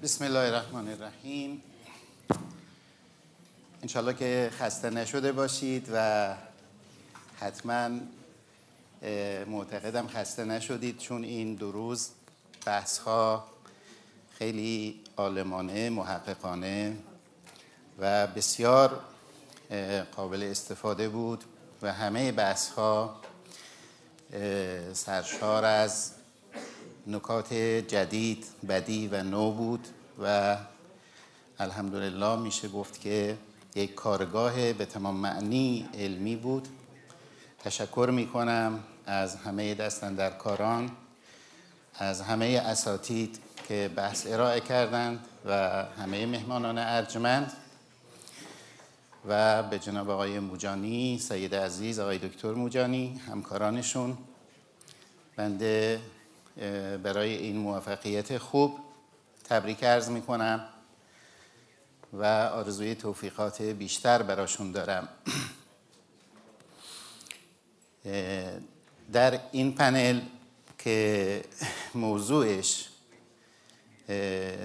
بسم الله الرحمن الرحیم. انشالله که خسته نشده باشید و حتما معتقدم خسته نشدید، چون این 2 روز بحث‌ها خیلی عالمانه، محققانه و بسیار قابل استفاده بود و همه بحث‌ها سرشار از نکات جدید، بدیع و نو بود و الحمدلله میشه گفت که یک کارگاه به تمام معنی علمی بود. تشکر میکنم از همه دستاندرکاران، از همه اساتید که بحث ارائه کردند و همه مهمانان ارجمند و به جناب آقای موجانی، سید عزیز، آقای دکتر موجانی، همکارانشون. بنده برای این موفقیت خوب تبریک عرض میکنم و آرزوی توفیقات بیشتر براشون دارم. در این پنل که موضوعش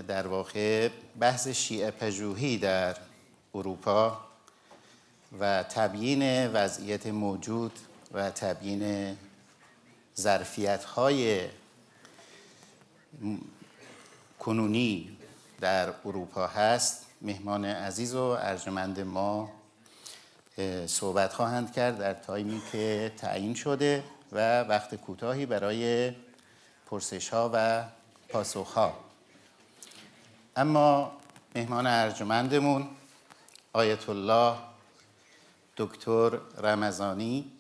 در واقع بحث شیعه پژوهی در اروپا و تبیین وضعیت موجود و تبیین ظرفیت‌های کنونی در اروپا هست، مهمان عزیز و ارجمند ما صحبت خواهند کرد در تایمی که تعیین شده و وقت کوتاهی برای پرسش‌ها و پاسخ‌ها. اما مهمان ارجمندمون آیت الله دکتر رمضانی،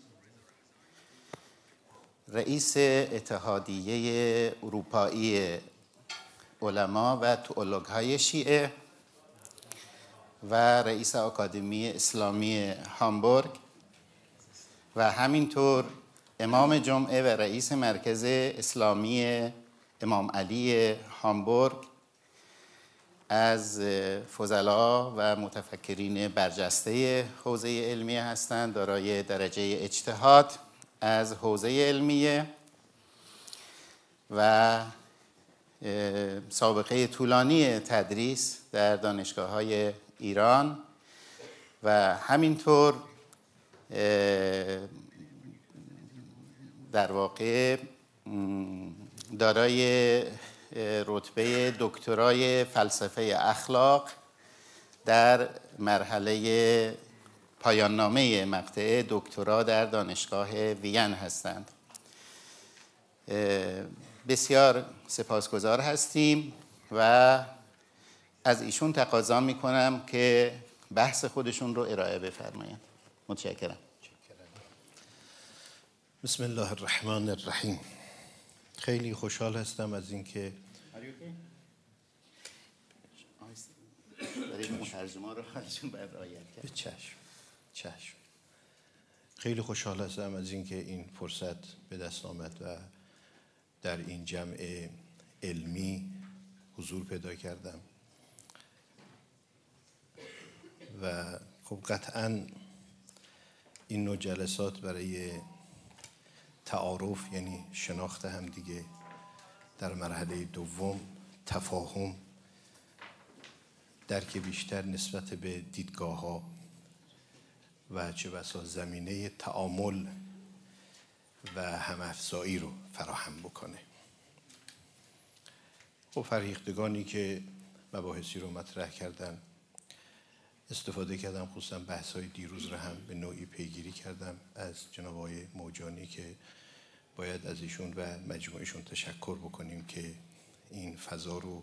رئیس اتحادیه اروپایی علما و تئولوگ‌های شیعه و رئیس آکادمی اسلامی هامبورگ و همینطور امام جمعه و رئیس مرکز اسلامی امام علی هامبورگ، از فضلا و متفکرین برجسته حوزه علمیه هستند، دارای درجه اجتهاد از حوزه علمیه و سابقه طولانی تدریس در دانشگاه‌های ایران و همینطور در واقع دارای رتبه دکترای فلسفه اخلاق در مرحله پایان نامه مقطع دکترا در دانشگاه وین هستند. بسیار سپاسگزار هستیم و از ایشون تقاضا میکنم که بحث خودشون رو ارائه بفرمایند. متشکرم. بسم الله الرحمن الرحیم. خیلی خوشحال هستم از اینکه مترجمان رو خودشون باید رعایت کرد. چشم. خیلی خوشحال هستم از اینکه این فرصت به دست آمد و در این جمع علمی حضور پیدا کردم و خب قطعاً این نوع جلسات برای تعارف، یعنی شناخت هم دیگه، در مرحله دوم تفاهم، درک بیشتر نسبت به دیدگاه‌ها و چه بسا زمینه تعامل و هم‌افزایی رو فراهم بکنه. خب فرهیختگانی که مباحثی رو مطرح کردن استفاده کردم، خصوصا بحث‌های دیروز رو هم به نوعی پیگیری کردم از جناب آقای موجانی که باید از ایشون و مجموعشون تشکر بکنیم که این فضا رو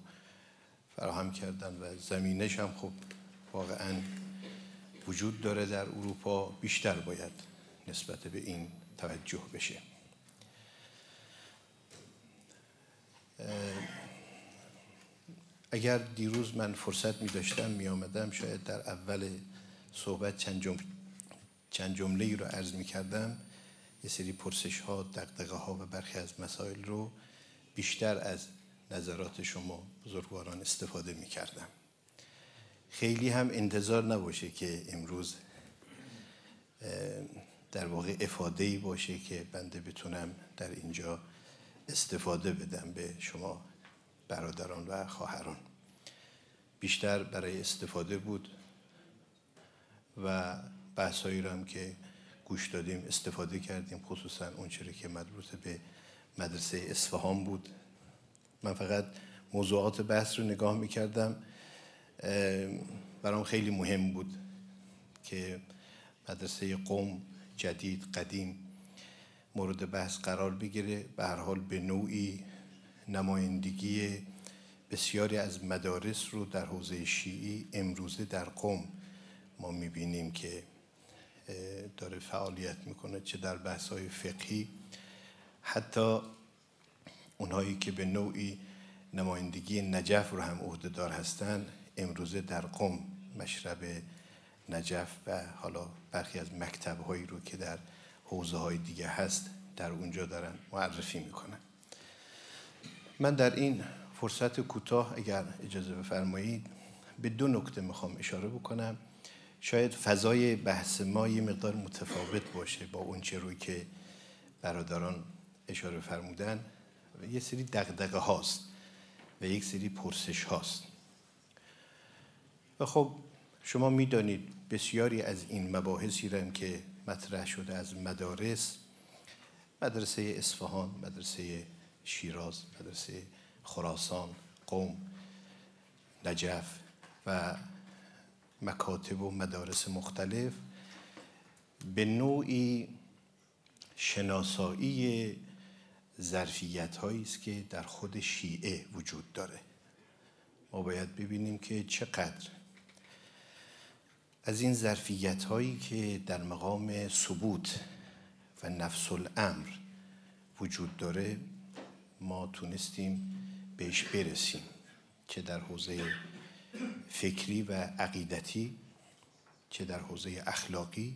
فراهم کردن و زمینش هم خب واقعاً وجود داره در اروپا، بیشتر باید نسبت به این توجه بشه. اگر دیروز من فرصت می داشتم می آمدم، شاید در اول صحبت چند جمله‌ای رو عرض می کردم، یه سری پرسش ها، دغدغه ها و برخی از مسائل رو بیشتر از نظرات شما بزرگواران استفاده می کردم. خیلی هم انتظار نباشه که امروز در واقع افاده‌ای باشه که بنده بتونم در اینجا استفاده بدم به شما برادران و خواهران. بیشتر برای استفاده بود و بحثایی رو هم که گوش دادیم استفاده کردیم، خصوصا اون چیزی که مربوط به مدرسه اصفهان بود. من فقط موضوعات بحث رو نگاه میکردم، برام خیلی مهم بود که مدرسه قم جدید قدیم مورد بحث قرار بگیره. به هر حال به نوعی نمایندگی بسیاری از مدارس رو در حوزه شیعی امروزه در قم ما میبینیم که داره فعالیت میکنه، چه در بحث‌های فقهی، حتی اونهایی که به نوعی نمایندگی نجف رو هم عهده‌دار هستن امروزه در قم مشرب نجف و حالا برخی از مکتب‌هایی رو که در حوزه‌های دیگه هست در اونجا دارن معرفی میکنن. من در این فرصت کوتاه اگر اجازه بفرمایید به دو نکته میخوام اشاره بکنم. شاید فضای بحث ما یه مقدار متفاوت باشه با اون چه روی که برادران اشاره فرمودن. یه سری دغدغه هاست و یک سری پرسش هاست و خب شما میدانید بسیاری از این مباحثی رو که مطرح شده از مدارس، مدرسه اصفهان، مدرسه شیراز، مدرسه خراسان، قم، نجف و مکاتب و مدارس مختلف، به نوعی شناسایی ظرفیت هایی است که در خود شیعه وجود داره. ما باید ببینیم که چقدر از این ظرفیت هایی که در مقام ثبوت و نفس الامر وجود داره ما تونستیم بهش برسیم، چه در حوزه فکری و عقیدتی، چه در حوزه اخلاقی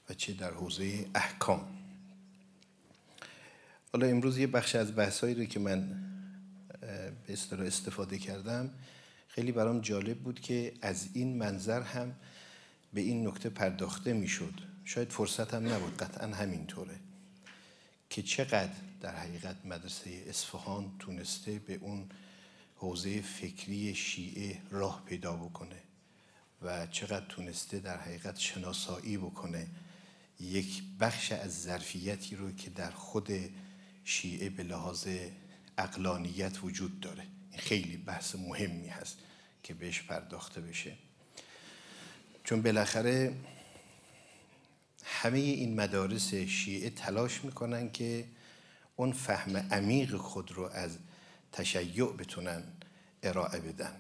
و چه در حوزه احکام. حالا امروز یه بخش از بحثایی رو که من به اصطلاح استفاده کردم خیلی برام جالب بود که از این منظر هم به این نکته پرداخته میشد. شاید فرصت هم نبود، قطعا همینطوره که چقدر در حقیقت مدرسه اصفهان تونسته به اون حوزه فکری شیعه راه پیدا بکنه و چقدر تونسته در حقیقت شناسایی بکنه یک بخش از ظرفیتی رو که در خود شیعه به لحاظ عقلانیت وجود داره. این خیلی بحث مهمی هست که بهش پرداخته بشه، چون بالاخره همه این مدارس شیعه تلاش میکنن که اون فهم عمیق خود رو از تشیع بتونن ارائه بدن.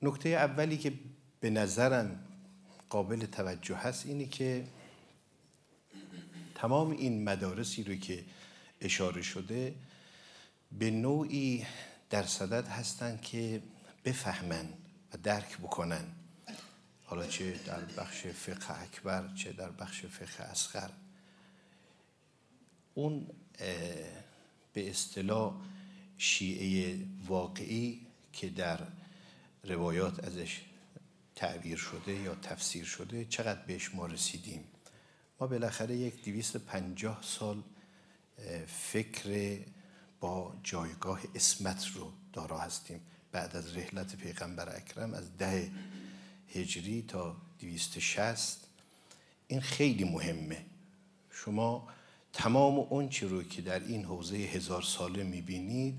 نکته اولی که به نظرم قابل توجه هست اینه که تمام این مدارسی رو که اشاره شده به نوعی در صدد هستن که بفهمن و درک بکنن، حالا چه در بخش فقه اکبر چه در بخش فقه اصغر، اون به اصطلاح شیعه واقعی که در روایات ازش تعبیر شده یا تفسیر شده چقدر بهش ما رسیدیم. ما بالاخره یک 250 سال فکر با جایگاه اسمت رو دارا هستیم بعد از رحلت پیغمبر اکرم از 10 هجری تا 260. این خیلی مهمه. شما تمام اون چی رو که در این حوزه 1000 ساله میبینید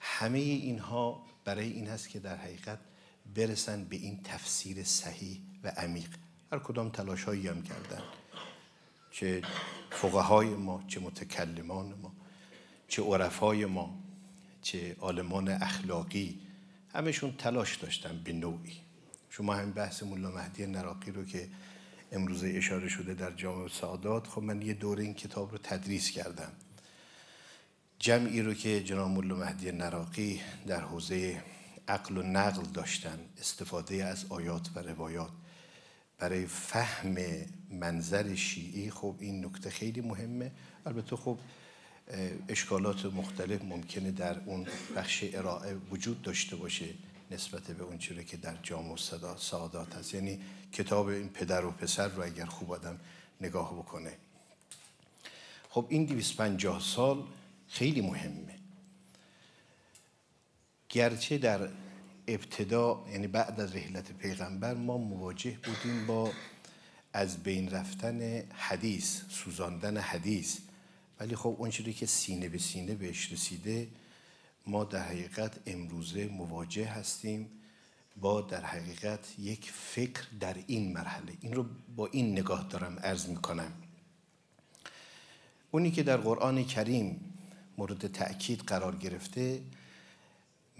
همه اینها برای این هست که در حقیقت برسن به این تفسیر صحیح و عمیق. هر کدام تلاش هایی هم کردن، چه فقهای ما، چه متکلمان ما، چه عرفای ما، چه عالمان اخلاقی، همشون تلاش داشتن به نوعی. شما همین بحث مولا مهدی نراقی رو که امروزه اشاره شده در جامع سعادات، خب من یه دوره این کتاب رو تدریس کردم. جمعی رو که جناب مولا مهدی نراقی در حوزه عقل و نقل داشتن، استفاده از آیات و روایات برای فهم منظر شیعی، خب این نکته خیلی مهمه. البته خب اشکالات مختلف ممکنه در اون بخش ارائه وجود داشته باشه نسبت به اون چیزی که در جامع سعادات هست. یعنی کتاب این پدر و پسر رو اگر خوب آدم نگاه بکنه، خب این 250 سال خیلی مهمه. گرچه در ابتدا یعنی بعد از رحلت پیغمبر ما مواجه بودیم با از بین رفتن حدیث، سوزاندن حدیث، ولی خب اون چیزی که سینه به سینه بهش رسیده ما در حقیقت امروزه مواجه هستیم با در حقیقت یک فکر در این مرحله. این رو با این نگاه دارم عرض میکنم. اونی که در قرآن کریم مورد تأکید قرار گرفته،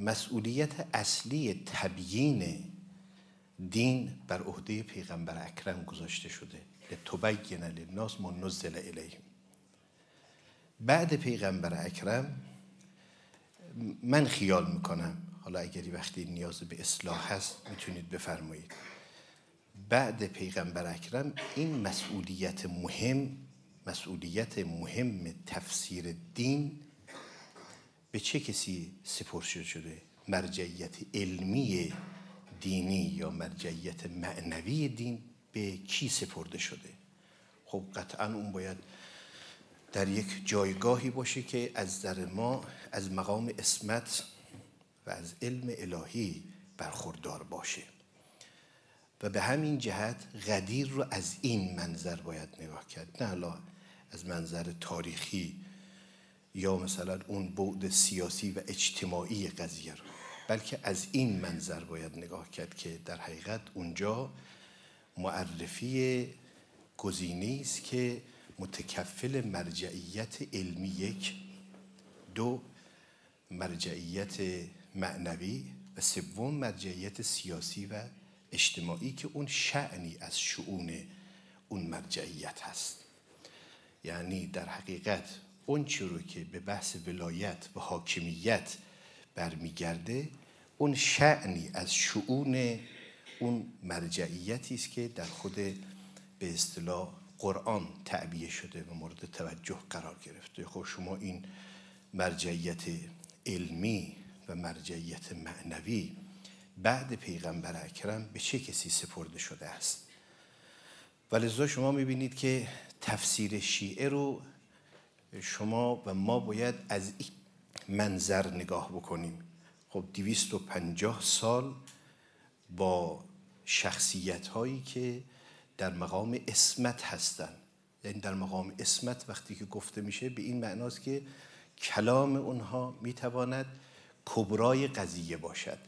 مسئولیت اصلی تبیین دین بر عهده پیغمبر اکرم گذاشته شده. لتبین للناس ما نزل الیهم. بعد پیغمبر اکرم من خیال میکنم، حالا اگری وقتی نیاز به اصلاح هست میتونید بفرمایید، بعد پیغمبر اکرم این مسئولیت مهم تفسیر دین به چه کسی سپرده شده؟ مرجعیت علمی دینی یا مرجعیت معنوی دین به کی سپرده شده؟ خب قطعا اون باید در یک جایگاهی باشه که از نظر ما از مقام عصمت و از علم الهی برخوردار باشه و به همین جهت قدیر رو از این منظر باید نگاه کرد، نه حالا از منظر تاریخی یا مثلا اون بعد سیاسی و اجتماعی قضیه رو، بلکه از این منظر باید نگاه کرد که در حقیقت اونجا معرفی گزینه‌ای است که متکفل مرجعیت علمی، یک، دو مرجعیت معنوی و سوم مرجعیت سیاسی و اجتماعی که اون شأنی از شؤون اون مرجعیت هست. یعنی در حقیقت اون چی رو که به بحث ولایت و حاکمیت برمیگرده اون شأنی از شؤون اون مرجعیتی است که در خود به اصطلاح قرآن تعبیه شده و مورد توجه قرار گرفته. خب شما این مرجعیت علمی و مرجعیت معنوی بعد پیغمبر اکرم به چه کسی سپرده شده است؟ ولذا شما میبینید که تفسیر شیعه رو شما و ما باید از این منظر نگاه بکنیم. خب 250 سال با شخصیت هایی که در مقام عصمت هستن، یعنی در مقام عصمت وقتی که گفته میشه به این معناست که کلام اونها میتواند کبرای قضیه باشد،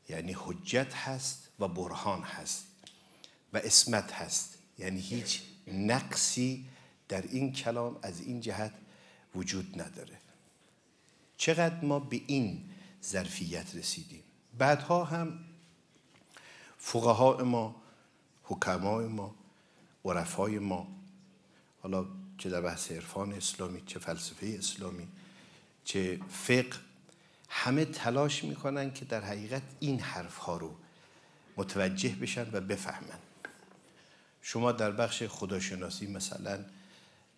یعنی حجت هست و برهان هست و عصمت هست، یعنی هیچ نقصی در این کلام از این جهت وجود نداره. چقدر ما به این ظرفیت رسیدیم. بعدها هم فقهای ما، حکمای ما، عرفای ما، حالا چه در بحث عرفان اسلامی، چه فلسفه اسلامی، چه فقه، همه تلاش میکنن که در حقیقت این حرفها رو متوجه بشن و بفهمن. شما در بخش خداشناسی مثلا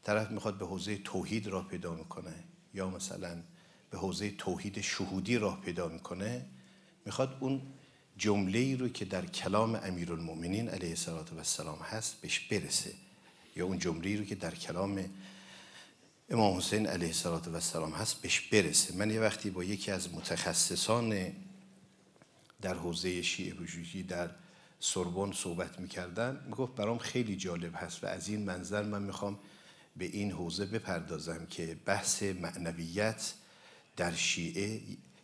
طرف میخواد به حوزه توحید راه پیدا میکنه یا مثلا به حوزه توحید شهودی راه پیدا میکنه، میخواد اون جمله‌ای رو که در کلام امیرالمؤمنین علیه السلام هست بهش برسه، یا اون جمله‌ای رو که در کلام امام حسین علیه السلام هست بهش برسه. من یه وقتی با یکی از متخصصان در حوزه شیعه پژوهشی در سوربن صحبت میکردم، میگفت برام خیلی جالب هست و از این منظر من میخوام به این حوزه بپردازم که بحث معنویت در شیعه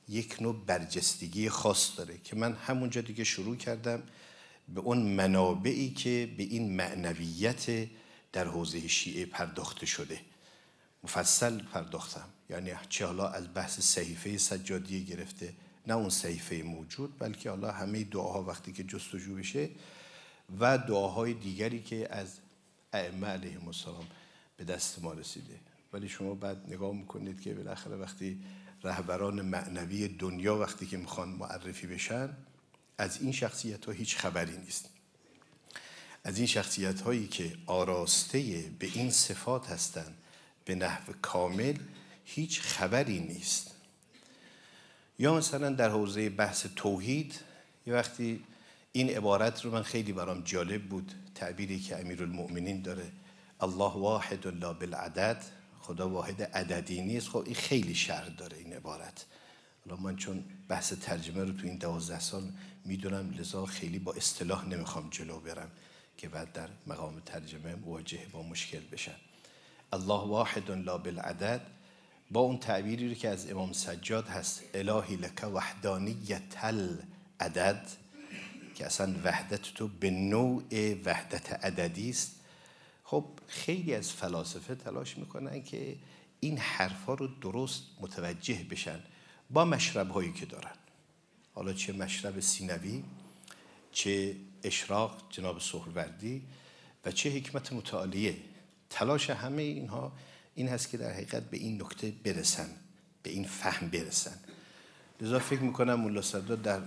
یک نوع برجستگی خاص داره که من همونجا دیگه شروع کردم به اون منابعی که به این معنویت در حوزه شیعه پرداخته شده مفصل پرداختم. یعنی چه حالا از بحث صحیفه سجادیه گرفته، نه اون صحیفه موجود، بلکه حالا همه دعاها وقتی که جستجو بشه و دعاهای دیگری که از ائمه علیهم السلام به دست ما رسیده. ولی شما بعد نگاه میکنید که بالاخره وقتی رهبران معنوی دنیا وقتی که میخوان معرفی بشن، از این شخصیت ها هیچ خبری نیست. از این شخصیت هایی که آراسته به این صفات هستند به نحو کامل هیچ خبری نیست. یا مثلا در حوزه بحث توحید یه وقتی این عبارت رو من خیلی برام جالب بود، تعبیری که امیرالمؤمنین داره، الله واحد لا بالعدد، خدا واحد عددی نیست. خب این خیلی شرح داره این عبارت حالا من چون بحث ترجمه رو تو این 12 سال میدونم، لذا خیلی با اصطلاح نمیخوام جلو برم که بعد در مقام ترجمه مواجه با مشکل بشن. الله واحد لا بالعدد، با اون تعبیری رو که از امام سجاد هست، الهی لک وحدانیت العدد، که اصلا وحدت تو به نوع وحدت عددی است. خب خیلی از فلاسفه تلاش میکنن که این حرفا رو درست متوجه بشن با مشرب هایی که دارن، حالا چه مشرب سینوی، چه اشراق جناب سهروردی و چه حکمت متعالیه. تلاش همه اینها این هست که در حقیقت به این نکته برسن، به این فهم برسن. لذا فکر میکنم ملا سردار در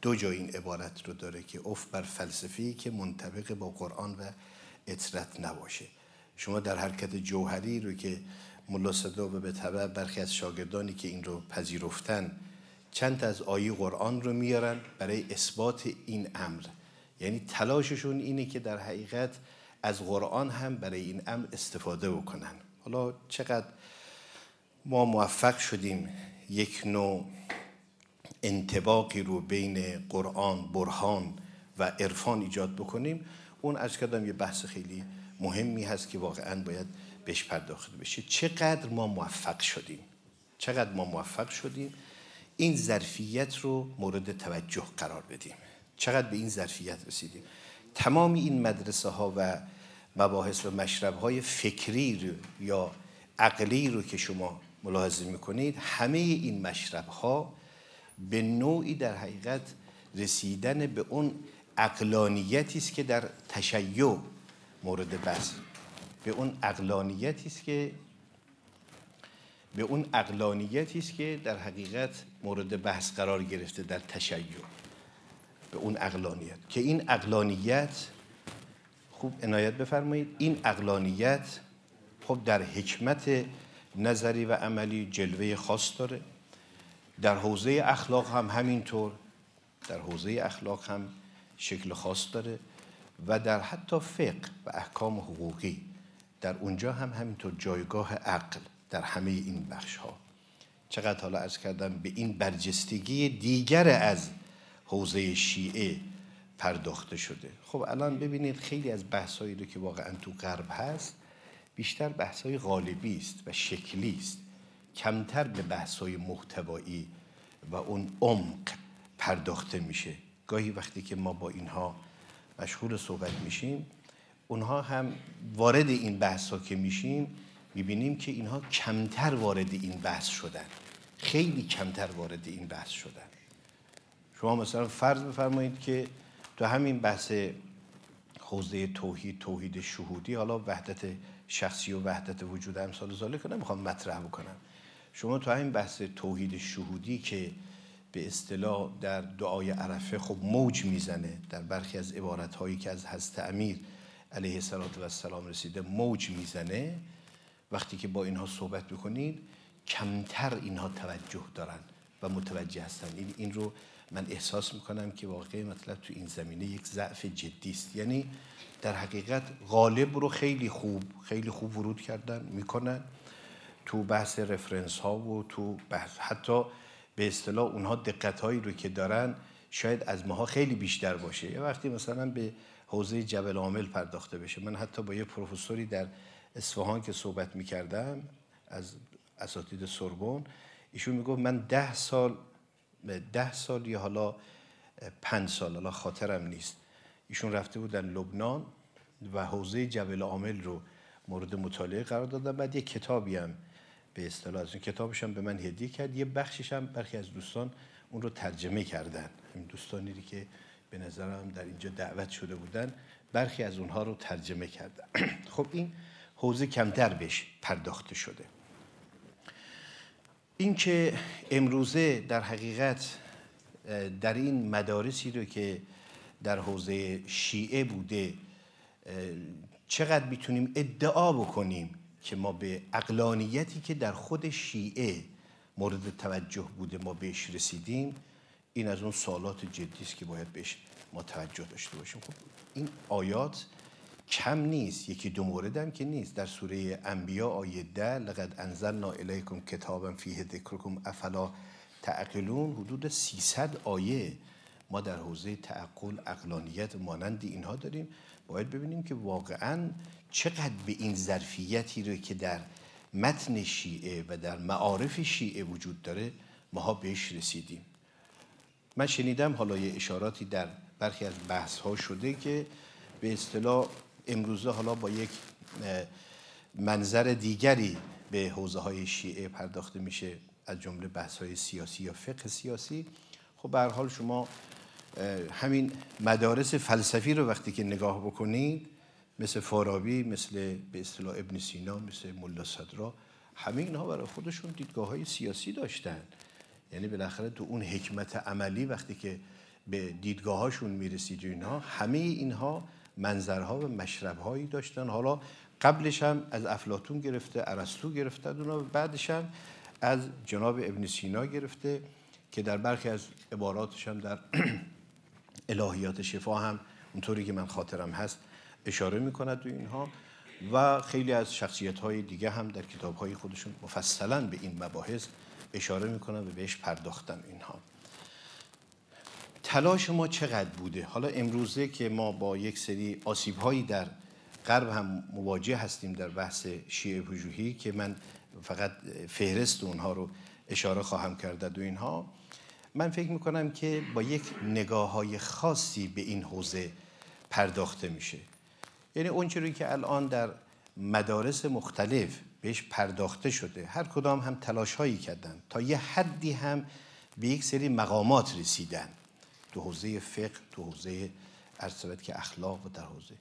2 جا این عبارت رو داره که اف بر فلسفی که منطبق با قرآن و اطرت نباشه. شما در حرکت جوهری رو که ملا سردار و به تبع برخی از شاگردانی که این رو پذیرفتن چند تا از آیه قرآن رو میارن برای اثبات این امر، یعنی تلاششون اینه که در حقیقت از قرآن هم برای این امر استفاده بکنن. حالا چقدر ما موفق شدیم یک نوع انطباقی رو بین قرآن، برهان و عرفان ایجاد بکنیم، اون عرض کردم یه بحث خیلی مهمی هست که واقعا باید بهش پرداخته بشه. چقدر ما موفق شدیم، چقدر ما موفق شدیم این ظرفیت رو مورد توجه قرار بدیم، چقدر به این ظرفیت رسیدیم. تمام این مدرسه ها و مباحث و مشرب های فکری رو یا عقلی رو که شما ملاحظه میکنید، همه این مشرب ها به نوعی در حقیقت رسیدن به اون عقلانیتی است که در تشیع مورد بحث، به اون عقلانیتی است که در حقیقت مورد بحث قرار گرفته در تشیع، به اون عقلانیت که این عقلانیت، خوب عنایت بفرمایید، این عقلانیت خب در حکمت نظری و عملی جلوه خاص داره، در حوزه اخلاق هم همینطور، در حوزه اخلاق هم شکل خاص داره و در حتی فقه و احکام حقوقی در اونجا هم همینطور جایگاه عقل در همه این بخش ها. چقدر حالا عرض کردم به این برجستگی دیگر از حوزه شیعه پرداخته شده. خب الان ببینید خیلی از بحثایی رو که واقعا تو غرب هست بیشتر بحثای غالبی است و شکلی است، کمتر به بحثای محتوایی و اون عمق پرداخته میشه. گاهی وقتی که ما با اینها مشغول صحبت میشیم، اونها هم وارد این بحث ها که میشیم میبینیم که اینها کمتر وارد این بحث شدن، خیلی کمتر وارد این بحث شدن. شما مثلا فرض بفرمایید که تو همین بحث حوزه توحید شهودی، حالا وحدت شخصی و وحدت وجود امثال ذالک رو نمیخوام مطرح بکنم، شما تو همین بحث توحید شهودی که به اصطلاح در دعای عرفه خب موج میزنه، در برخی از عبارت‌هایی که از حضرت امیر علیه السلام رسیده موج میزنه، وقتی که با اینها صحبت بکنید کمتر اینها توجه دارن و متوجه هستن. این رو من احساس میکنم که واقعا مطلب تو این زمینه یک ضعف جدی است. یعنی در حقیقت غالب رو خیلی خوب ورود کردن میکنن تو بحث رفرنس ها و تو بحث، حتی به اصطلاح اونها دقت هایی رو که دارن شاید از ماها خیلی بیشتر باشه. یه وقتی مثلا به حوزه جبل عامل پرداخته بشه، من حتی با یه پروفسوری در اصفهان که صحبت میکردم از اساتید سوربن، ایشون میگفت من 10 سال یا حالا 5 سال، حالا خاطرم نیست، ایشون رفته بود در لبنان و حوزه جبل عامل رو مورد مطالعه قرار دادن. بعد یه کتابی هم به اصطلاح از اون کتابش هم به من هدیه کرد، یه بخشش هم برخی از دوستان اون رو ترجمه کردن، این دوستانی که به نظرم در اینجا دعوت شده بودن برخی از اونها رو ترجمه کردن. خب این حوزه کمتر بهش پرداخته شده. این که امروزه در حقیقت در این مدارسی رو که در حوزه شیعه بوده چقدر میتونیم ادعا بکنیم که ما به عقلانیتی که در خود شیعه مورد توجه بوده ما بهش رسیدیم، این از اون سوالات جدی است که باید بهش ما توجه داشته باشیم. خب این آیات کم نیست، یکی دو مورد هم که نیست. در سوره انبیاء آیه 10 لقد انزلنا الیکم کتابا فیه ذکرکم افلا تعقلون حدود 300 آیه ما در حوزه تعقل، عقلانیت مانند اینها داریم. باید ببینیم که واقعاً چقدر به این ظرفیتی رو که در متن شیعه و در معارف شیعه وجود داره ماها بهش رسیدیم. من شنیدم حالا یه اشاراتی در برخی از بحث ها شده که به اصطلاح امروزه حالا با یک منظر دیگری به حوزه های شیعه پرداخته میشه، از جمله بحث های سیاسی یا فقه سیاسی. خب به هر حال شما همین مدارس فلسفی رو وقتی که نگاه بکنید، مثل فارابی، مثل به اصطلاح ابن سینا، مثل ملا صدرا، همه اینها برای خودشون دیدگاه های سیاسی داشتن. یعنی بالاخره تو اون حکمت عملی وقتی که به دیدگاه هاشون میرسید و اینها، همه اینها منظرها و مشربهایی داشتن. حالا قبلش هم از افلاطون گرفته، ارسطو گرفته اونا، و بعدش هم از جناب ابن سینا گرفته که در برخی از عباراتش هم در الهیات شفا هم اونطوری که من خاطرم هست اشاره میکند و اینها، و خیلی از شخصیت‌های دیگه هم در کتاب‌های خودشون مفصلاً به این مباحث اشاره میکنن و بهش پرداختن اینها. تلاش ما چقدر بوده؟ حالا امروزه که ما با یک سری آسیب‌هایی در غرب هم مواجه هستیم در بحث شیعه پژوهی که من فقط فهرست اونها رو اشاره خواهم کرد و اینها، من فکر میکنم که با یک نگاه‌های خاصی به این حوزه پرداخته میشه. یعنی اونچوری که الان در مدارس مختلف بهش پرداخته شده، هر کدام هم تلاش‌هایی کردن تا یه حدی هم به یک سری مقامات رسیدن تو حوزه فقه، تو حوزه ارتباط که اخلاق، و در حوزه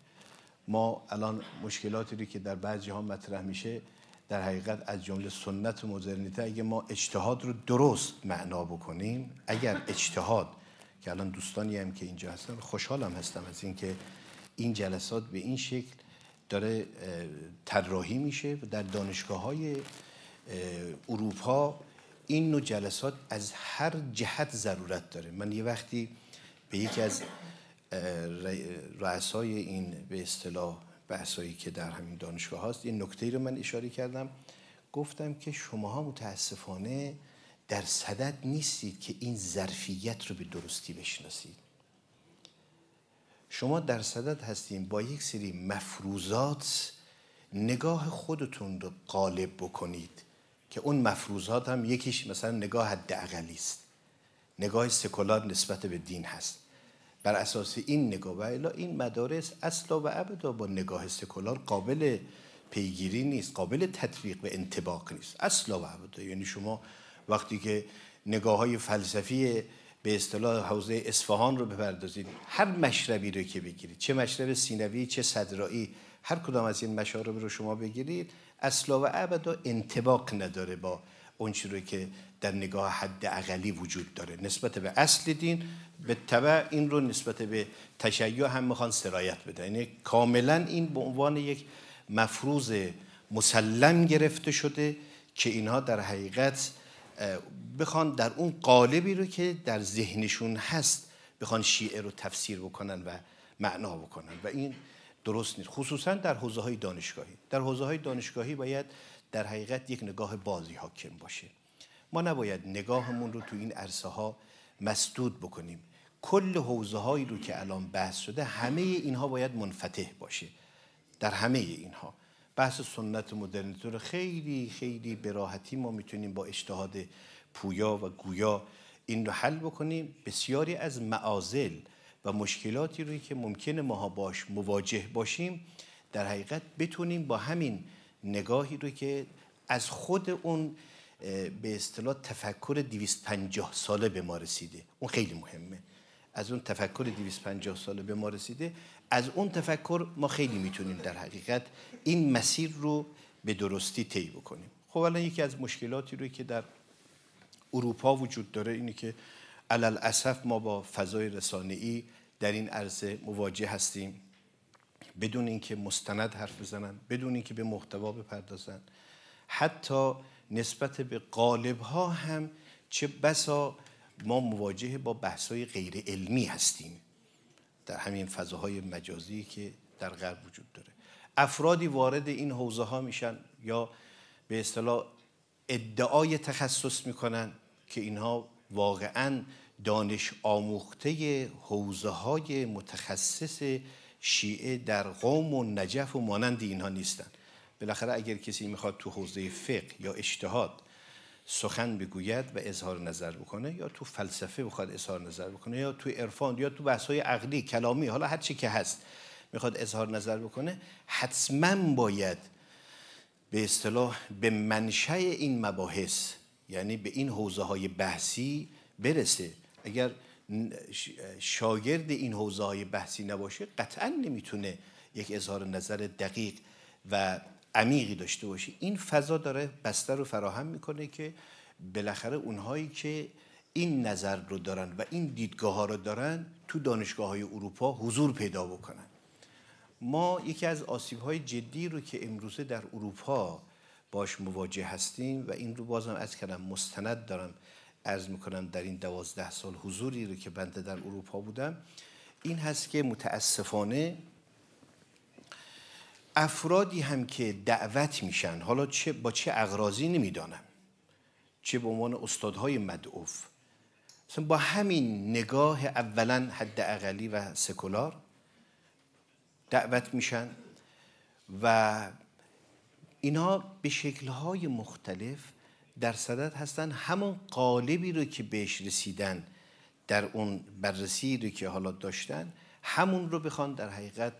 ما الان مشکلاتی رو که در بعضی ها مطرح میشه در حقیقت از جمله سنت و مدرنیته، اگه ما اجتهاد رو درست معنا بکنیم، اگر اجتهاد که الان دوستانی هم که اینجا هستن، خوشحالم هستم از اینکه این جلسات به این شکل داره طراحی میشه و در دانشگاه‌های اروپا این نوع جلسات از هر جهت ضرورت داره. من یه وقتی به یکی از رؤسای این به اصطلاح بحثایی که در همین دانشگاه هست این نکته‌ای رو من اشاره کردم، گفتم که شماها متاسفانه در صدد نیستید که این ظرفیت رو به درستی بشناسید. شما در صدد هستیم با یک سری مفروضات نگاه خودتون رو غالب بکنید که اون مفروضات هم یکیش مثلا نگاه حداقلی است، نگاه سکولار نسبت به دین هست. بر اساس این نگاه و الا این مدارس اصلا و ابدا با نگاه سکولار قابل پیگیری نیست، قابل تطبیق و انطباق نیست اصلا و ابدا. یعنی شما وقتی که نگاه‌های فلسفی به اصطلاح حوزه اصفهان رو بپردازید، هر مشربی رو که بگیرید، چه مشرب سینوی چه صدرایی، هر کدام از این مشارب رو شما بگیرید، اصلا و ابدا انطباق نداره با اون چیزی رو که در نگاه حد اقلی وجود داره نسبت به اصل دین. به تبع این رو نسبت به تشیع هم میخوان سرایت بدن. یعنی کاملا این به عنوان یک مفروض مسلم گرفته شده که اینها در حقیقت بخوان در اون قالبی رو که در ذهنشون هست بخوان شیعه رو تفسیر بکنن و معنا بکنن، و این درست نیست. خصوصا در حوزه‌های دانشگاهی. در حوزه‌های دانشگاهی باید در حقیقت یک نگاه بازی حاکم باشه. ما نباید نگاهمون رو تو این عرصه ها مسدود بکنیم. کل حوزه هایی رو که الان بحث شده، همه اینها باید منفتح باشه. در همه اینها بحث سنت و مدرنیته رو خیلی خیلی به راحتی ما میتونیم با اجتهاد پویا و گویا این رو حل بکنیم. بسیاری از معاضل و مشکلاتی رو که ممکنه ماها باش مواجه باشیم در حقیقت بتونیم با همین نگاهی رو که از خود اون به اصطلاح تفکر 250 ساله به ما رسیده، اون خیلی مهمه، از اون تفکر 250 ساله به ما رسیده، از اون تفکر ما خیلی میتونیم در حقیقت این مسیر رو به درستی طی بکنیم. خب الان یکی از مشکلاتی رو که در اروپا وجود داره اینه که علالاسف ما با فضای رسانه‌ای در این عرصه مواجه هستیم، بدون اینکه مستند حرف بزنن، بدون اینکه به محتوا بپردازن، حتی نسبت به قالب‌ها هم چه بسا ما مواجه با بحث‌های غیر علمی هستیم در همین فضاهای مجازی که در غرب وجود داره. افرادی وارد این حوزه‌ها میشن یا به اصطلاح ادعای تخصص میکنن که اینها واقعاً دانش آموخته حوزه‌های متخصص شیعه در قم و نجف و مانند اینها نیستن. بالاخره اگر کسی میخواد تو حوزه فقه یا اجتهاد سخن بگوید و اظهار نظر بکنه، یا تو فلسفه بخواد اظهار نظر بکنه، یا تو عرفان، یا تو بحث‌های عقلی کلامی، حالا هر چی که هست میخواد اظهار نظر بکنه، حتما باید به اصطلاح به منشأ این مباحث، یعنی به این حوزه‌های بحثی برسه. اگر شاگرد این حوزه‌های بحثی نباشه قطعا نمیتونه یک اظهار نظر دقیق و عمیقی داشته باشه. این فضا داره بستر رو فراهم میکنه که بالاخره اونهایی که این نظر رو دارن و این دیدگاه ها رو دارن تو دانشگاه های اروپا حضور پیدا بکنن. ما یکی از آسیب های جدی رو که امروزه در اروپا باش مواجه هستیم و این رو بازم عرض کردم مستند دارم عرض میکنم در این 12 سال حضوری رو که بنده در اروپا بودم، این هست که متاسفانه افرادی هم که دعوت میشن، حالا چه با چه اغراضی نمیدانم، چه به عنوان استادهای مدعوف، مثلا با همین نگاه اولا حد اقلی و سکولار دعوت میشن و اینا به شکل‌های مختلف در صدد هستن همون قالبی رو که بهش رسیدن در اون بررسی رو که حالا داشتن، همون رو بخوان در حقیقت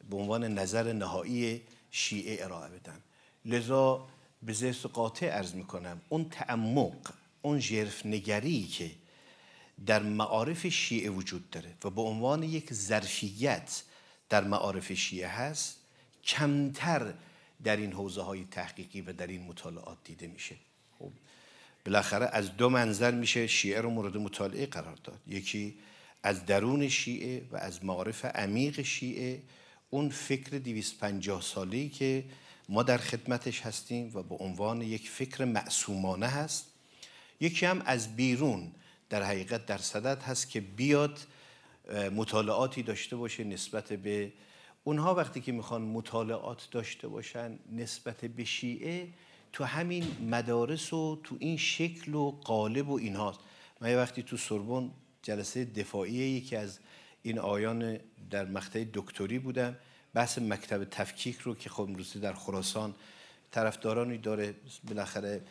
به عنوان نظر نهایی شیعه ارائه بدن. لذا به ذهن قاطع عرض میکنم اون تعمق، اون ژرف‌نگری که در معارف شیعه وجود داره و به عنوان یک ظرفیت در معارف شیعه هست، کمتر در این حوزه های تحقیقی و در این مطالعات دیده میشه. خب بالاخره از دو منظر میشه شیعه رو مورد مطالعه قرار داد. یکی از درون شیعه و از معارف عمیق شیعه، اون فکر 250 ساله‌ای که ما در خدمتش هستیم و به عنوان یک فکر معصومانه هست. یکی هم از بیرون در حقیقت در صدد هست که بیاد مطالعاتی داشته باشه نسبت به اونها. وقتی که میخوان مطالعات داشته باشن نسبت به شیعه، تو همین مدارس و تو این شکل و قالب و اینهاست. من یه وقتی تو سوربن جلسه دفاعی یکی از این آیان در مقطع دکتری بودم، بحث مکتب تفکیک رو که خب امروزی در خراسان طرفدارانی داره، بالاخره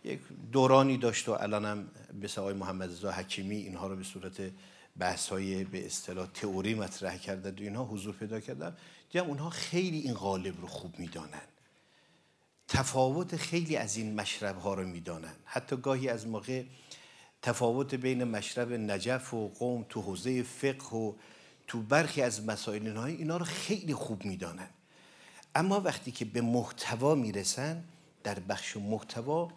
یک دورانی داشت و الانم مثل آقای محمد رضا حکیمی اینها رو به صورت بحث‌های به اصطلاح تئوری مطرح کردند و اینها حضور پیدا کردن. دیدم اونها خیلی این قالب رو خوب میدانن، تفاوت خیلی از این مشرب‌ها رو میدانن. حتی گاهی از موقع تفاوت بین مشرب نجف و قم تو حوزه فقه و تو برخی از مسائل اینا رو خیلی خوب میدانن. اما وقتی که به محتوا میرسن، در بخش محتوا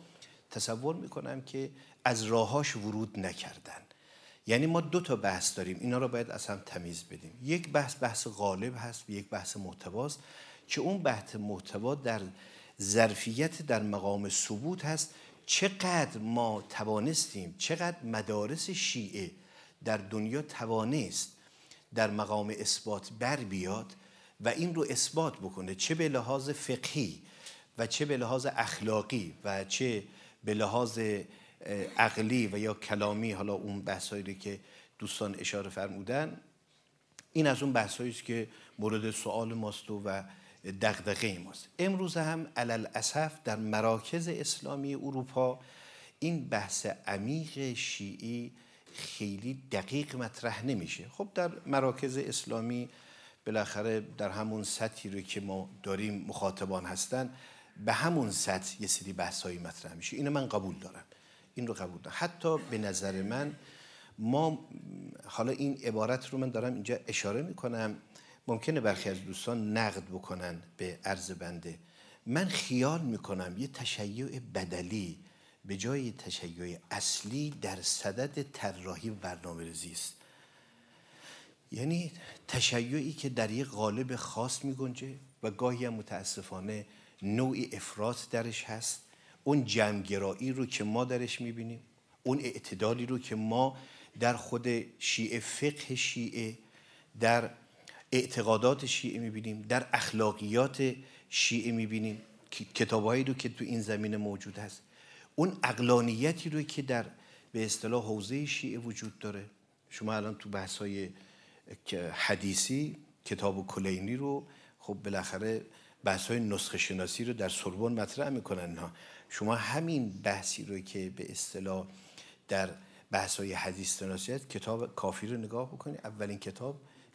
تصور میکنم که از راهاش ورود نکردن. یعنی ما دو تا بحث داریم، اینا رو باید از هم تمیز بدیم. یک بحث غالب هست و یک بحث محتواست که اون بحث محتوا در ظرفیت در مقام ثبوت هست. چقدر ما توانستیم، چقدر مدارس شیعه در دنیا توانست در مقام اثبات بر بیاد و این رو اثبات بکنه، چه به لحاظ فقهی و چه به لحاظ اخلاقی و چه به لحاظ عقلی و یا کلامی. حالا اون بحثایی که دوستان اشاره فرمودن، این از اون بحثایی است که مورد سوال ماست و دغدغه ماست. امروز هم علالاسف در مراکز اسلامی اروپا این بحث عمیق شیعی خیلی دقیق مطرح نمیشه. خب در مراکز اسلامی بالاخره در همون سطحی رو که ما داریم مخاطبان هستن، به همون سطح یه سری بحثایی مطرح میشه. اینو من قبول دارم، این رو قبول دارم. حتی به نظر من ما، حالا این عبارت رو من دارم اینجا اشاره میکنم، ممکنه برخی از دوستان نقد بکنن به عرض بنده، من خیال میکنم یه تشیع بدلی به جای تشیع اصلی در صدد طراحی و برنامه‌ریزی است. یعنی تشیعی که در یک قالب خاص میگنجه و گاهی هم متاسفانه نوعی افراط درش هست. اون جمع‌گرایی رو که ما درش میبینیم، اون اعتدالی رو که ما در خود شیعه، فقه شیعه، در اعتقادات شیعه میبینیم، در اخلاقیات شیعه میبینیم، کتابایی رو که تو این زمینه موجود هست، اون عقلانیتی رو که در به اصطلاح حوزه شیعه وجود داره. شما الان تو بحث‌های حدیثی کتاب کلینی رو خب بالاخره بحث‌های نسخه شناسی رو در سوربن مطرح میکنن ها. شما همین بحثی رو که به اصطلاح در بحث‌های حدیث شناسی کتاب کافی رو نگاه بکنید، اولین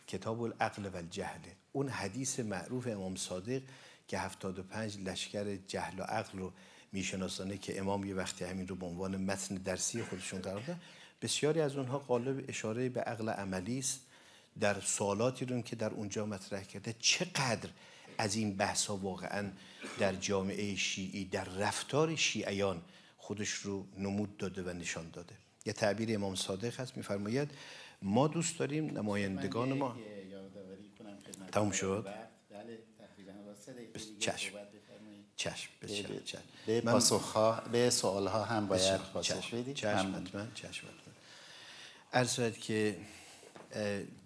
کتاب العقل و الجهل، اون حدیث معروف امام صادق که 75 لشکر جهل و عقل رو میشناسانه که امام یه وقتی همین رو به عنوان متن درسی خودشون قرار دادن. بسیاری از اونها قالب اشاره به عقل عملی است در سوالاتی رو که در اونجا مطرح کرده. چقدر از این بحث‌ها واقعا در جامعه شیعی، در رفتار شیعیان خودش رو نمود داده و نشان داده. یه تعبیر امام صادق هست، میفرماید ما دوست داریم نمایندگان ما. تموم شد؟ چشم. چشم. به سوالها هم باید پاسخ بدید. چشم حتما. عرض که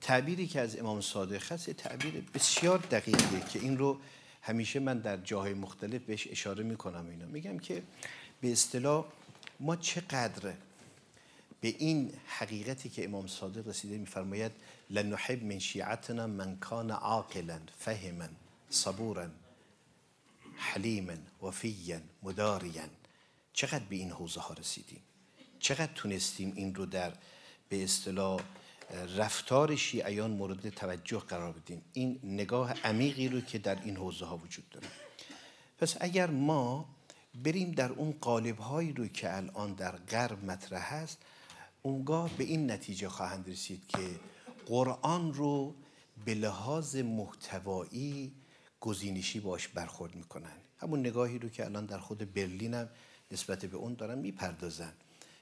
تعبیری که از امام صادق هست تعبیر بسیار دقیقه که این رو همیشه من در جاهای مختلف بهش اشاره میکنم. اینا میگم که به اصطلاح ما چقدر به این حقیقتی که امام صادق رسیده میفرماید لنحب من شیعتنا من کان عاقلا فهما صبورا حلیما وفیا مداریا، چقدر به این حوزه ها رسیدیم، چقدر تونستیم این رو در به اصطلاح رفتار شیعیان مورد توجه قرار بدیم، این نگاه عمیقی رو که در این حوزه ها وجود داره. پس اگر ما بریم در اون قالب هایی رو که الان در غرب مطرح هست، اونگاه به این نتیجه خواهند رسید که قرآن رو به لحاظ محتوایی گزینشی باش برخورد میکنن. همون نگاهی رو که الان در خود برلین هم نسبت به اون دارن میپردازن.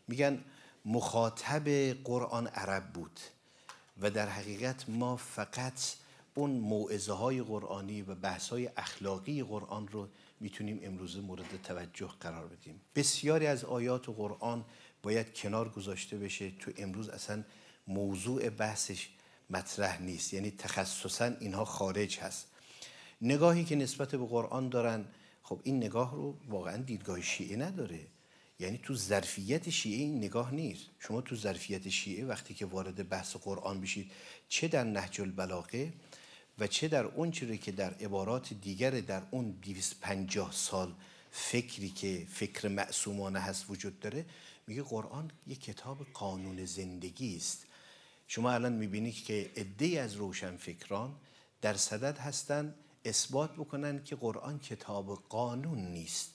میگن مخاطب قرآن عرب بود و در حقیقت ما فقط اون موعظه های قرآنی و بحث های اخلاقی قرآن رو میتونیم امروز مورد توجه قرار بدیم. بسیاری از آیات قرآن باید کنار گذاشته بشه، تو امروز اصلا موضوع بحثش مطرح نیست، یعنی تخصصا اینها خارج هست. نگاهی که نسبت به قرآن دارن، خب این نگاه رو واقعا دیدگاه شیعه نداره، یعنی تو ظرفیت شیعه این نگاه نیست. شما تو ظرفیت شیعه وقتی که وارد بحث قرآن بشید، چه در نهج البلاغه و چه در اون چیزی که در عبارات دیگر در اون 250 سال فکری که فکر معصومانه هست وجود داره، میگه قرآن یک کتاب قانون زندگی است. شما الان میبینید که عده‌ای از روشنفکران در صدد هستن اثبات بکنن که قرآن کتاب قانون نیست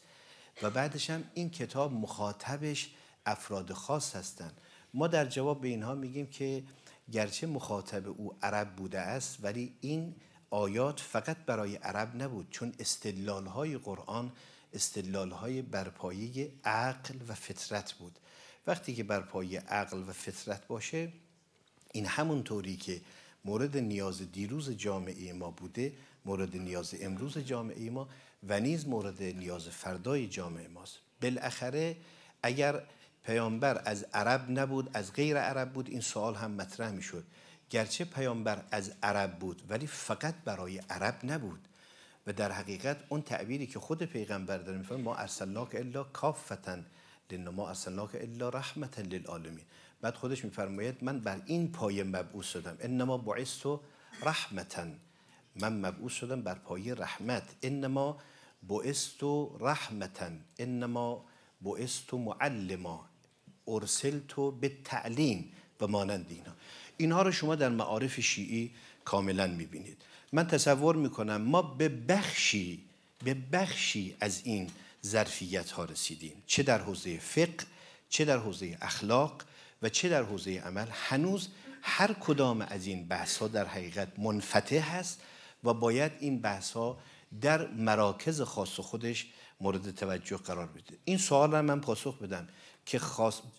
و بعدش هم این کتاب مخاطبش افراد خاص هستن. ما در جواب به اینها میگیم که گرچه مخاطب او عرب بوده است، ولی این آیات فقط برای عرب نبود، چون استدلال‌های قرآن استدلال‌های برپایه عقل و فطرت بود. وقتی که برپایه عقل و فطرت باشه، این همون طوری که مورد نیاز دیروز جامعه ما بوده، مورد نیاز امروز جامعه ما و نیز مورد نیاز فردای جامعه ماست. بالاخره اگر پیامبر از عرب نبود، از غیر عرب بود، این سوال هم مطرح می شد. گرچه پیامبر از عرب بود ولی فقط برای عرب نبود و در حقیقت اون تعبیری که خود پیغمبر داره میفرماید ما ارسلناک الا کافة للناس ما ارسلناک الا رحمة للعالمین. بعد خودش میفرماید من بر این پایه مبعوث شدم، انما بعثت رحمة، من مبعوث شدم بر پایه رحمت، انما بعثت رحمة، انما بعثت معلما، ارسلت بالتعلیم و مانند اینها رو شما در معارف شیعی کاملا میبینید. من تصور میکنم ما به بخشی از این ظرفیت ها رسیدیم، چه در حوزه فقه، چه در حوزه اخلاق و چه در حوزه عمل. هنوز هر کدام از این بحث ها در حقیقت منفتح هست و باید این بحث ها در مراکز خاص خودش مورد توجه قرار بده. این سوال را من پاسخ بدم که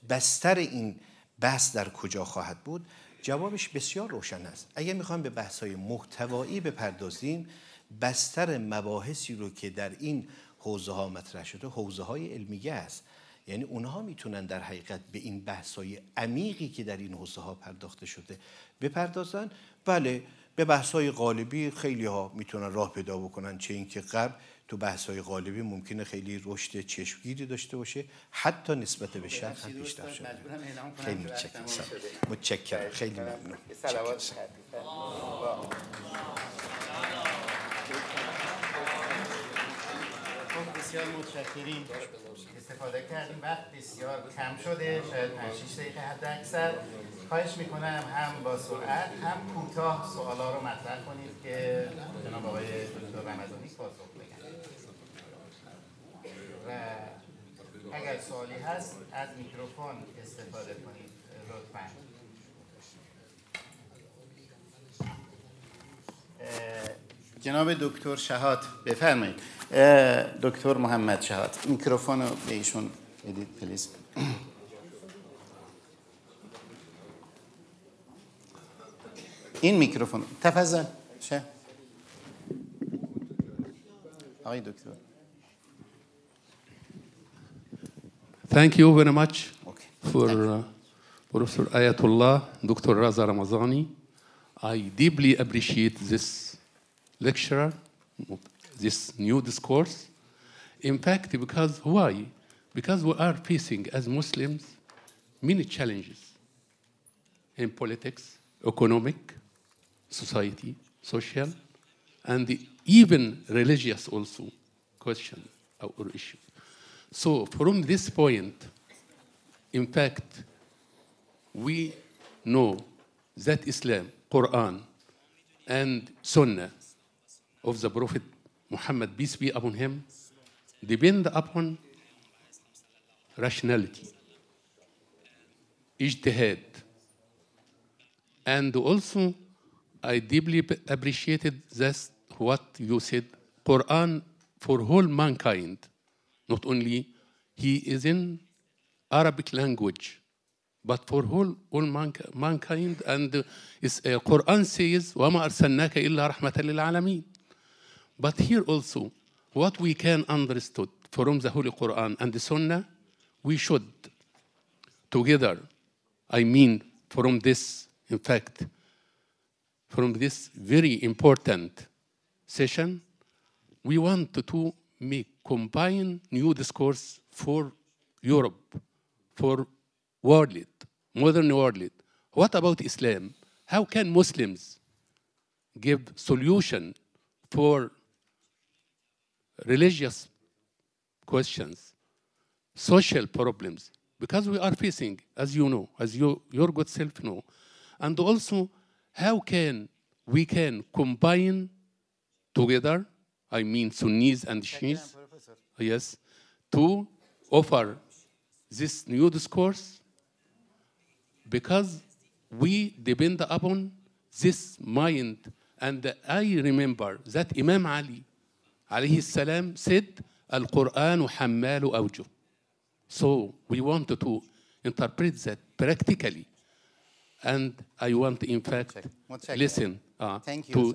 بستر این بحث در کجا خواهد بود، جوابش بسیار روشن است. اگر میخوایم به بحث‌های محتوایی بپردازیم، بستر مباحثی رو که در این حوزه ها مطرح شده حوزه های علمیه است، یعنی اونها میتونن در حقیقت به این بحث‌های عمیقی که در این حوزه ها پرداخته شده بپردازن. بله به بحث‌های قالبی خیلی ها میتونن راه پیدا بکنن، چه اینکه غرب تو بحث‌های قالبی ممکنه خیلی رشد چشمگیری داشته باشه، حتی نسبت به شرق هم بیشتر شده. خیلی متشکرم. خیلی ممنون. بسیار متشکریم. استفاده کردیم. وقت بسیار کم شده، شاید 5-6 دقیقه حد اکثر. خواهش میکنم هم با سرعت هم کوتاه سوالا رو مطرح کنید که جناب آقای دکتر رمضانی پاسخ بدن. و اگر سوالی هست از میکروفون استفاده کنید لطفاً. جناب دکتر شهاد بفرمایید. دکتر محمد شهاد میکروفون رو به ایشون بدید پلیز. این میکروفون تفضل شه آقای دکتر. Thank you very much for Professor Ayatollah, Dr. Reza Ramezani. I deeply appreciate this lecturer, this new discourse. In fact, because why? Because we are facing as Muslims many challenges in politics, economic, society, social, and even religious also question or issues. So from this point, in fact, we know that Islam, Quran, and Sunnah of the Prophet Muhammad, peace be upon him, depend upon rationality, ijtihad. And also, I deeply appreciated this, what you said, Quran for whole mankind. Not only he is in Arabic language, but for all mankind. And Quran says, وَمَا أَرْسَلْنَاكَ إِلَّا رَحْمَةً لِلْعَالَمِينَ. But here also, what we can understood from the Holy Quran and the Sunnah, we should together, I mean, from this, in fact, from this very important session, we want to combine new discourse for Europe, for world, modern world. What about Islam? How can Muslims give solution for religious questions, social problems? Because we are facing, as you know, as your good self know, and also how can we combine together, I mean Sunnis and Shias, yes, to offer this new discourse, because we depend upon this mind. And I remember that Imam Ali, alayhi salam, said, Al-Qur'an hammalu awjuh. So we want to interpret that practically. And I want, in fact, listen to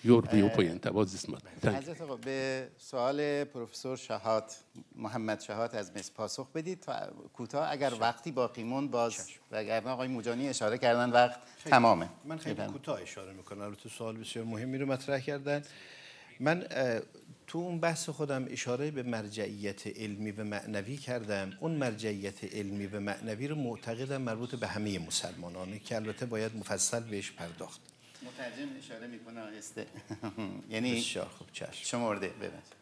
your viewpoint about this matter. Thank you. حضرت به سوال پروفسور شهاد، محمد شهاد از مصر پاسخ بدید تا کوتاه، اگر وقتی باقی موند باز، وگرنه آقای موجانی اشاره کردن وقت تمامه. من خیلی کوتاه اشاره میکنم. البته سوال بسیار مهمی رو مطرح کردن. من تو اون بحث خودم اشاره به مرجعیت علمی و معنوی کردم. اون مرجعیت علمی و معنوی رو معتقدم مربوط به همه مسلمانانه که البته باید مفصل بهش پرداخت. مترجم اشاره میکنه آهسته. یعنی بسیار خوب، چشم. شمرده ببند.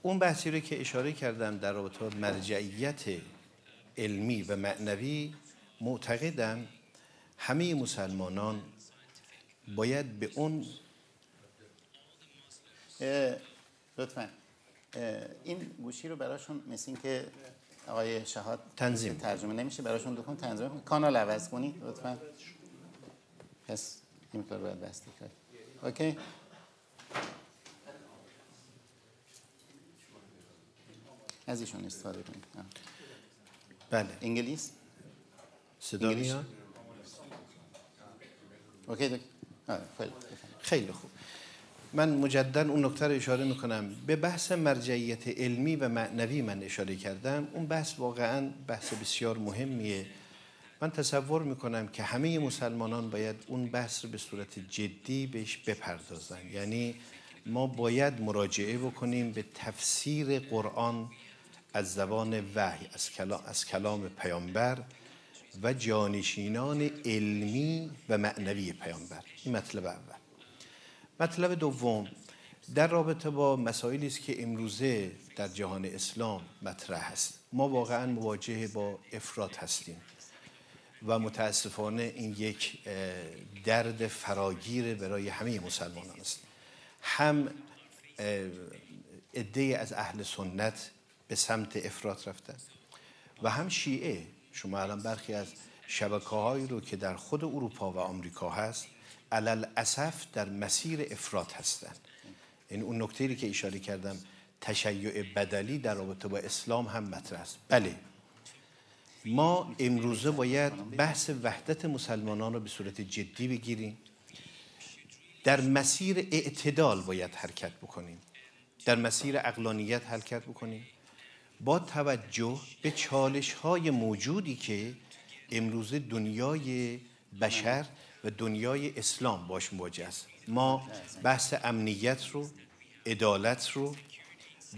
اون بحثی رو که اشاره کردم در رابطه با مرجعیت علمی و معنوی، معتقدم همه مسلمانان باید به اون لطفاً این گوشی رو براشون مثل این که آقای شهاد تنظیم ترجمه نمیشه، براشون دکون تنظیم کنید، کانال عوض کنید لطفاً. پس این کار باید بسته کرد. اوکی. از ایشون استفاده کنید. بله. انگلیس؟ صدا میاد؟ اوکی. خیلی خوب. من مجددا اون نکته رو اشاره میکنم. به بحث مرجعیت علمی و معنوی من اشاره کردم. اون بحث واقعا بحث بسیار مهمیه من تصور میکنم که همه مسلمانان باید اون بحث رو به صورت جدی بهش بپردازن. یعنی ما باید مراجعه بکنیم به تفسیر قرآن از زبان وحی، از کلام پیامبر و جانشینان علمی و معنوی پیامبر. این مطلب اول. مطلب دوم در رابطه با مسائلی است که امروزه در جهان اسلام مطرح است. ما واقعا مواجه با افراط هستیم و متاسفانه این یک درد فراگیر برای همه مسلمانان است. هم عده‌ای از اهل سنت به سمت افراط رفتن و هم شیعه. شما الان برخی از شبکه‌هایی رو که در خود اروپا و آمریکا هست علل اسف در مسیر افراط هستند. این اون نکته‌ای که اشاره کردم، تشیع بدلی در رابطه با اسلام هم مطرح است. بله، ما امروزه باید بحث وحدت مسلمانان رو به صورت جدی بگیریم. در مسیر اعتدال باید حرکت بکنیم، در مسیر عقلانیت حرکت بکنیم، با توجه به چالش‌های موجودی که امروزه دنیای بشر و دنیای اسلام باش مواجه است. ما بحث امنیت رو، عدالت رو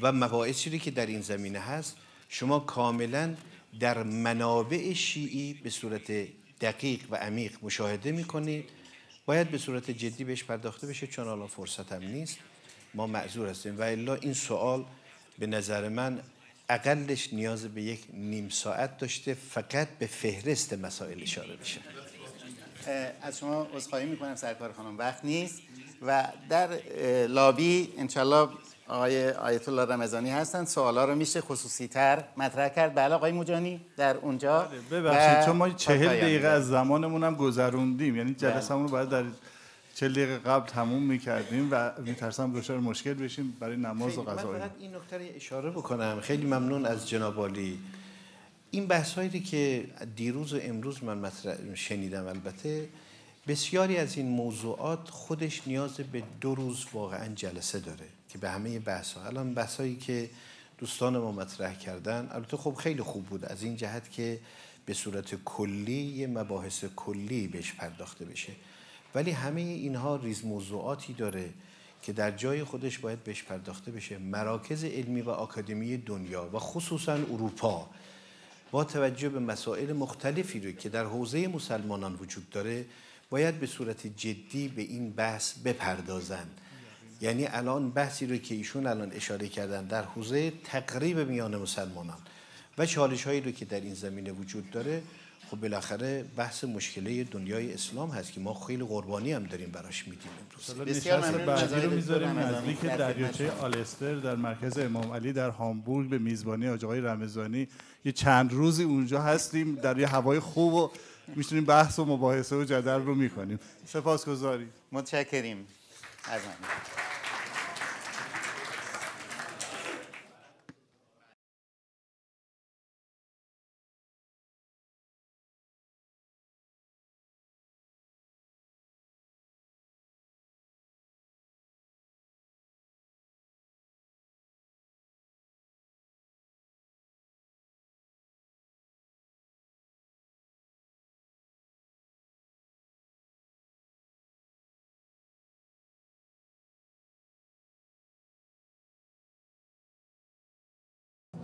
و مباحثی که در این زمینه هست شما کاملا در منابع شیعی به صورت دقیق و عمیق مشاهده میکنید. باید به صورت جدی بهش پرداخته بشه، چون الان فرصت هم نیست، ما معذور هستیم. و الا این سوال به نظر من اقلش نیاز به یک نیم ساعت داشته فقط به فهرست مسائل اشاره بشه. از شما عذرخواهی میکنم سرکار خانم، وقت نیست و در لابی انشالله آقای آیت الله رمضانی هستن، سوالا رو میشه خصوصی تر مطرح کرد. بله آقای موجانی در اونجا. ببخشید چون ما 40 دقیقه از زمانمون هم گذروندیم، یعنی جلسه‌مون رو باید در 40 دقیقه قبل تموم میکردیم و میترسم دچار مشکل بشیم برای نماز و قضا. من فقط این نکته رو اشاره بکنم. خیلی ممنون از جناب عالی. این بحث‌هایی که دیروز و امروز من شنیدم، البته بسیاری از این موضوعات خودش نیاز به 2 روز واقعا جلسه داره که به همه بحث‌ها. الان بحث‌هایی که دوستان ما مطرح کردن البته خب خیلی خوب بود از این جهت که به صورت کلی یه مباحث کلی بهش پرداخته بشه، ولی همه اینها ریز موضوعاتی داره که در جای خودش باید بهش پرداخته بشه. مراکز علمی و آکادمی دنیا و خصوصا اروپا با توجه به مسائل مختلفی رو که در حوزه مسلمانان وجود داره باید به صورت جدی به این بحث بپردازن. یعنی الان بحثی رو که ایشون الان اشاره کردن در حوزه تقریب میان مسلمانان و چالش‌هایی رو که در این زمینه وجود داره، خب بالاخره بحث مشکله دنیای اسلام هست که ما خیلی قربانی هم داریم براش میدیم امروز. بسیار ممنون. بعدی رو میذاریم نزدیک دریاچه آلستر در مرکز امام علی در هامبورگ به میزبانی آقای رمضانی. یه چند روزی اونجا هستیم در یه هوای خوب و میتونیم بحث و مباحثه و جدل رو میکنیم. سپاسگزاریم. متشکریم از من.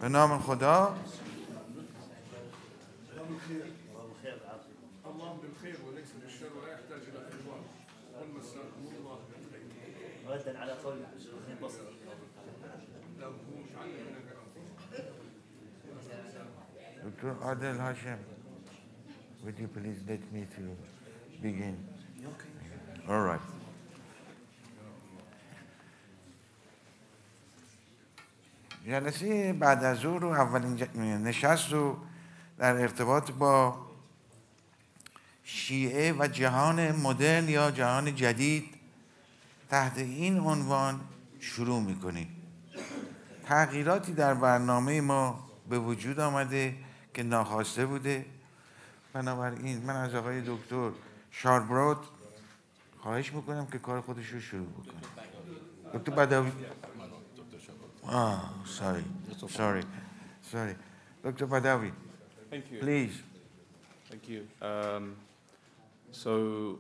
به نام خدا. Dr. Adil Hashim, would you please let me to begin? Okay. All right. جلسه بعد از ظهر رو اولین نشست رو در ارتباط با شیعه و جهان مدرن یا جهان جدید تحت این عنوان شروع میکنیم. تغییراتی در برنامه ما به وجود آمده که ناخواسته بوده. بنابراین من از آقای دکتر شاربروت خواهش میکنم که کار خودش رو شروع بکنه. دکتر بدوی. sorry. Dr. Badavi, please. Thank you. So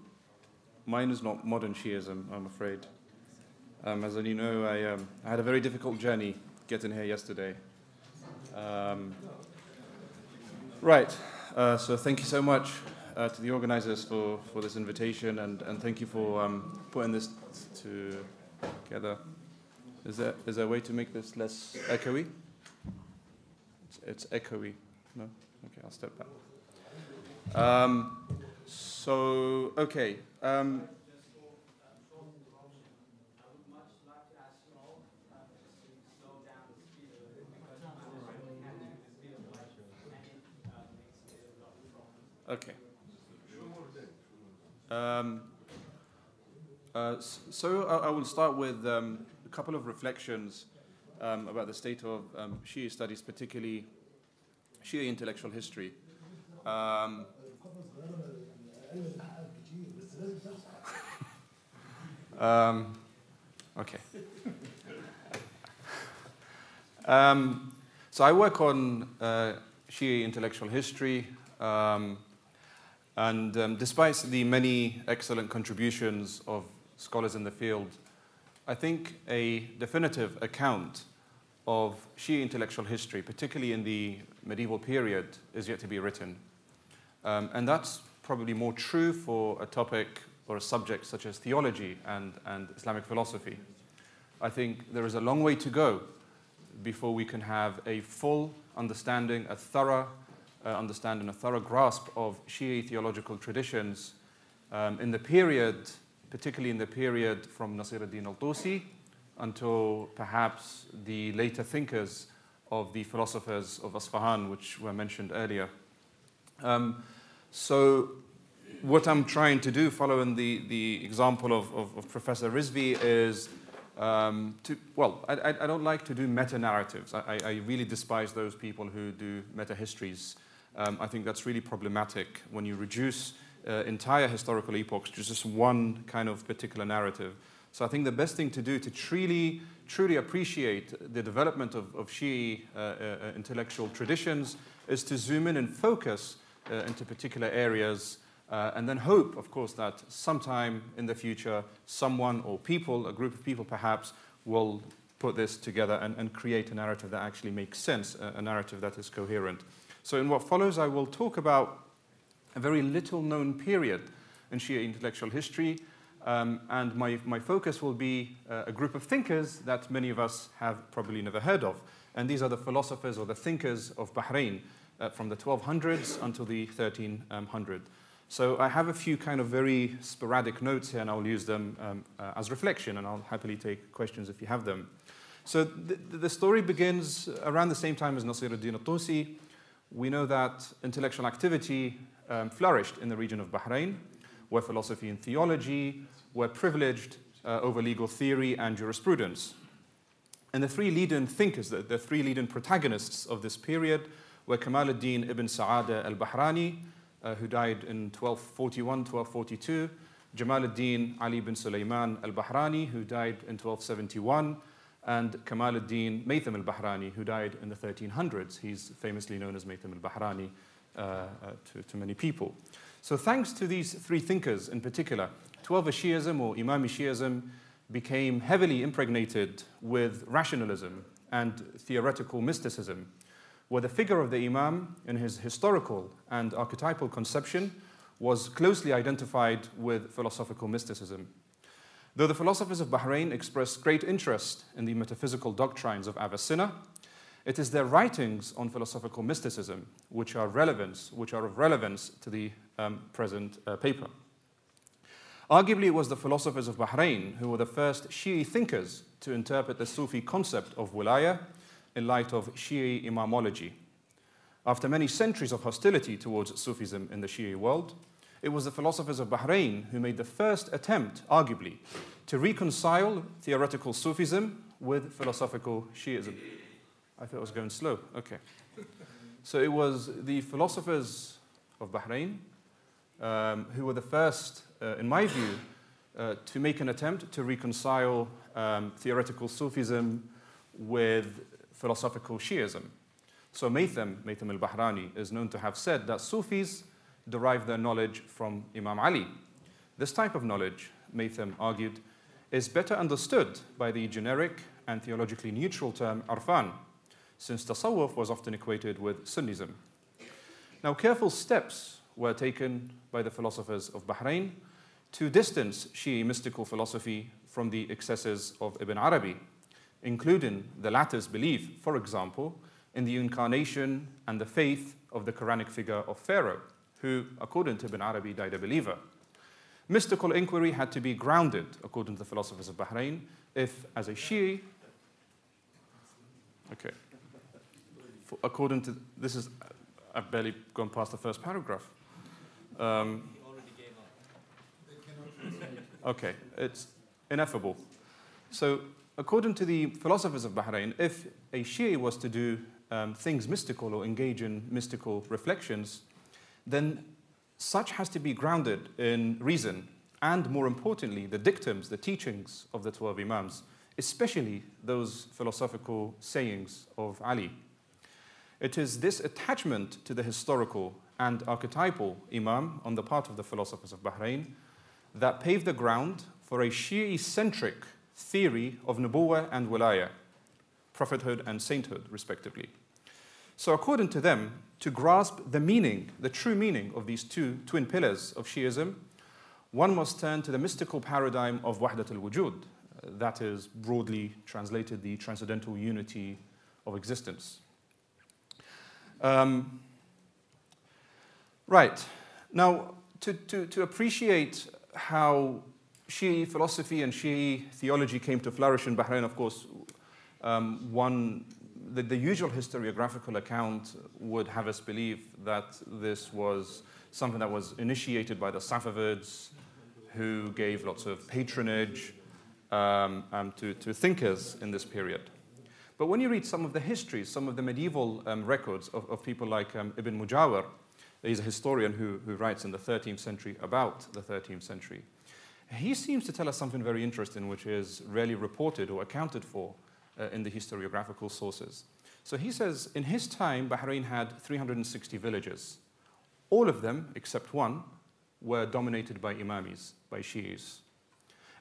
mine is not modern Shi'ism, I'm afraid. As you know, I had a very difficult journey getting here yesterday. Right, so thank you so much to the organizers for this invitation, and thank you for putting this together. Is there a way to make this less echoey? It's echoey. No? Okay, I'll step back. Okay. Okay. So I will start with a couple of reflections about the state of Shia studies, particularly Shia intellectual history. Okay. So I work on Shia intellectual history, and despite the many excellent contributions of scholars in the field, I think a definitive account of Shia intellectual history, particularly in the medieval period, is yet to be written. And that's probably more true for a topic or a subject such as theology and Islamic philosophy. I think there is a long way to go before we can have a full understanding, a thorough understanding, a thorough grasp of Shia theological traditions in the period, particularly in the period from Nasir ad-Din al-Tusi until perhaps the later thinkers of the philosophers of Isfahan, which were mentioned earlier. So what I'm trying to do, following the example of Professor Rizvi, is I don't like to do meta-narratives. I really despise those people who do meta-histories. I think that's really problematic when you reduce entire historical epochs to just one kind of particular narrative. So I think the best thing to do to truly appreciate the development of Shia intellectual traditions is to zoom in and focus into particular areas, and then hope, of course, that sometime in the future, someone or people, a group of people perhaps, will put this together and create a narrative that actually makes sense, a narrative that is coherent. So in what follows, I will talk about a very little known period in Shia intellectual history, and my focus will be a group of thinkers that many of us have probably never heard of. And these are the philosophers or the thinkers of Bahrain from the 1200s until the 1300s. So I have a few kind of very sporadic notes here, and I'll use them as reflection, and I'll happily take questions if you have them. So the story begins around the same time as Nasir ad-Din al-Tusi. We know that intellectual activity flourished in the region of Bahrain, where philosophy and theology were privileged over legal theory and jurisprudence. And the three leading thinkers, the three leading protagonists of this period were Kamal ad-Din ibn Sa'ada al-Bahrani, who died in 1241-1242, Jamal ad-Din Ali ibn Sulaiman al-Bahrani, who died in 1271, and Kamal ad-Din Maytham al-Bahrani, who died in the 1300s. He's famously known as Maytham al-Bahrani to many people. So thanks to these three thinkers in particular, Twelver Shi'ism or Imami Shi'ism became heavily impregnated with rationalism and theoretical mysticism, where the figure of the Imam in his historical and archetypal conception was closely identified with philosophical mysticism. Though the philosophers of Bahrain expressed great interest in the metaphysical doctrines of Avicenna, it is their writings on philosophical mysticism which are of relevance to the present paper. Arguably, it was the philosophers of Bahrain who were the first Shi'i thinkers to interpret the Sufi concept of wilaya in light of Shi'i imamology. After many centuries of hostility towards Sufism in the Shi'i world, it was the philosophers of Bahrain who made the first attempt, arguably, to reconcile theoretical Sufism with philosophical Shi'ism. I thought I was going slow. Okay. So it was the philosophers of Bahrain who were the first, in my view, to make an attempt to reconcile theoretical Sufism with philosophical Shi'ism. So Maytham al-Bahrani is known to have said that Sufis derive their knowledge from Imam Ali. This type of knowledge, Maytham argued, is better understood by the generic and theologically neutral term Irfan, since tasawwuf was often equated with Sunnism. Now, careful steps were taken by the philosophers of Bahrain to distance Shi'i mystical philosophy from the excesses of Ibn Arabi, including the latter's belief, for example, in the incarnation and the faith of the Quranic figure of Pharaoh, who, according to Ibn Arabi, died a believer. Mystical inquiry had to be grounded, according to the philosophers of Bahrain, if, as a Shi'i, according to, this is, I've barely gone past the first paragraph. Okay, it's ineffable. So, according to the philosophers of Bahrain, if a Shi'i was to do things mystical or engage in mystical reflections, then such has to be grounded in reason and, more importantly, the dictums, the teachings of the 12 Imams, especially those philosophical sayings of Ali. It is this attachment to the historical and archetypal Imam on the part of the philosophers of Bahrain that paved the ground for a Shi'i-centric theory of nubuwwah and wilayah, prophethood and sainthood, respectively. So according to them, to grasp the meaning, the true meaning of these two twin pillars of Shi'ism, one must turn to the mystical paradigm of wahdat al-wujud, that is broadly translated the transcendental unity of existence. Right. Now, to appreciate how Shi'i philosophy and Shi'i theology came to flourish in Bahrain, of course, the usual historiographical account would have us believe that this was something that was initiated by the Safavids, who gave lots of patronage to thinkers in this period. But when you read some of the histories, some of the medieval records of people like Ibn Mujawar, he's a historian who writes in the 13th century about the 13th century. He seems to tell us something very interesting, which is rarely reported or accounted for in the historiographical sources. So he says, in his time, Bahrain had 360 villages. All of them, except one, were dominated by imamis, by Shi'is.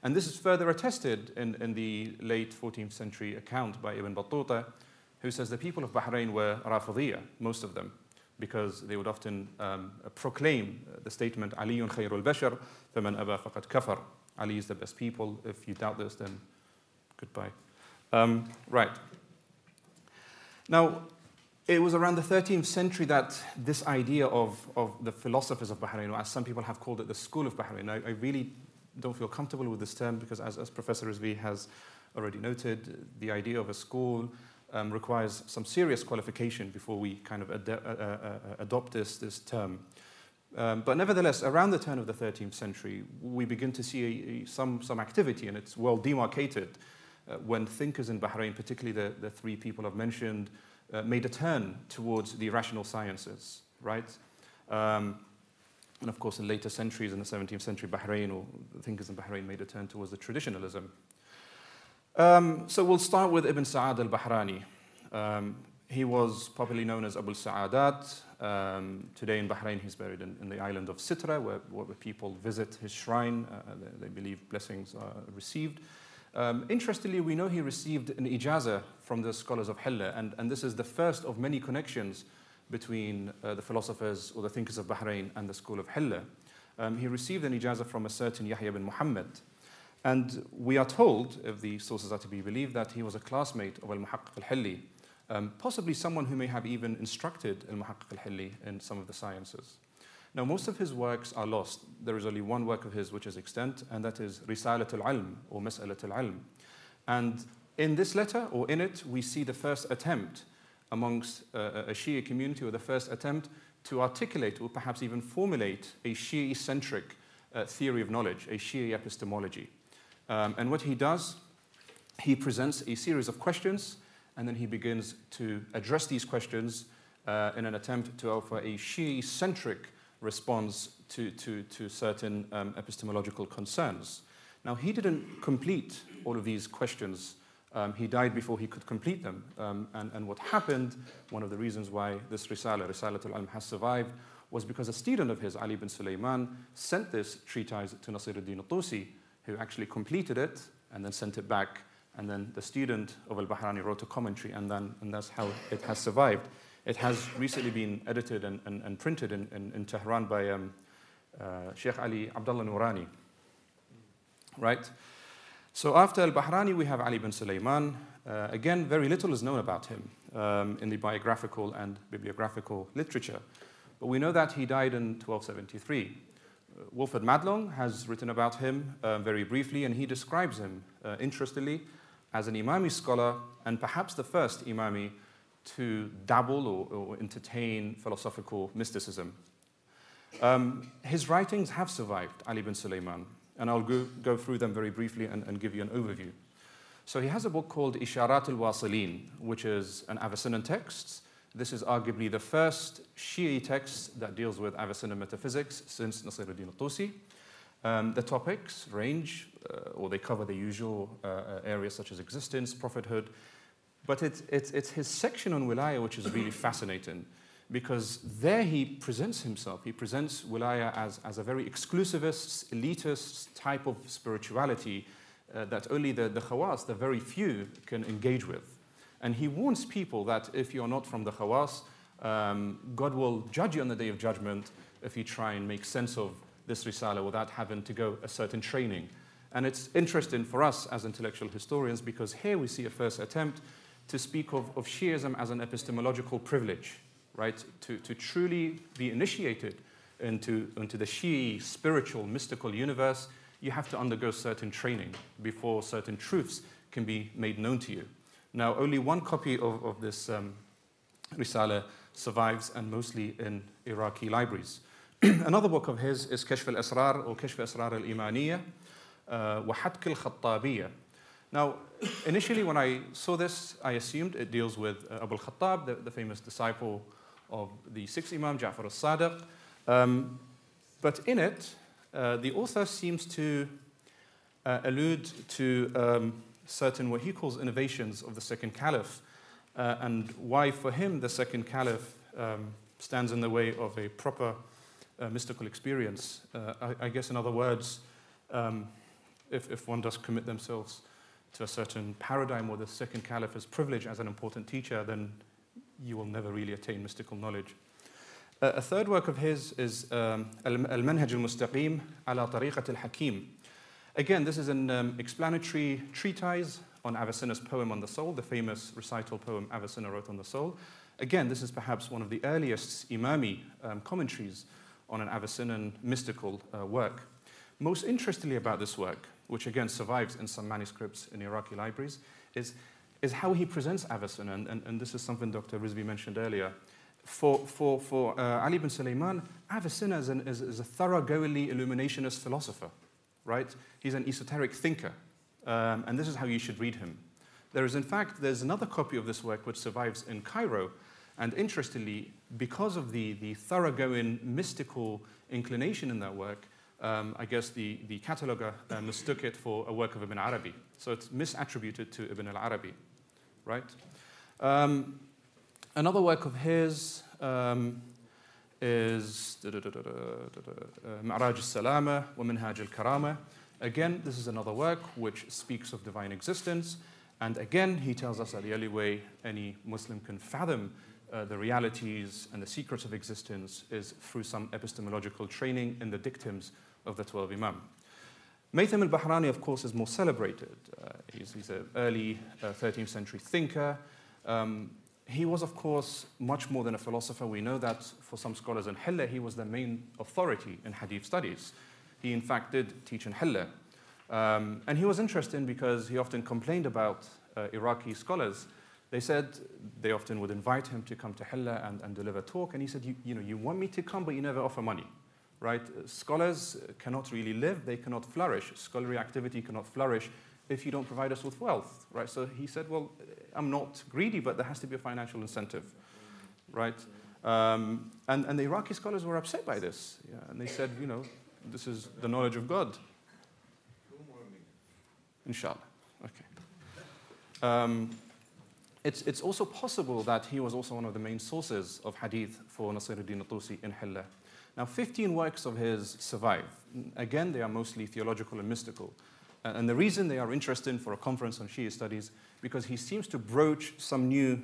And this is further attested in the late 14th century account by Ibn Battuta, who says the people of Bahrain were Rafidiyya, most of them, because they would often proclaim the statement, Aliyun khayrul bashar, faman aba faqad kafar. Ali is the best people. If you doubt this, then goodbye. Right. Now, it was around the 13th century that this idea of the philosophers of Bahrain, or as some people have called it, the school of Bahrain. I really don't feel comfortable with this term because, as Professor Rizvi has already noted, the idea of a school requires some serious qualification before we kind of adopt this term. But nevertheless, around the turn of the 13th century, we begin to see some activity, and it's well demarcated when thinkers in Bahrain, particularly the three people I've mentioned, made a turn towards the rational sciences, right? And of course, in later centuries, in the 17th century, Bahrain, or the thinkers in Bahrain, made a turn towards the traditionalism. So we'll start with Ibn Sa'ad al-Bahrani. He was popularly known as Abu al-Sa'adat. Today in Bahrain, he's buried in the island of Sitra, where people visit his shrine. They believe blessings are received. Interestingly, we know he received an ijazah from the scholars of Hilla, and this is the first of many connections between the philosophers or the thinkers of Bahrain and the school of Hilla. He received an ijazah from a certain Yahya bin Muhammad. And we are told, if the sources are to be believed, that he was a classmate of Al-Muhaqqiq al-Hilli, possibly someone who may have even instructed Al-Muhaqqiq al-Hilli in some of the sciences. Now, most of his works are lost. There is only one work of his which is extant, and that is Risalat al-Ilm, or Mas'alat al-Ilm. And in this letter, or in it, we see the first attempt amongst a Shia community, or the first attempt to articulate or perhaps even formulate a Shi'i-centric theory of knowledge, a Shi'i epistemology. And what he does, he presents a series of questions, and then he begins to address these questions in an attempt to offer a Shi'i-centric response to certain epistemological concerns. Now, he didn't complete all of these questions. He died before he could complete them. And what happened, one of the reasons why this Risalat al-Ilm has survived, was because a student of his, Ali bin Sulaiman, sent this treatise to Nasiruddin al-Tusi, who actually completed it and then sent it back. And then the student of al-Bahrani wrote a commentary, and that's how it has survived. It has recently been edited and printed in Tehran by Sheikh Ali Abdullah Noorani. Right? So after al-Bahrani, we have Ali bin Sulaiman. Again, very little is known about him in the biographical and bibliographical literature. But we know that he died in 1273. Wolfert Madlong has written about him very briefly, and he describes him, interestingly, as an Imami scholar, and perhaps the first Imami to dabble or entertain philosophical mysticism. His writings have survived, Ali bin Sulaiman, and I'll go through them very briefly and give you an overview. So he has a book called Isharat al-Wasilin, which is an Avicennan text. This is arguably the first Shi'i text that deals with Avicennan metaphysics since Nasiruddin al-Tusi. The topics range, or they cover the usual areas such as existence, prophethood, but it's his section on wilaya which is really fascinating, because there he presents himself, he presents wilaya as a very exclusivist, elitist type of spirituality that only the khawas, the very few, can engage with. And he warns people that if you're not from the khawas, God will judge you on the Day of Judgment if you try and make sense of this risala without having to go a certain training. And it's interesting for us as intellectual historians, because here we see a first attempt to speak of Shi'ism as an epistemological privilege, right? To truly be initiated into the Shi'i spiritual, mystical universe, you have to undergo certain training before certain truths can be made known to you. Now, only one copy of this risala survives, and mostly in Iraqi libraries. Another book of his is Kashf al-Asrar, or Kashf al-Asrar al-Imaniyya, wa Hatk al-Khattabiyya. Now, initially when I saw this, I assumed it deals with Abu al-Khattab, the famous disciple of the sixth Imam, Ja'far al-Sadiq. But in it, the author seems to allude to certain what he calls innovations of the second caliph, and why for him the second caliph stands in the way of a proper mystical experience. I guess in other words, if one does commit themselves to a certain paradigm where the second caliph is privileged as an important teacher, then you will never really attain mystical knowledge. A third work of his is Al-Manhaj al-Mustaqim ala Tariqat al-Hakim. Again, this is an explanatory treatise on Avicenna's poem on the soul, the famous recital poem Avicenna wrote on the soul. Again, this is perhaps one of the earliest Imami commentaries on an Avicennan mystical work. Most interestingly about this work, which again survives in some manuscripts in Iraqi libraries, is how he presents Avicenna, and this is something Dr. Rizvi mentioned earlier. For Ali bin Sulaiman, Avicenna is a thoroughgoingly illuminationist philosopher, right? He's an esoteric thinker, and this is how you should read him. There's another copy of this work which survives in Cairo, and interestingly, because of the thoroughgoing mystical inclination in that work, I guess the cataloger mistook it for a work of Ibn Arabi. So it's misattributed to Ibn al-Arabi, right? Another work of his is Ma'raj al-Salama wa Minhaj al-Karama. Again, this is another work which speaks of divine existence. And again, he tells us that the only way any Muslim can fathom the realities and the secrets of existence is through some epistemological training in the dictums of the 12 Imam. Maytham al-Bahrani, of course, is more celebrated. He's an early 13th century thinker. He was, of course, much more than a philosopher. We know that for some scholars in Hilla, he was the main authority in hadith studies. He, in fact, did teach in Hilla. And he was interesting because he often complained about Iraqi scholars. They said they often would invite him to come to Hilla and deliver a talk. And he said, you want me to come, but you never offer money, right? Scholars cannot really live. They cannot flourish. Scholarly activity cannot flourish if you don't provide us with wealth, right? So he said, well, I'm not greedy, but there has to be a financial incentive, right? And the Iraqi scholars were upset by this. Yeah, and they said, this is the knowledge of God. Inshallah. Okay. It's also possible that he was also one of the main sources of hadith for Nasiruddin al-Tusi in Hilla. Now, 15 works of his survive. Again, they are mostly theological and mystical. And the reason they are interesting for a conference on Shia studies, because he seems to broach some new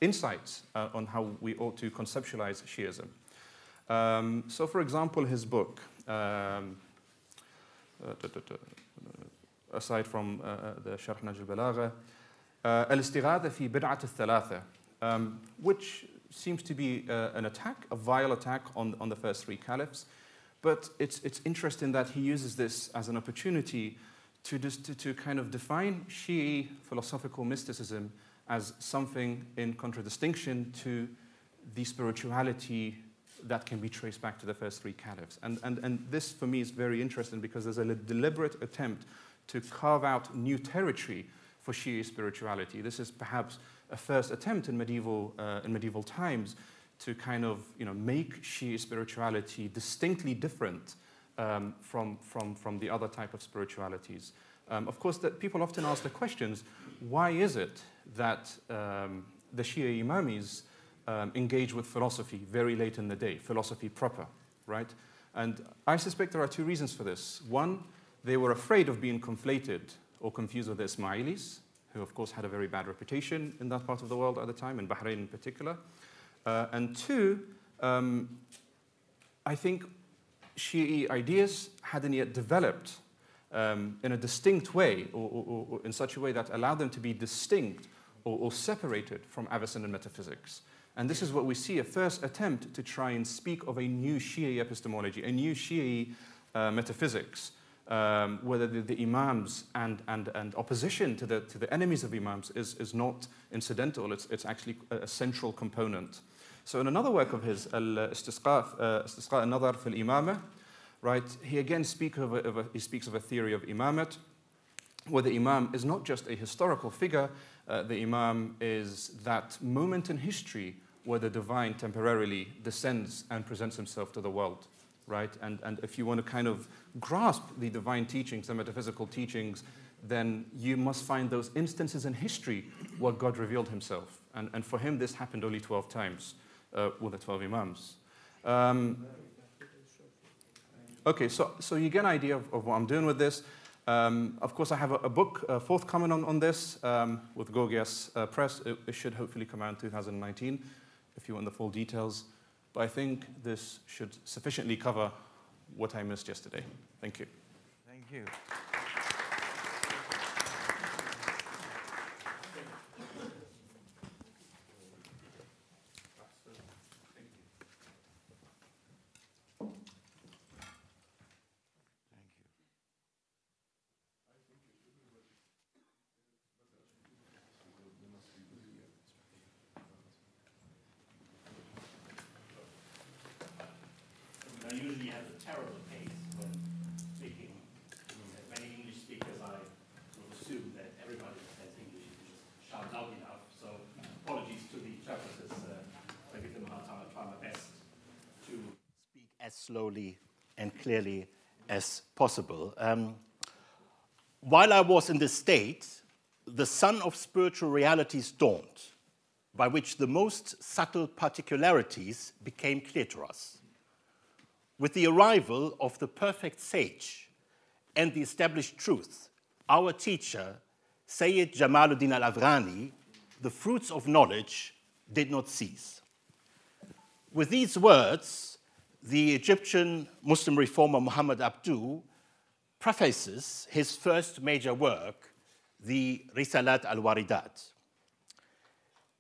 insights on how we ought to conceptualize Shiism. So, for example, his book, aside from the Sharh Nahj al-Balagha, Al-Istighatha fi Bid'at al-Thalatha, which seems to be an attack, a vile attack on the first three caliphs. But it's interesting that he uses this as an opportunity to kind of define Shi'i philosophical mysticism as something in contradistinction to the spirituality that can be traced back to the first three caliphs. And this, for me, is very interesting because there's a deliberate attempt to carve out new territory for Shi'i spirituality. This is perhaps a first attempt in medieval times to kind of make Shi'i spirituality distinctly different from the other type of spiritualities. Of course, that people often ask the questions, why is it that the Shia Imamis engage with philosophy very late in the day, philosophy proper, right? And I suspect there are two reasons for this. One, they were afraid of being conflated or confused with the Ismailis, who of course had a very bad reputation in that part of the world at the time, in Bahrain in particular. And two, I think Shi'i ideas hadn't yet developed in a distinct way or in such a way that allowed them to be distinct or separated from Avicennan metaphysics. And this is what we see, a first attempt to try and speak of a new Shi'i epistemology, a new Shi'i metaphysics, whether the Imams and opposition to the enemies of Imams is not incidental, it's actually a central component. So in another work of his, Al-Istisqa al-Nadar fi al-Imamah, right, he again speaks of a theory of Imamat, where the Imam is not just a historical figure, the Imam is that moment in history where the divine temporarily descends and presents himself to the world, right? And if you want to kind of grasp the divine teachings, the metaphysical teachings, then you must find those instances in history where God revealed himself. And for him, this happened only 12 times with the 12 Imams. Okay, so you get an idea of what I'm doing with this. Of course, I have a book forthcoming on this with Gorgias Press. It should hopefully come out in 2019 if you want the full details. But I think this should sufficiently cover what I missed yesterday. Thank you. Thank you. I usually have a terrible pace when speaking. Many English speakers, I would assume that everybody has English, you just shout loud enough. So apologies to the interpreters. I give them a hard time. I try my best to speak as slowly and clearly as possible. While I was in this state, the sun of spiritual realities dawned, by which the most subtle particularities became clear to us. With the arrival of the perfect sage and the established truth, our teacher, Sayyid Jamaluddin Al-Afghani, the fruits of knowledge did not cease. With these words, the Egyptian Muslim reformer Muhammad Abduh prefaces his first major work, the Risalat al-Waridat.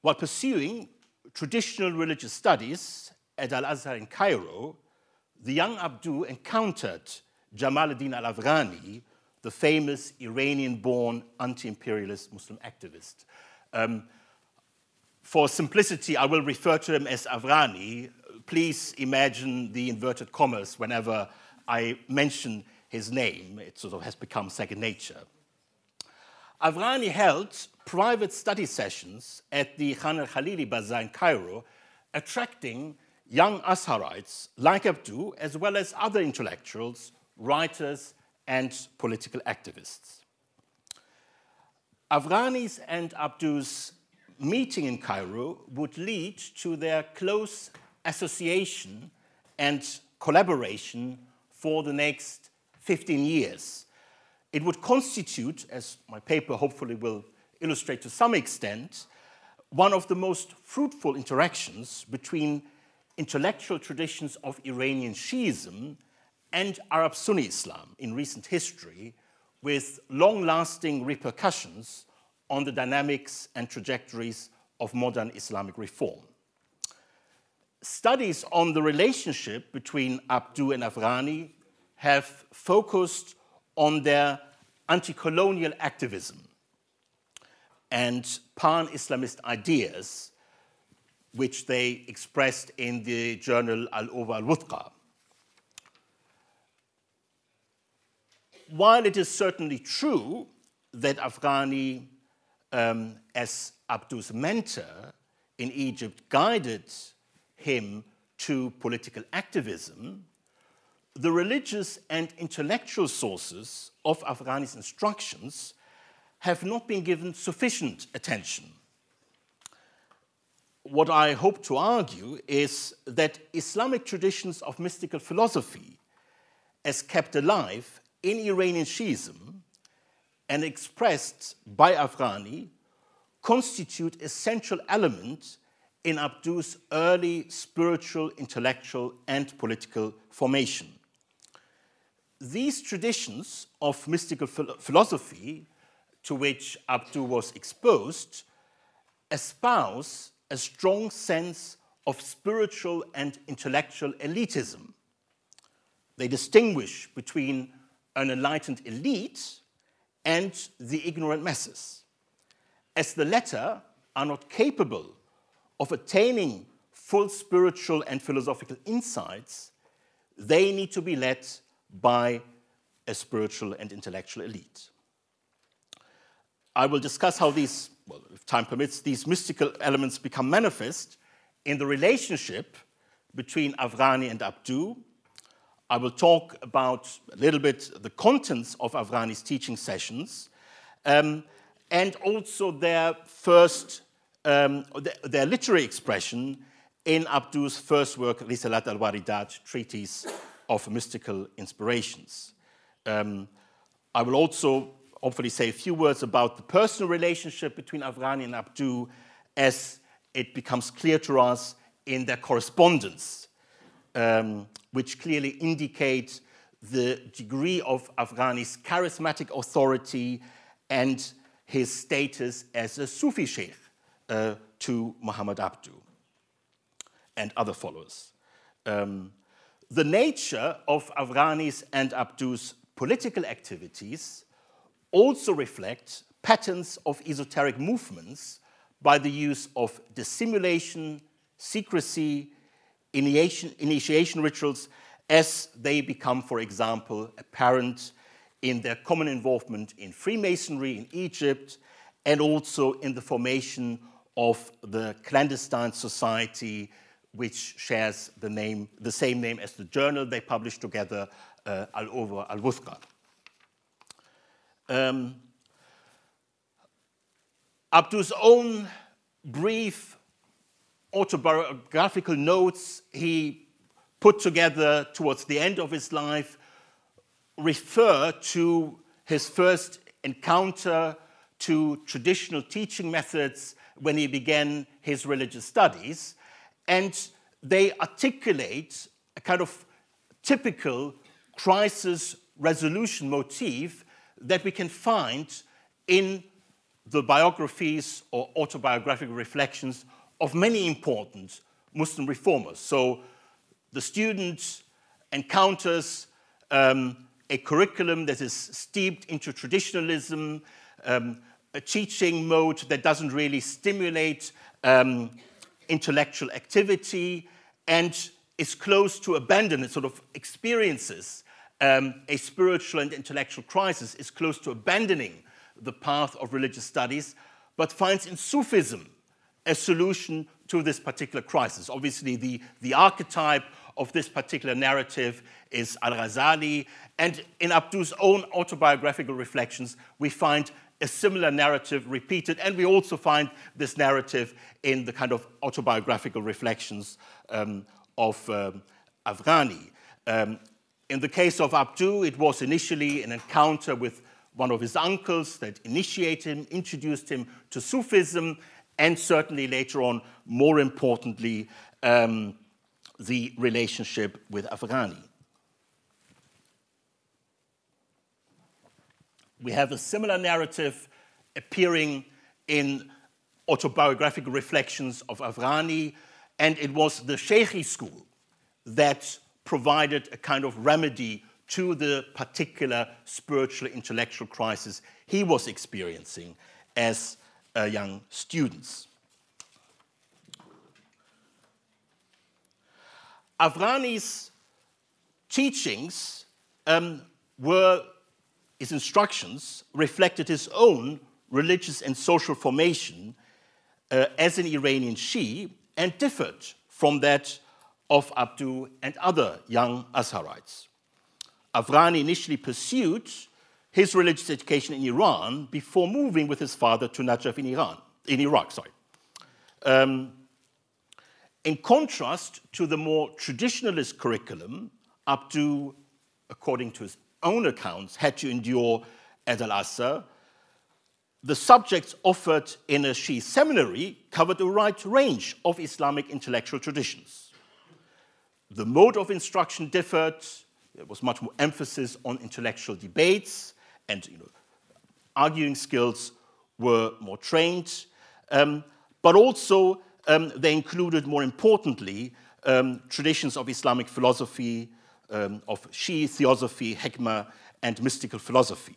While pursuing traditional religious studies at Al-Azhar in Cairo, the young Abduh encountered Jamaluddin Al-Afghani, the famous Iranian-born anti-imperialist Muslim activist. For simplicity, I will refer to him as Afghani. Please imagine the inverted commas whenever I mention his name. It sort of has become second nature. Afghani held private study sessions at the Khan al-Khalili Bazaar in Cairo, attracting young Azharites like Abduh, as well as other intellectuals, writers, and political activists. Afghani's and Abduh's meeting in Cairo would lead to their close association and collaboration for the next 15 years. It would constitute, as my paper hopefully will illustrate to some extent, one of the most fruitful interactions between intellectual traditions of Iranian Shiism and Arab Sunni Islam in recent history, with long-lasting repercussions on the dynamics and trajectories of modern Islamic reform. Studies on the relationship between Abduh and Afghani have focused on their anti-colonial activism and pan-Islamist ideas, which they expressed in the journal Al-Uwa Al-Wuthqa. While it is certainly true that Afghani, as Abduh's mentor in Egypt, guided him to political activism, the religious and intellectual sources of Afghani's instructions have not been given sufficient attention. What I hope to argue is that Islamic traditions of mystical philosophy, as kept alive in Iranian Shiism and expressed by Afghani, constitute a central element in Abduh's early spiritual, intellectual, and political formation. These traditions of mystical philosophy to which Abduh was exposed espouse a strong sense of spiritual and intellectual elitism. They distinguish between an enlightened elite and the ignorant masses, as the latter are not capable of attaining full spiritual and philosophical insights. They need to be led by a spiritual and intellectual elite. I will discuss how these, well, if time permits, these mystical elements become manifest in the relationship between Afghani and Abduh. I will talk about a little bit the contents of Afghani's teaching sessions, and also their first, their literary expression in Abduh's first work, Risalat al-Waridat, Treatise of Mystical Inspirations. I will also hopefully say a few words about the personal relationship between Afghani and Abduh as it becomes clear to us in their correspondence, which clearly indicate the degree of Afghani's charismatic authority and his status as a Sufi sheikh to Muhammad Abduh and other followers. The nature of Afghani's and Abduh's political activities also reflect patterns of esoteric movements by the use of dissimulation, secrecy, initiation rituals, as they become, for example, apparent in their common involvement in Freemasonry in Egypt, and also in the formation of the clandestine society, which shares the same name as the journal they published together, Al-Uwa Al-Wuthqa. Abduh's own brief autobiographical notes he put together towards the end of his life refer to his first encounter to traditional teaching methods when he began his religious studies, and they articulate a kind of typical crisis resolution motif that we can find in the biographies or autobiographical reflections of many important Muslim reformers. So the student encounters a curriculum that is steeped into traditionalism, a teaching mode that doesn't really stimulate intellectual activity, and is close to abandon. It sort of experiences a spiritual and intellectual crisis, is close to abandoning the path of religious studies, but finds in Sufism a solution to this particular crisis. Obviously, the archetype of this particular narrative is Al-Ghazali, and in Abduh's own autobiographical reflections, we find a similar narrative repeated, and we also find this narrative in the kind of autobiographical reflections of Afghani. In the case of Abdu, it was initially an encounter with one of his uncles that initiated him, introduced him to Sufism, and certainly later on, more importantly, the relationship with Afghani. We have a similar narrative appearing in autobiographical reflections of Afghani, and it was the Sheikhi school that provided a kind of remedy to the particular spiritual intellectual crisis he was experiencing as a young student. Afghani's teachings his instructions reflected his own religious and social formation as an Iranian Shi'i and differed from that of Abdu and other young Azharites. Afghani initially pursued his religious education in Iran before moving with his father to Najaf in Iraq. In contrast to the more traditionalist curriculum, Abdu, according to his own accounts, had to endure at Al-Azhar. The subjects offered in a Shi'i seminary covered a wide range of Islamic intellectual traditions. The mode of instruction differed. There was much more emphasis on intellectual debates, and arguing skills were more trained. But also, they included, more importantly, traditions of Islamic philosophy, of Shi'i theosophy, hikmah, and mystical philosophy.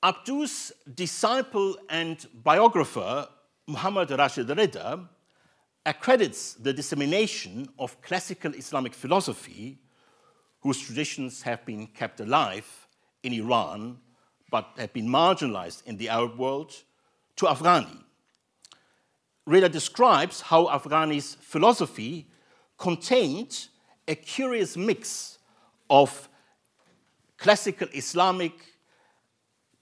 Abdu's disciple and biographer, Muhammad Rashid Reza, accredits the dissemination of classical Islamic philosophy, whose traditions have been kept alive in Iran, but have been marginalized in the Arab world, to Afghani. Reza describes how Afghani's philosophy contained a curious mix of classical Islamic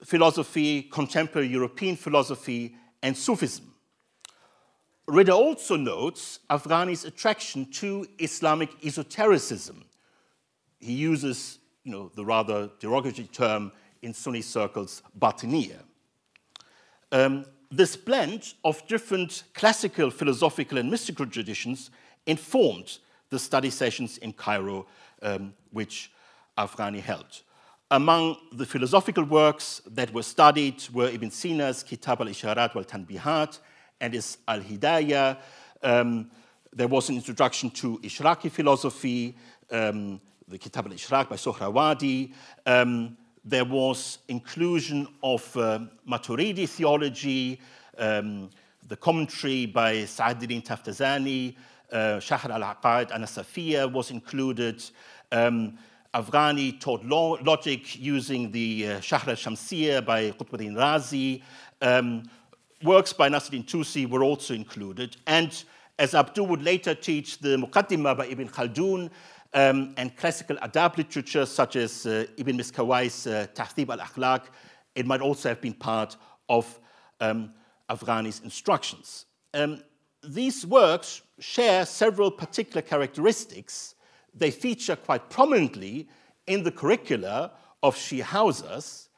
philosophy, contemporary European philosophy, and Sufism. Reza also notes Afghani's attraction to Islamic esotericism. He uses the rather derogatory term in Sunni circles, batiniya. This blend of different classical, philosophical, and mystical traditions informed the study sessions in Cairo, which Afghani held. Among the philosophical works that were studied were Ibn Sina's Kitab al-Isharat wal-Tanbihat and his Al-Hidayah. There was an introduction to Ishraqi philosophy, the Kitab al-Ishraq by Sohrawadi. There was inclusion of Maturidi theology, the commentary by Sa'aduddin Taftazani, Shahr al-Aqaid an-Nasafiyya was included. Afghani taught logic using the Shahr al-Shamsiyya by Qutbuddin Razi. Works by Nasruddin Tusi were also included. And as Abdu would later teach, the Muqaddimah by Ibn Khaldun and classical adab literature such as Ibn Miskawai's Tahdhib al-Akhlaq, it might also have been part of Afghani's instructions. These works share several particular characteristics. They feature quite prominently in the curricula of Shia houses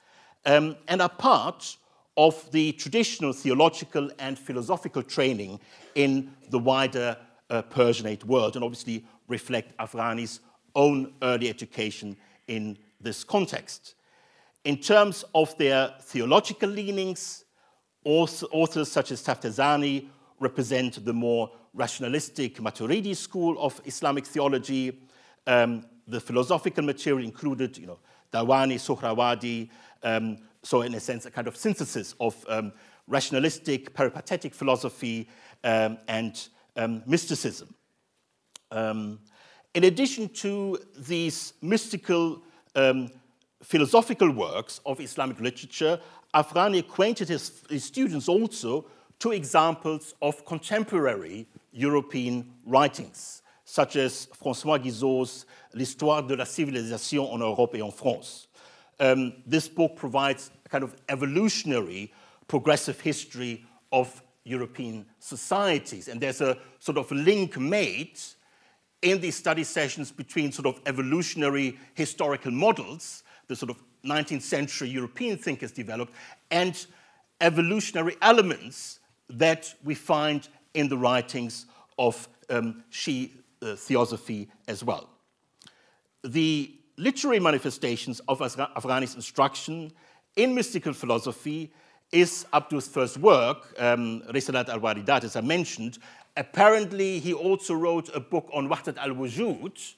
and are part of the traditional theological and philosophical training in the wider Persianate world, and obviously reflect Afghani's own early education in this context. In terms of their theological leanings, authors such as Taftazani represent the more rationalistic Maturidi school of Islamic theology. The philosophical material included, Dawani, Sohrawadi, so in a sense, a kind of synthesis of rationalistic, peripatetic philosophy and mysticism. In addition to these mystical philosophical works of Islamic literature, Afghani acquainted his students also to examples of contemporary European writings, such as François Guizot's L'histoire de la civilisation en Europe et en France. This book provides a kind of evolutionary, progressive history of European societies. And there's a sort of link made in these study sessions between sort of evolutionary historical models, the sort of 19th century European thinkers developed, and evolutionary elements that we find in the writings of Shi'i theosophy as well. The literary manifestations of Afghani's instruction in mystical philosophy is Abdu's first work, Risalat al-Waridat, as I mentioned. Apparently, he also wrote a book on Wahdat al-Wujud,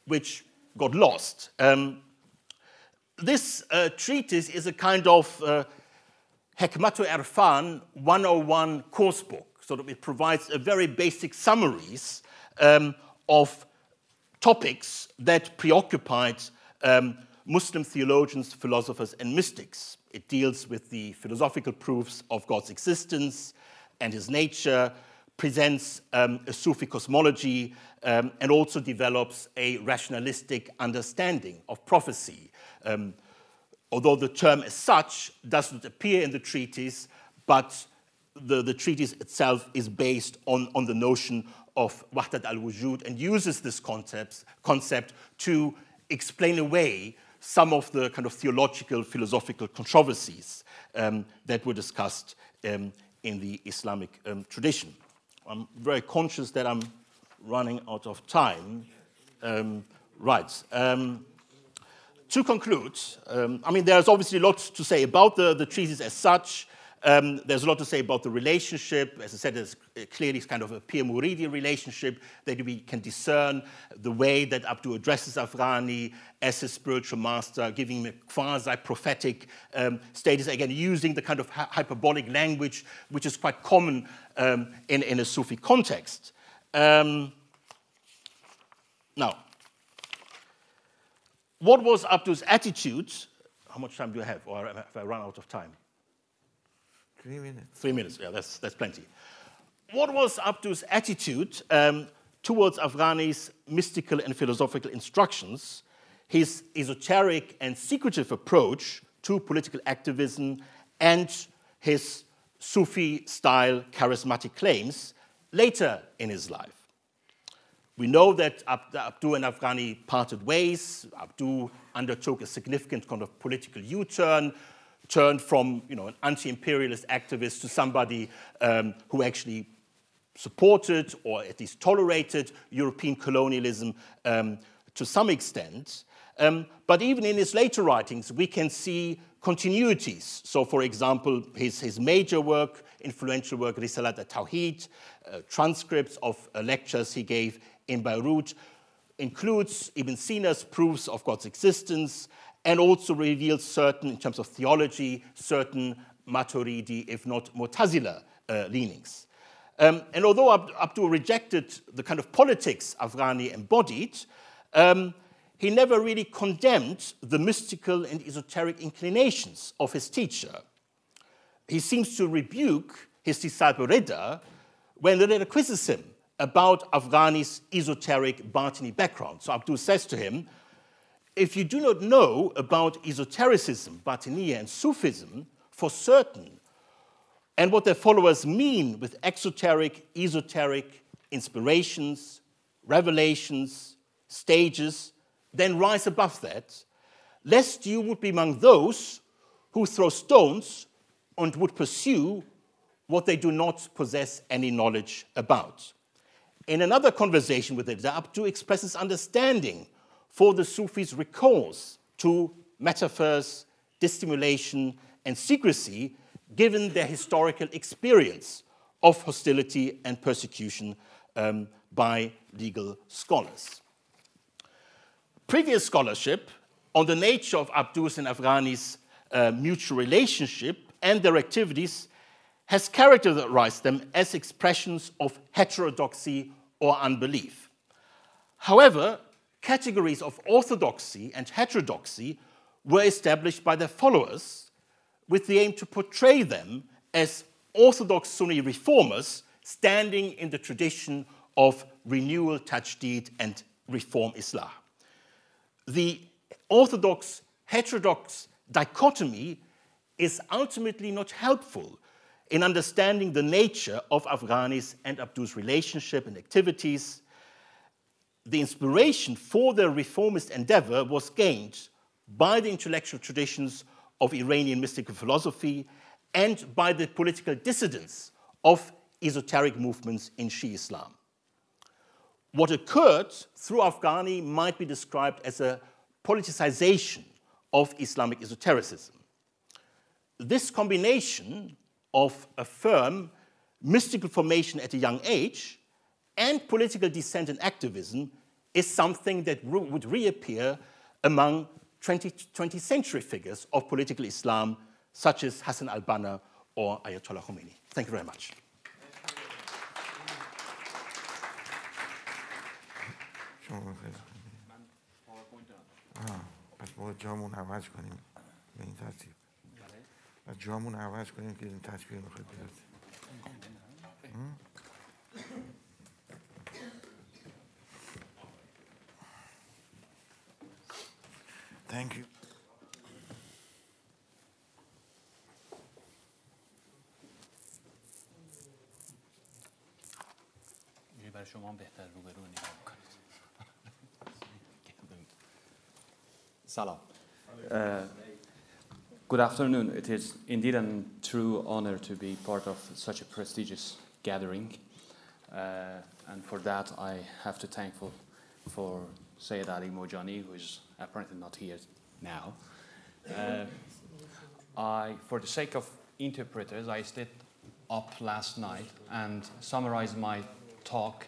which got lost. This treatise is a kind of Hekmatu Irfan 101 course book. Sort of, it provides a very basic summaries of topics that preoccupied Muslim theologians, philosophers, and mystics. It deals with the philosophical proofs of God's existence and his nature, presents a Sufi cosmology, and also develops a rationalistic understanding of prophecy. Although the term as such doesn't appear in the treatise, but the treatise itself is based on the notion of Wahdat al-Wujud and uses this concept to explain away some of the kind of theological, philosophical controversies that were discussed in the Islamic tradition. I'm very conscious that I'm running out of time. Right. To conclude, I mean, there's obviously a lot to say about the treatise as such. There's a lot to say about the relationship. As I said, there's clearly kind of a peer-Muridi relationship that we can discern, the way that Abdu addresses Afghani as his spiritual master, giving him a quasi-prophetic status, again, using the kind of hyperbolic language, which is quite common in a Sufi context. Now, what was Abdu's attitude? How much time do I have, or have I run out of time? 3 minutes. 3 minutes, yeah, that's plenty. What was Abdu's attitude towards Afghani's mystical and philosophical instructions, his esoteric and secretive approach to political activism, and his Sufi-style charismatic claims later in his life? We know that Abdu and Afghani parted ways. Abdu undertook a significant kind of political U-turn, turned from an anti-imperialist activist to somebody who actually supported or at least tolerated European colonialism to some extent. But even in his later writings, we can see continuities. So, for example, his major work, influential work, Risalat al-Tawhid, transcripts of lectures he gave in Beirut, includes Ibn Sina's proofs of God's existence, and also reveals certain, in terms of theology, certain Maturidi, if not Mu'tazila leanings. And although Abdu rejected the kind of politics Afghani embodied, he never really condemned the mystical and esoteric inclinations of his teacher. He seems to rebuke his disciple Reza when Reza quizzes him about Afghani's esoteric Batini background. So Abdu says to him, if you do not know about esotericism, Batiniya, and Sufism for certain, and what their followers mean with exoteric, esoteric inspirations, revelations, stages, then rise above that, lest you would be among those who throw stones and would pursue what they do not possess any knowledge about. In another conversation with Reza, Abdu expresses understanding for the Sufis' recourse to metaphors, dissimulation, and secrecy, given their historical experience of hostility and persecution by legal scholars. Previous scholarship on the nature of Abdu's and Afghani's mutual relationship and their activities has characterized them as expressions of heterodoxy or unbelief. However, categories of orthodoxy and heterodoxy were established by their followers with the aim to portray them as orthodox Sunni reformers standing in the tradition of renewal, tajdeed, and reform Islah. The orthodox-heterodox dichotomy is ultimately not helpful in understanding the nature of Afghani's and Abdu's relationship and activities, the inspiration for their reformist endeavor was gained by the intellectual traditions of Iranian mystical philosophy and by the political dissidence of esoteric movements in Shia Islam. What occurred through Afghani might be described as a politicization of Islamic esotericism. This combination of a firm mystical formation at a young age and political dissent and activism is something that would reappear among 20th century figures of political Islam, such as Hassan al-Banna or Ayatollah Khomeini. Thank you very much. پس باید جامون عوض کنیم به این ترتیب. و جامون عوض کنیم که این تصویر میخواد بیاد. Thank you. برای شما بهتر روبرو نگاه بکنید. Salam. Good afternoon. It is indeed a true honor to be part of such a prestigious gathering. And for that, I have to thankful for Sayyid Ali Mojani, who is apparently not here now. For the sake of interpreters, I stayed up last night and summarized my talk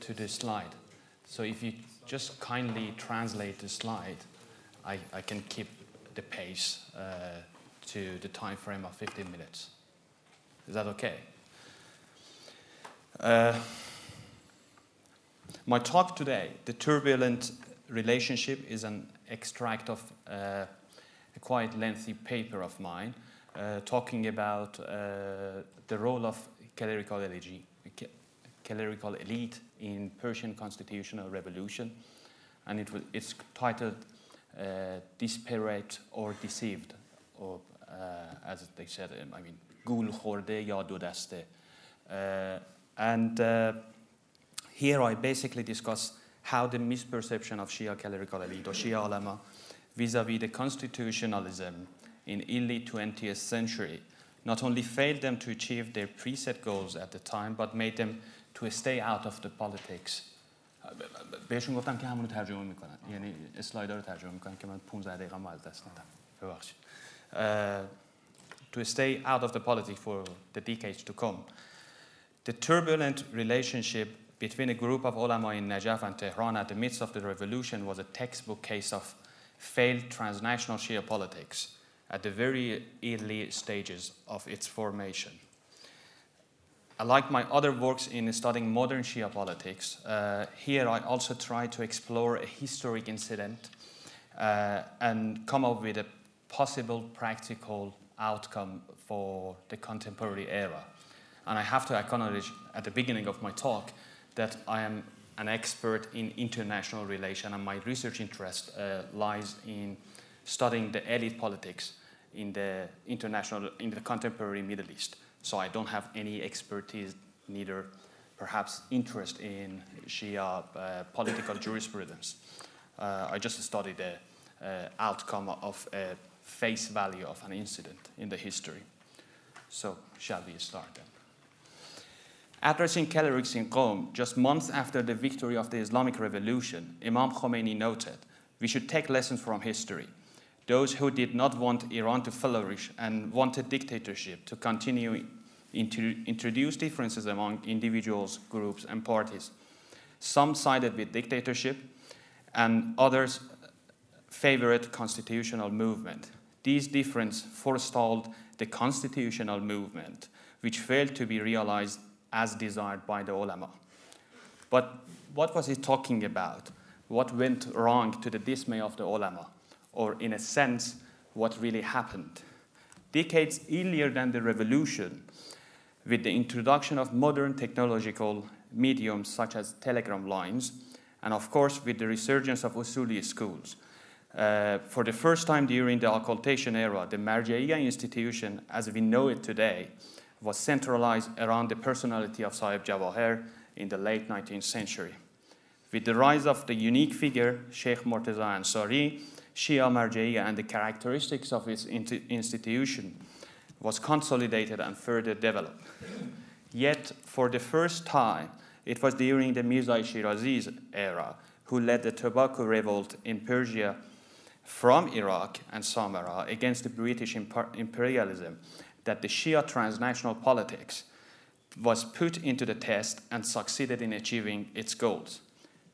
to the slide. So if you just kindly translate the slide, I can keep the pace to the time frame of 15 minutes. Is that okay? My talk today, The Turbulent Relationship, is an extract of a quite lengthy paper of mine talking about the role of clerical elite in Persian constitutional revolution, and it's titled Disparate or Deceived, or as they said, I mean, gul khorde ya do daste. And here I basically discuss how the misperception of Shia clerical elite or Shia ulama vis-a-vis the constitutionalism in early 20th century not only failed them to achieve their preset goals at the time, but made them to stay out of the politics. بهشون گفتم که همونو ترجمه میکنن، یعنی اسلایدها رو ترجمه میکنن که من 15 دقیقه ما از دست ندم. ببخشید. To stay out of the politics for the decades to come. The turbulent relationship between a group of ulama in Najaf and Tehran at the midst of the revolution was a textbook case of failed transnational Shia politics at the very early stages of its formation. Like my other works in studying modern Shia politics, here I also try to explore a historic incident and come up with a possible practical outcome for the contemporary era. And I have to acknowledge at the beginning of my talk that I am an expert in international relations, and my research interest lies in studying the elite politics in the contemporary Middle East. So I don't have any expertise, neither perhaps interest in Shia political jurisprudence. I just studied the outcome of a face value of an incident in the history. So shall we start then? Addressing clerics in Qom, just months after the victory of the Islamic Revolution, Imam Khomeini noted, we should take lessons from history. Those who did not want Iran to flourish and wanted dictatorship to continue to introduce differences among individuals, groups, and parties. Some sided with dictatorship, and others favored constitutional movement. These differences forestalled the constitutional movement, which failed to be realized as desired by the ulama. But what was he talking about? What went wrong to the dismay of the ulama? Or in a sense, what really happened? Decades earlier than the revolution, with the introduction of modern technological mediums such as telegram lines, and of course with the resurgence of Usuli schools, for the first time during the occultation era, the Marja'iyya institution, as we know it today, was centralized around the personality of Sahib Jawahir in the late 19th century. With the rise of the unique figure, Sheikh Murtaza Ansari, Shia Marja'iyya and the characteristics of its institution was consolidated and further developed. Yet, for the first time, it was during the Mirza Shirazi's era, who led the tobacco revolt in Persia from Iraq and Samarra against the British imperialism, that the Shia transnational politics was put into the test and succeeded in achieving its goals.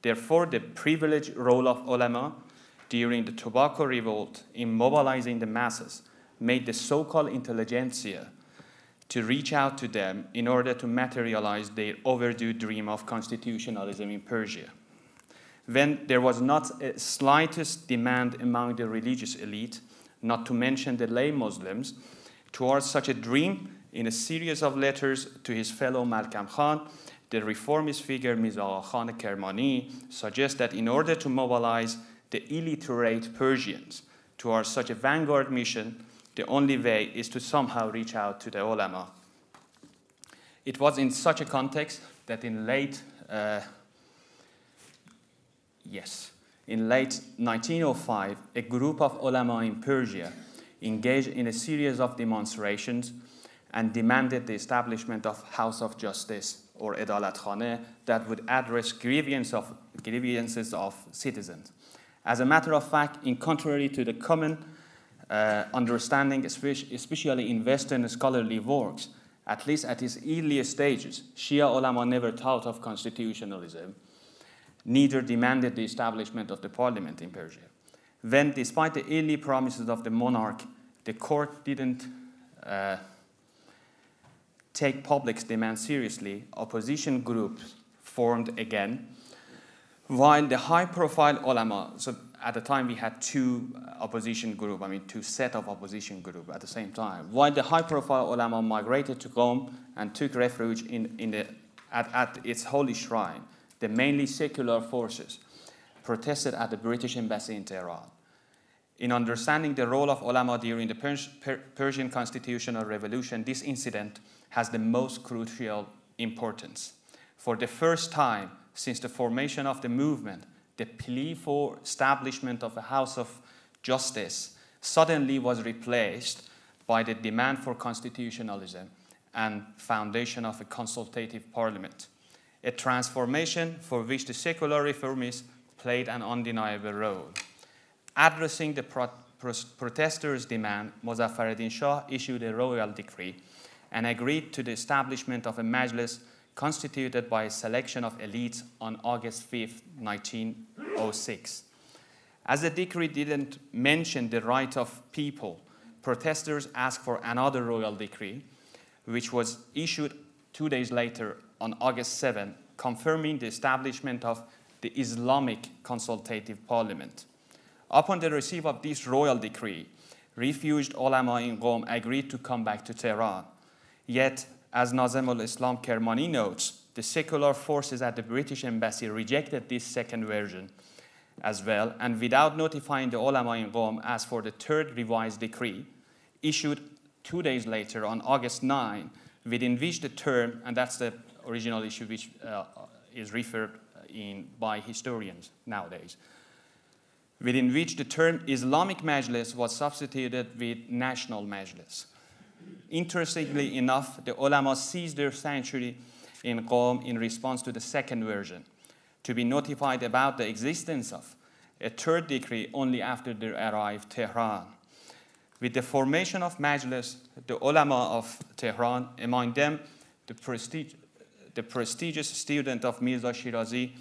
Therefore, the privileged role of ulama during the tobacco revolt in mobilizing the masses made the so-called intelligentsia to reach out to them in order to materialize their overdue dream of constitutionalism in Persia. When there was not a slightest demand among the religious elite, not to mention the lay Muslims, towards such a dream, in a series of letters to his fellow Malkam Khan, the reformist figure Mirza Agha Khan Kermani suggests that in order to mobilize the illiterate Persians towards such a vanguard mission, the only way is to somehow reach out to the ulama. It was in such a context that in late 1905, a group of ulama in Persia engaged in a series of demonstrations and demanded the establishment of House of Justice or Adalat Khane that would address grievances of citizens. As a matter of fact, in contrary to the common understanding, especially in Western scholarly works, at least at its earliest stages, Shia ulama never thought of constitutionalism, neither demanded the establishment of the parliament in Persia. When, despite the early promises of the monarch, the court didn't take public's demand seriously, opposition groups formed again, while the high-profile ulama, so at the time we had two set of opposition groups at the same time, while the high-profile ulama migrated to Qom and took refuge at its holy shrine, the mainly secular forces protested at the British embassy in Tehran. In understanding the role of ulama during the Persian constitutional revolution, this incident has the most crucial importance. For the first time since the formation of the movement, the plea for establishment of a House of Justice suddenly was replaced by the demand for constitutionalism and foundation of a consultative parliament, a transformation for which the secular reformists played an undeniable role. Addressing the protesters' demand, Muzaffaruddin Shah issued a royal decree and agreed to the establishment of a majlis constituted by a selection of elites on August 5, 1906. As the decree didn't mention the right of people, protesters asked for another royal decree, which was issued 2 days later on August 7, confirming the establishment of the Islamic Consultative Parliament. Upon the receipt of this royal decree, refuged ulama in Qom agreed to come back to Tehran. Yet, as Nazim al-Islam Kermani notes, the secular forces at the British embassy rejected this second version as well, and without notifying the ulama in Qom, asked for the third revised decree, issued 2 days later on August 9, within which the term, and that's the original issue which is referred in by historians nowadays, within which the term Islamic Majlis was substituted with National Majlis. Interestingly enough, the ulama seized their sanctuary in Qom in response to the second version, to be notified about the existence of a third decree only after they arrived Tehran. With the formation of Majlis, the ulama of Tehran, among them the prestigious student of Mirza Shirazi,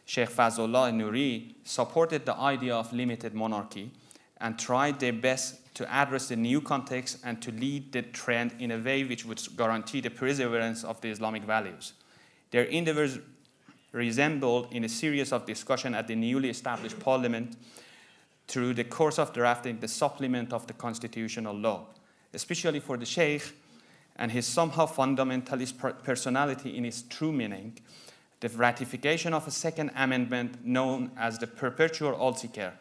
Sheikh Fazlullah Nuri, supported the idea of limited monarchy and tried their best to address the new context and to lead the trend in a way which would guarantee the perseverance of the Islamic values. Their endeavors resembled in a series of discussions at the newly established parliament through the course of drafting the supplement of the constitutional law, especially for the Sheikh and his somehow fundamentalist personality in its true meaning. The ratification of a second amendment known as the Perpetual Alzheimer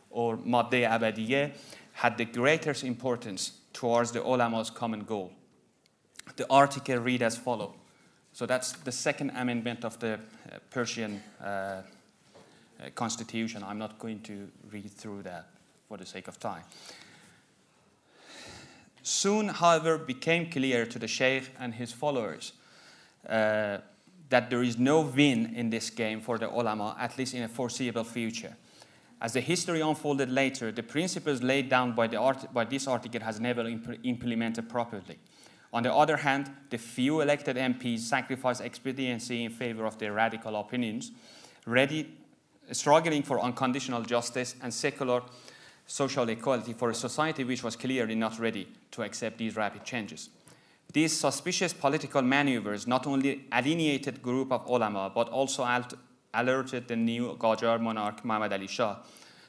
or Madde Abadiyeh had the greatest importance towards the ulama's common goal. The article read as follows. So that's the second amendment of the Persian constitution. I'm not going to read through that for the sake of time. Soon, however, became clear to the Sheikh and his followers that there is no win in this game for the ulama, at least in a foreseeable future. As the history unfolded later, the principles laid down by this article has never implemented properly. On the other hand, the few elected MPs sacrificed expediency in favor of their radical opinions, struggling for unconditional justice and secular social equality for a society which was clearly not ready to accept these rapid changes. These suspicious political maneuvers not only alienated group of ulama, but also alerted the new Qajar monarch Muhammad Ali Shah.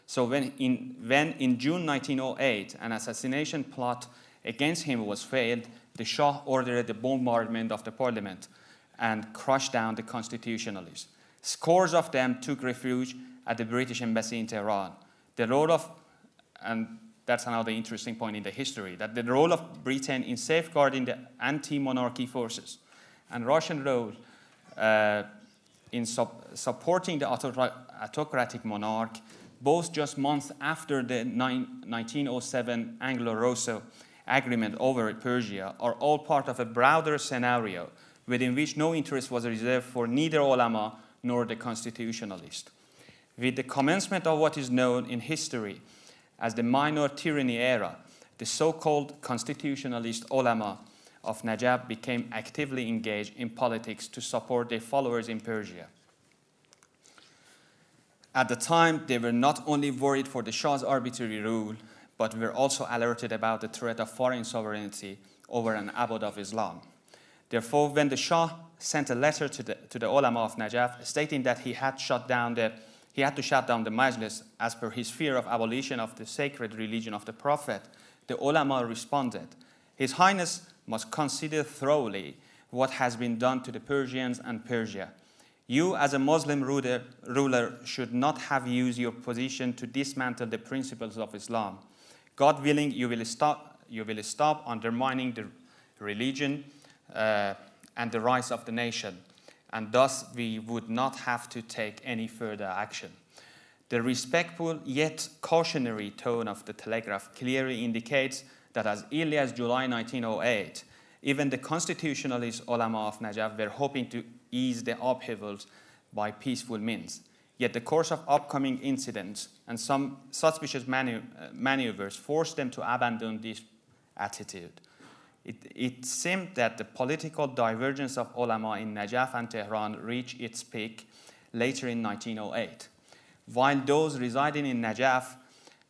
So when in June 1908 an assassination plot against him was failed, the Shah ordered the bombardment of the parliament and crushed down the constitutionalists. Scores of them took refuge at the British embassy in Tehran. The role of, and that's another interesting point in the history, that the role of Britain in safeguarding the anti-monarchy forces and Russian role in supporting the autocratic monarch, both just months after the 1907 Anglo-Russo agreement over Persia, are all part of a broader scenario within which no interest was reserved for neither ulama nor the constitutionalist. With the commencement of what is known in history as the minor tyranny era, the so-called constitutionalist ulama of Najaf became actively engaged in politics to support their followers in Persia. At the time, they were not only worried for the Shah's arbitrary rule, but were also alerted about the threat of foreign sovereignty over an abode of Islam. Therefore, when the Shah sent a letter to the ulama of Najaf stating that he had to shut down the majlis as per his fear of abolition of the sacred religion of the Prophet, the ulama responded, "His Highness must consider thoroughly what has been done to the Persians and Persia. You, as a Muslim ruler, should not have used your position to dismantle the principles of Islam. God willing, you will stop undermining the religion and the rights of the nation, and thus we would not have to take any further action." The respectful yet cautionary tone of the telegraph clearly indicates that as early as July 1908, even the constitutionalist ulama of Najaf were hoping to ease the upheavals by peaceful means. Yet the course of upcoming incidents and some suspicious maneuvers forced them to abandon this attitude. It seemed that the political divergence of ulama in Najaf and Tehran reached its peak later in 1908. While those residing in Najaf,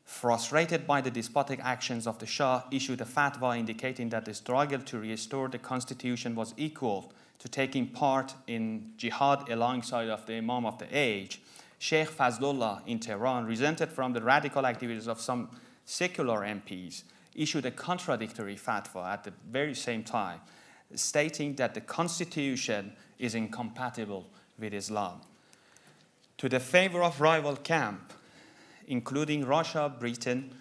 frustrated by the despotic actions of the Shah, issued a fatwa indicating that the struggle to restore the constitution was equal to taking part in jihad alongside of the Imam of the age, Sheikh Fazlullah in Tehran, resented from the radical activities of some secular MPs, issued a contradictory fatwa at the very same time, stating that the constitution is incompatible with Islam. To the favor of rival camp, including Russia, Britain,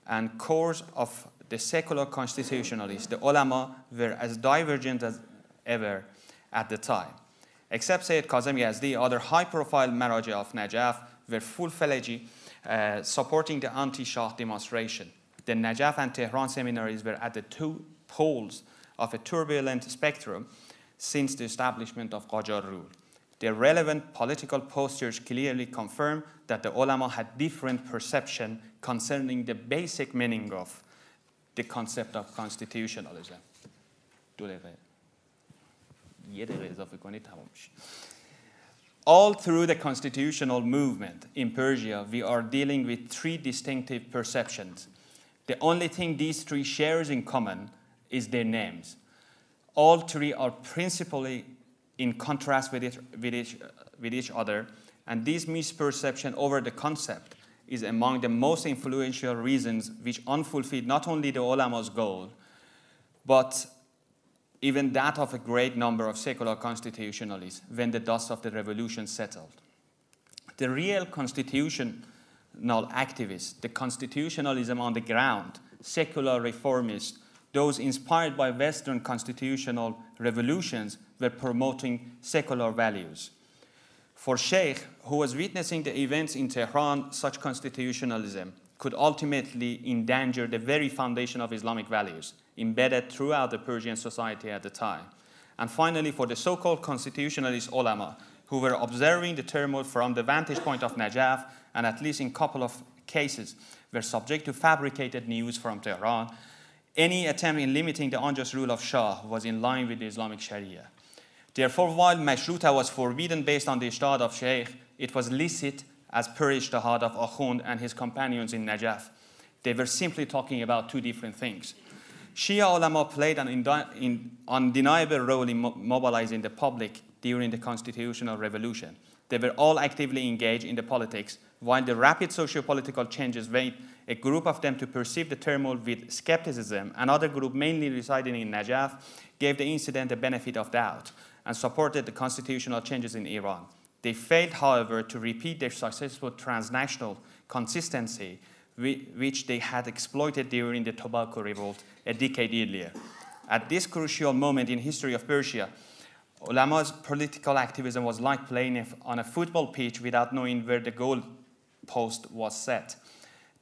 and cores of the secular constitutionalists, the ulama were as divergent as ever at the time. Except Sayyid Kazembeyki, other high-profile Maraja of Najaf were full-fledged supporting the anti-Shah demonstration. The Najaf and Tehran seminaries were at the two poles of a turbulent spectrum since the establishment of Qajar rule. Their relevant political postures clearly confirm that the ulama had different perception concerning the basic meaning of the concept of constitutionalism. All through the constitutional movement in Persia, we are dealing with three distinctive perceptions. The only thing these three share in common is their names. All three are principally in contrast with each other, and this misperception over the concept is among the most influential reasons which unfulfilled not only the ulama's goal, but even that of a great number of secular constitutionalists when the dust of the revolution settled. The real constitutional activists, the constitutionalism on the ground, secular reformists, those inspired by Western constitutional revolutions were promoting secular values. For Sheikh, who was witnessing the events in Tehran, such constitutionalism could ultimately endanger the very foundation of Islamic values embedded throughout the Persian society at the time. And finally, for the so-called constitutionalist ulama, who were observing the turmoil from the vantage point of Najaf, and at least in a couple of cases were subject to fabricated news from Tehran, any attempt in limiting the unjust rule of Shah was in line with the Islamic Sharia. Therefore, while Mashruta was forbidden based on the ijtihad of Sheikh, it was licit as per ijtihad of Akhund and his companions in Najaf. They were simply talking about two different things. Shia ulama played an undeniable role in mobilizing the public during the constitutional revolution. They were all actively engaged in the politics, while the rapid socio-political changes led a group of them to perceive the turmoil with skepticism. Another group, mainly residing in Najaf, gave the incident the benefit of doubt and supported the constitutional changes in Iran. They failed, however, to repeat their successful transnational consistency, which they had exploited during the Tobacco Revolt a decade earlier. At this crucial moment in history of Persia, ulama's political activism was like playing on a football pitch without knowing where the goal post was set.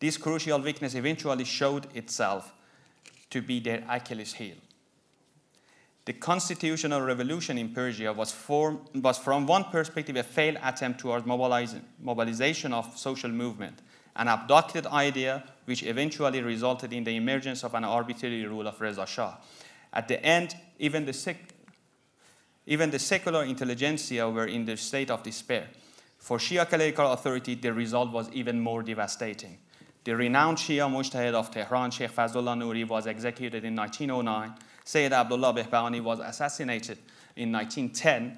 This crucial weakness eventually showed itself to be their Achilles heel. The constitutional revolution in Persia was from one perspective a failed attempt towards mobilization of social movement, an abducted idea which eventually resulted in the emergence of an arbitrary rule of Reza Shah. At the end, even the secular intelligentsia were in the state of despair. For Shia clerical authority, the result was even more devastating. The renowned Shia mujtahid of Tehran, Sheikh Fazlullah Nouri, was executed in 1909. Sayyid Abdullah Behbahani was assassinated in 1910.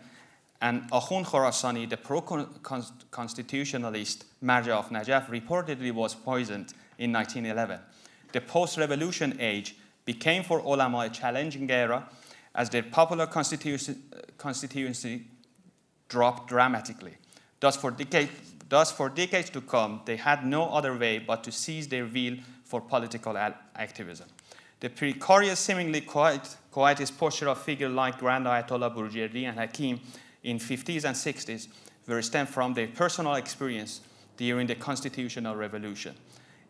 And Akhund Khorasani, the pro-constitutionalist Marja of Najaf, reportedly was poisoned in 1911. The post-revolution age became for ulama a challenging era as their popular constituency dropped dramatically. Thus, for decades to come, they had no other way but to seize their wheel for political activism. The precarious, seemingly quietist posture of figures like Grand Ayatollah Burjerdi and Hakim in 50s and 60s were stemmed from their personal experience during the constitutional revolution.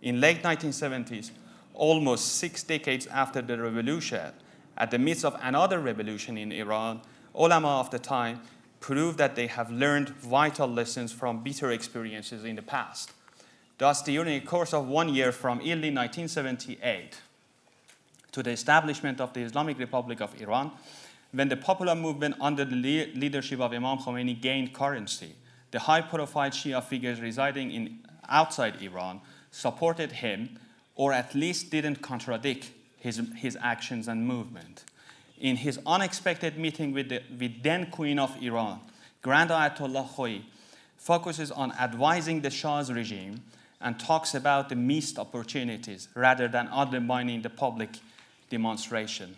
In late 1970s, almost 6 decades after the revolution, at the midst of another revolution in Iran, ulama of the time proved that they have learned vital lessons from bitter experiences in the past. Thus, during a course of 1 year from early 1978 to the establishment of the Islamic Republic of Iran, when the popular movement under the leadership of Imam Khomeini gained currency, the high-profile Shia figures residing outside Iran supported him, or at least didn't contradict his actions and movement. In his unexpected meeting with then Queen of Iran, Grand Ayatollah Khoi focuses on advising the Shah's regime and talks about the missed opportunities rather than undermining the public demonstration.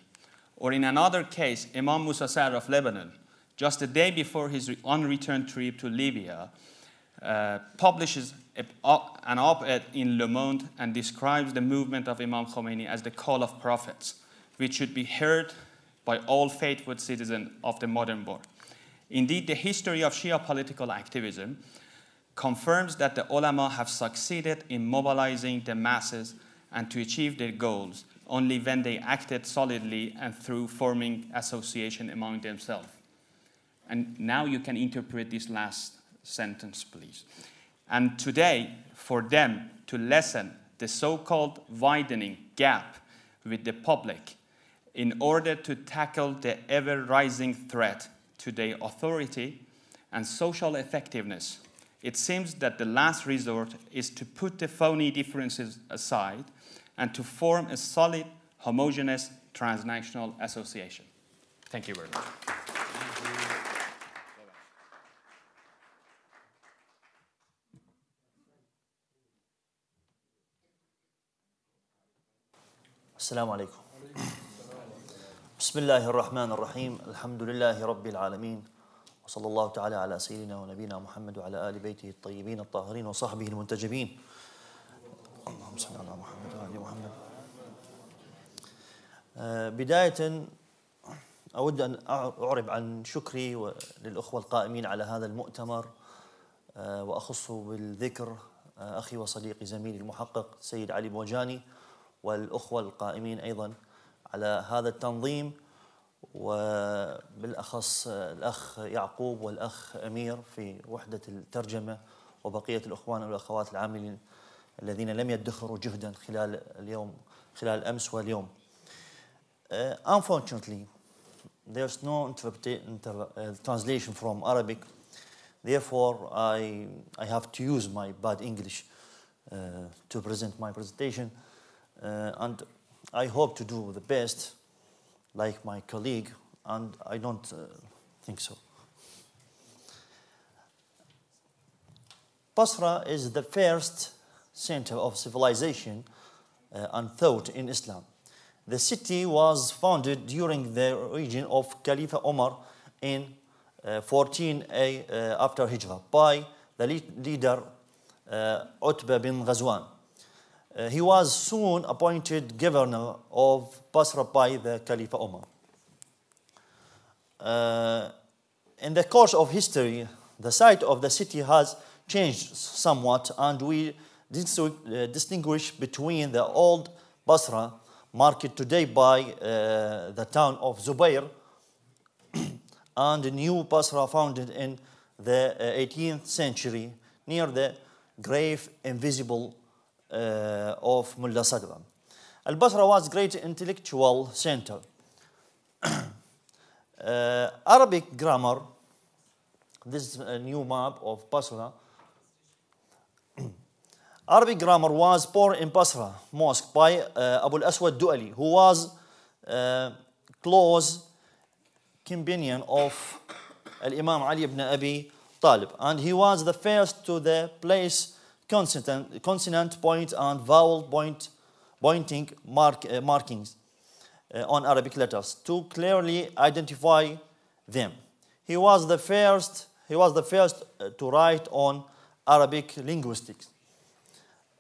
Or in another case, Imam Musa Sadr of Lebanon, just the day before his unreturned trip to Libya, publishes an op-ed in Le Monde and describes the movement of Imam Khomeini as the call of prophets, which should be heard by all faithful citizens of the modern world. Indeed, the history of Shia political activism confirms that the ulama have succeeded in mobilizing the masses and to achieve their goals only when they acted solidly and through forming association among themselves. And now you can interpret this last sentence, please. And today, for them to lessen the so-called widening gap with the public in order to tackle the ever-rising threat to their authority and social effectiveness, it seems that the last resort is to put the phony differences aside and to form a solid, homogeneous transnational association. Thank you very much. السلام عليكم. بسم الله الرحمن الرحيم. الحمد لله رب العالمين وصلى الله تعالى على سيدنا ونبينا محمد وعلى آل بيته الطيبين الطاهرين وصحبه المنتجبين. اللهم صل على محمد وعلى محمد. بداية أود أن أعرب عن شكري للأخوة القائمين على هذا المؤتمر، وأخص بالذكر أخي وصديقي زميلي المحقق سيد علي بوجاني، والأخوة القائمين أيضا على هذا التنظيم، وبالأخص الأخ يعقوب والأخ أمير في وحدة الترجمة، وبقية الأخوان والأخوات العاملين الذين لم يدخروا جهدا خلال الأمس واليوم. Unfortunately, there's no translation from Arabic. Therefore, I have to use my bad English to present my presentation, and I hope to do the best, like my colleague, and I don't think so. Basra is the first center of civilization and thought in Islam. The city was founded during the reign of Caliph Omar in 14A after Hijrah by the leader Utbah bin Ghazwan. He was soon appointed governor of Basra by the Caliph Omar. In the course of history, the site of the city has changed somewhat, and we distinguish between the old Basra, marked today by the town of Zubair, and the new Basra founded in the 18th century near the grave invisible of Mullah Sadra. Al-Basra was a great intellectual center. Arabic grammar, this is a new map of Basra. Arabic grammar was born in Basra Mosque by Abu al-Aswad Du'ali, who was close companion of Imam Ali ibn Abi Talib, and he was the first to place consonant point and vowel pointing markings on Arabic letters to clearly identify them. He was the first to write on Arabic linguistics,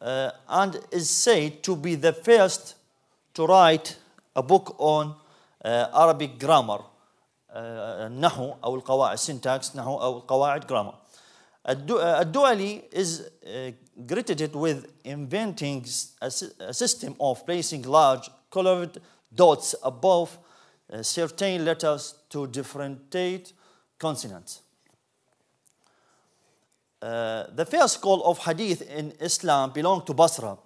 and is said to be the first to write a book on Arabic grammar, نحو أو القواعد syntax نحو أو القواعد grammar. Ad-Du'ali is credited with inventing a system of placing large colored dots above certain letters to differentiate consonants. The first school of hadith in Islam belonged to Basra.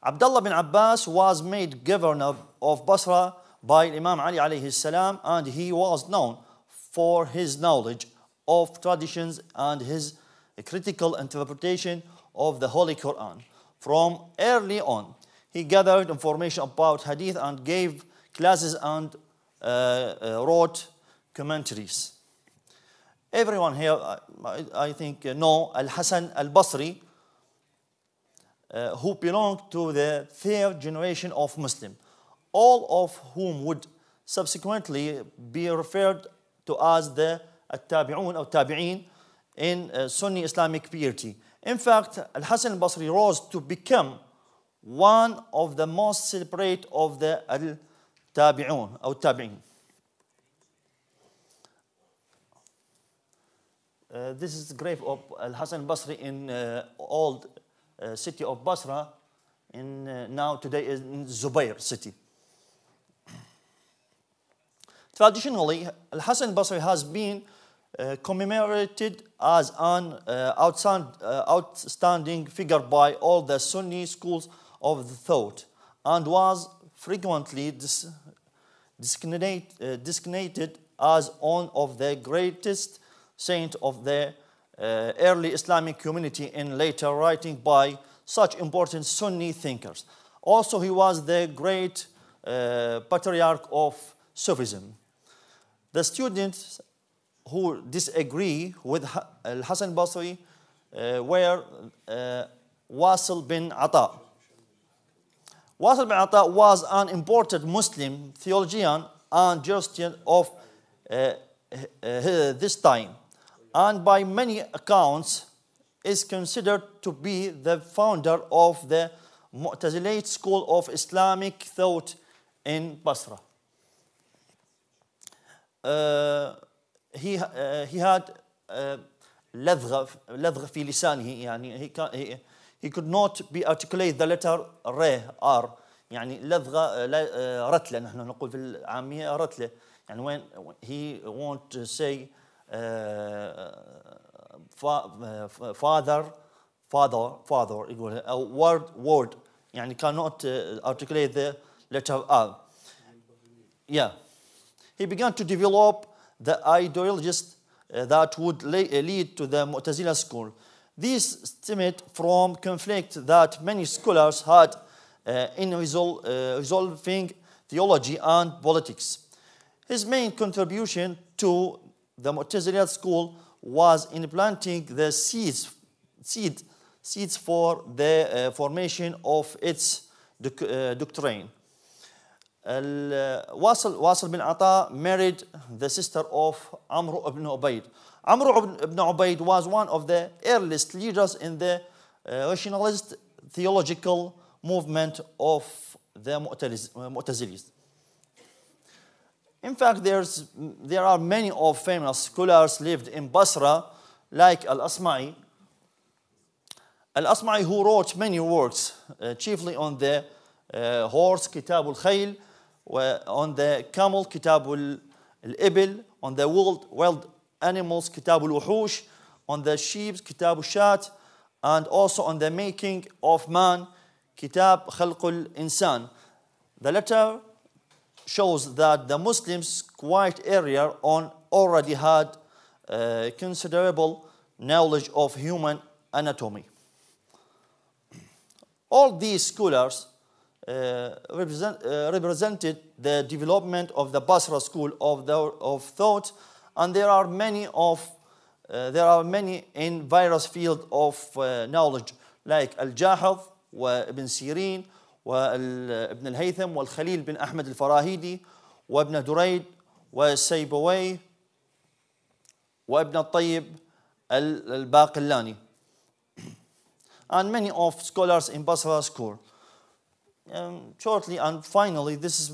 Abdullah bin Abbas was made governor of Basra by Imam Ali alayhi salam, and he was known for his knowledge of traditions and his critical interpretation of the Holy Quran. From early on, he gathered information about hadith and gave classes and wrote commentaries. Everyone here, I think, know Al-Hasan al-Basri, who belonged to the third generation of Muslims, all of whom would subsequently be referred to as the Tabi'un or Tabi'in in Sunni Islamic piety. In fact, Al-Hasan al-Basri rose to become one of the most celebrated of the Al-Tabi'un or Tabi'in. This is the grave of Al-Hasan al-Basri in old city of Basra, now today is in Zubair city. Traditionally, Al-Hasan al-Basri has been commemorated as an outstanding figure by all the Sunni schools of the thought, and was frequently designated as one of the greatest saints of the early Islamic community in later writing by such important Sunni thinkers. Also, he was the great patriarch of Sufism. The students who disagree with Al-Hasan al-Basri were Wasil bin Ata. Wasil bin Ata was an important Muslim theologian and Christian of this time, and by many accounts is considered to be the founder of the Mu'tazilite school of Islamic thought in Basra. he had لذغة في لسانه يعني he could not be articulate the letter R يعني لذغة رتلة نحن نقول في العامية رتلة يعني when he want to say father يقول word يعني cannot articulate the letter R. Yeah, he began to develop the ideologies that would lead to the Mu'tazila school. This stemmed from conflict that many scholars had in resolving theology and politics. His main contribution to the Mu'tazila school was in planting the seeds for the formation of its doctrine. Wasil bin Ata married the sister of Amr ibn Ubayd. Amr ibn Ubayd was one of the earliest leaders in the rationalist theological movement of the Mu'tazilis. In fact, there are many of famous scholars lived in Basra, like Al-Asma'i. Al-Asma'i, who wrote many works, chiefly on the horse, Kitab al-Khayl, on the camel, Kitab al-Ibil, on the wild animals, Kitab al-Wuhush, on the sheep, Kitab al-Shat, and also on the making of man, Kitab Khalq al-Insan. The latter shows that the Muslims quite earlier on already had considerable knowledge of human anatomy. All these scholars represented the development of the Basra school of thought, and there are many in various fields of knowledge, like Al-Jahid, Ibn Sirin, Ibn al-Haytham, Khalil bin Ahmed al-Farahidi, Ibn Durayd, Saybawayh, Ibn al-Tayyib al-Baqillani, and many of scholars in Basra school. Shortly and finally, this is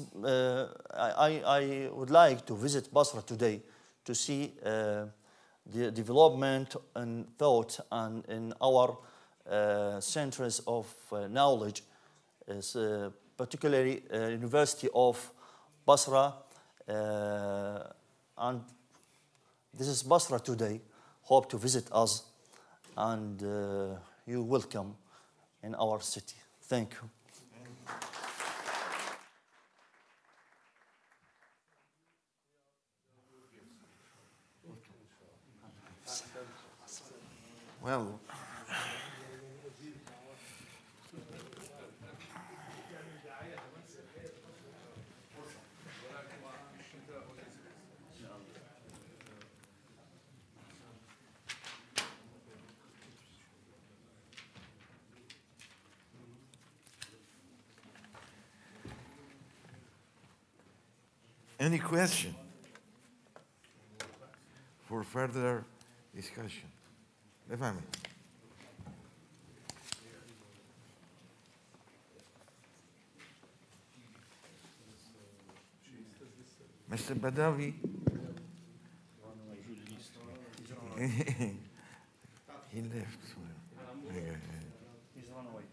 I would like to visit Basra today to see the development and thought and in our centers of knowledge, particularly University of Basra, and this is Basra today. Hope to visit us, and you're welcome in our city. Thank you. Well, any question for further discussion? بفهمي. Mr. Badavi. He left. He's run away.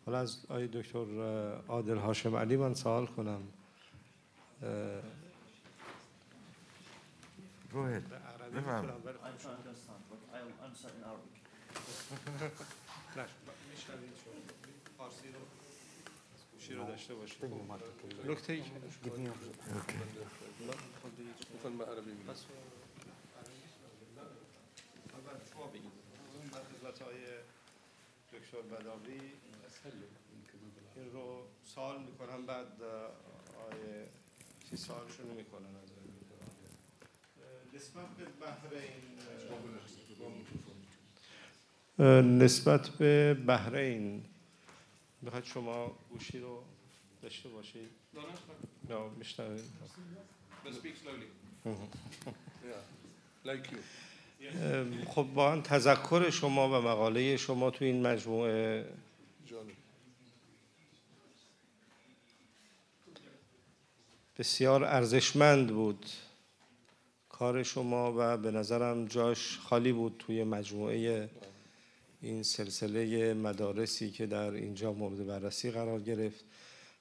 حالا از آقای دکتر عادل هاشم علی من سوال کنم. Go ahead. بفهم. گوشی رو داشته باشید. نکته ای که دکتر بداوی این رو سوال میکنم، بعد آیه سوالشون رو میکنن از نسبت به بحرین. میخواید شما گوشی رو داشته باشید. نه میشنوید. خب با تذکر شما و مقاله شما تو این مجموعه بسیار ارزشمند بود کار شما و به نظرم جاش خالی بود توی مجموعه این سلسله مدارسی که در اینجا مورد بررسی قرار گرفت.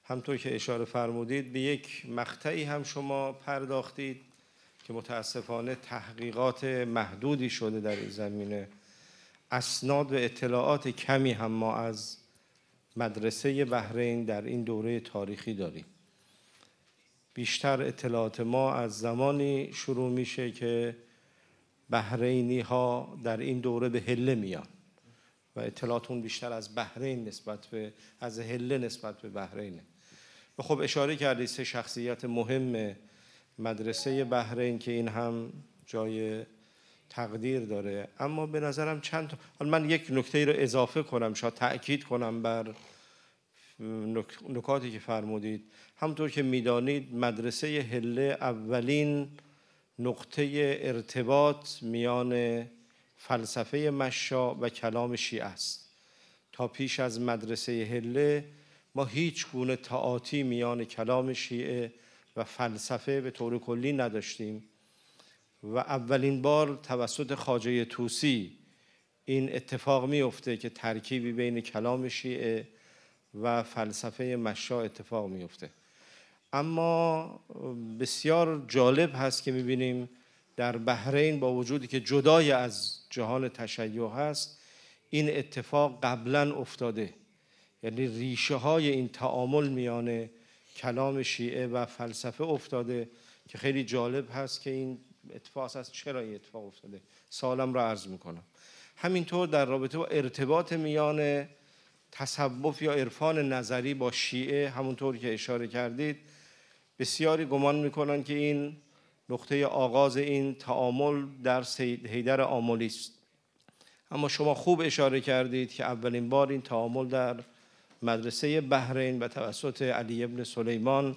همطور که اشاره فرمودید به یک مقطعی هم شما پرداختید که متاسفانه تحقیقات محدودی شده در این زمینه. اسناد و اطلاعات کمی هم ما از مدرسه بحرین در این دوره تاریخی داریم. بیشتر اطلاعات ما از زمانی شروع میشه که بحرینی ها در این دوره به هله میان و اطلاعاتون بیشتر از بحرین از هله نسبت به بحرینه. و خب اشاره کردید 3 شخصیت مهم مدرسه بحرین که این هم جای تقدیر داره. اما به نظرم من یک نکته رو اضافه کنم، شاید تأکید کنم بر نکاتی که فرمودید. همونطور که میدانید مدرسه هله اولین نقطه ارتباط میان فلسفه مشا و کلام شیعه است. تا پیش از مدرسه هله ما هیچ گونه تعاطی میان کلام شیعه و فلسفه به طور کلی نداشتیم و اولین بار توسط خواجه طوسی این اتفاق میفته که ترکیبی بین کلام شیعه و فلسفه مشا اتفاق میفته. اما بسیار جالب هست که میبینیم در بحرین با وجودی که جدای از جهان تشیع هست این اتفاق قبلا افتاده، یعنی ریشه های این تعامل میان کلام شیعه و فلسفه افتاده که خیلی جالب هست که این اتفاق هست. چرا این اتفاق افتاده؟ سوالم را عرض میکنم. همینطور در رابطه با ارتباط میان تصوف یا عرفان نظری با شیعه، همونطور که اشاره کردید، بسیاری گمان میکنن که این نقطه آغاز این تعامل در سید حیدر آملی است. اما شما خوب اشاره کردید که اولین بار این تعامل در مدرسه بحرین و توسط علی ابن سلیمان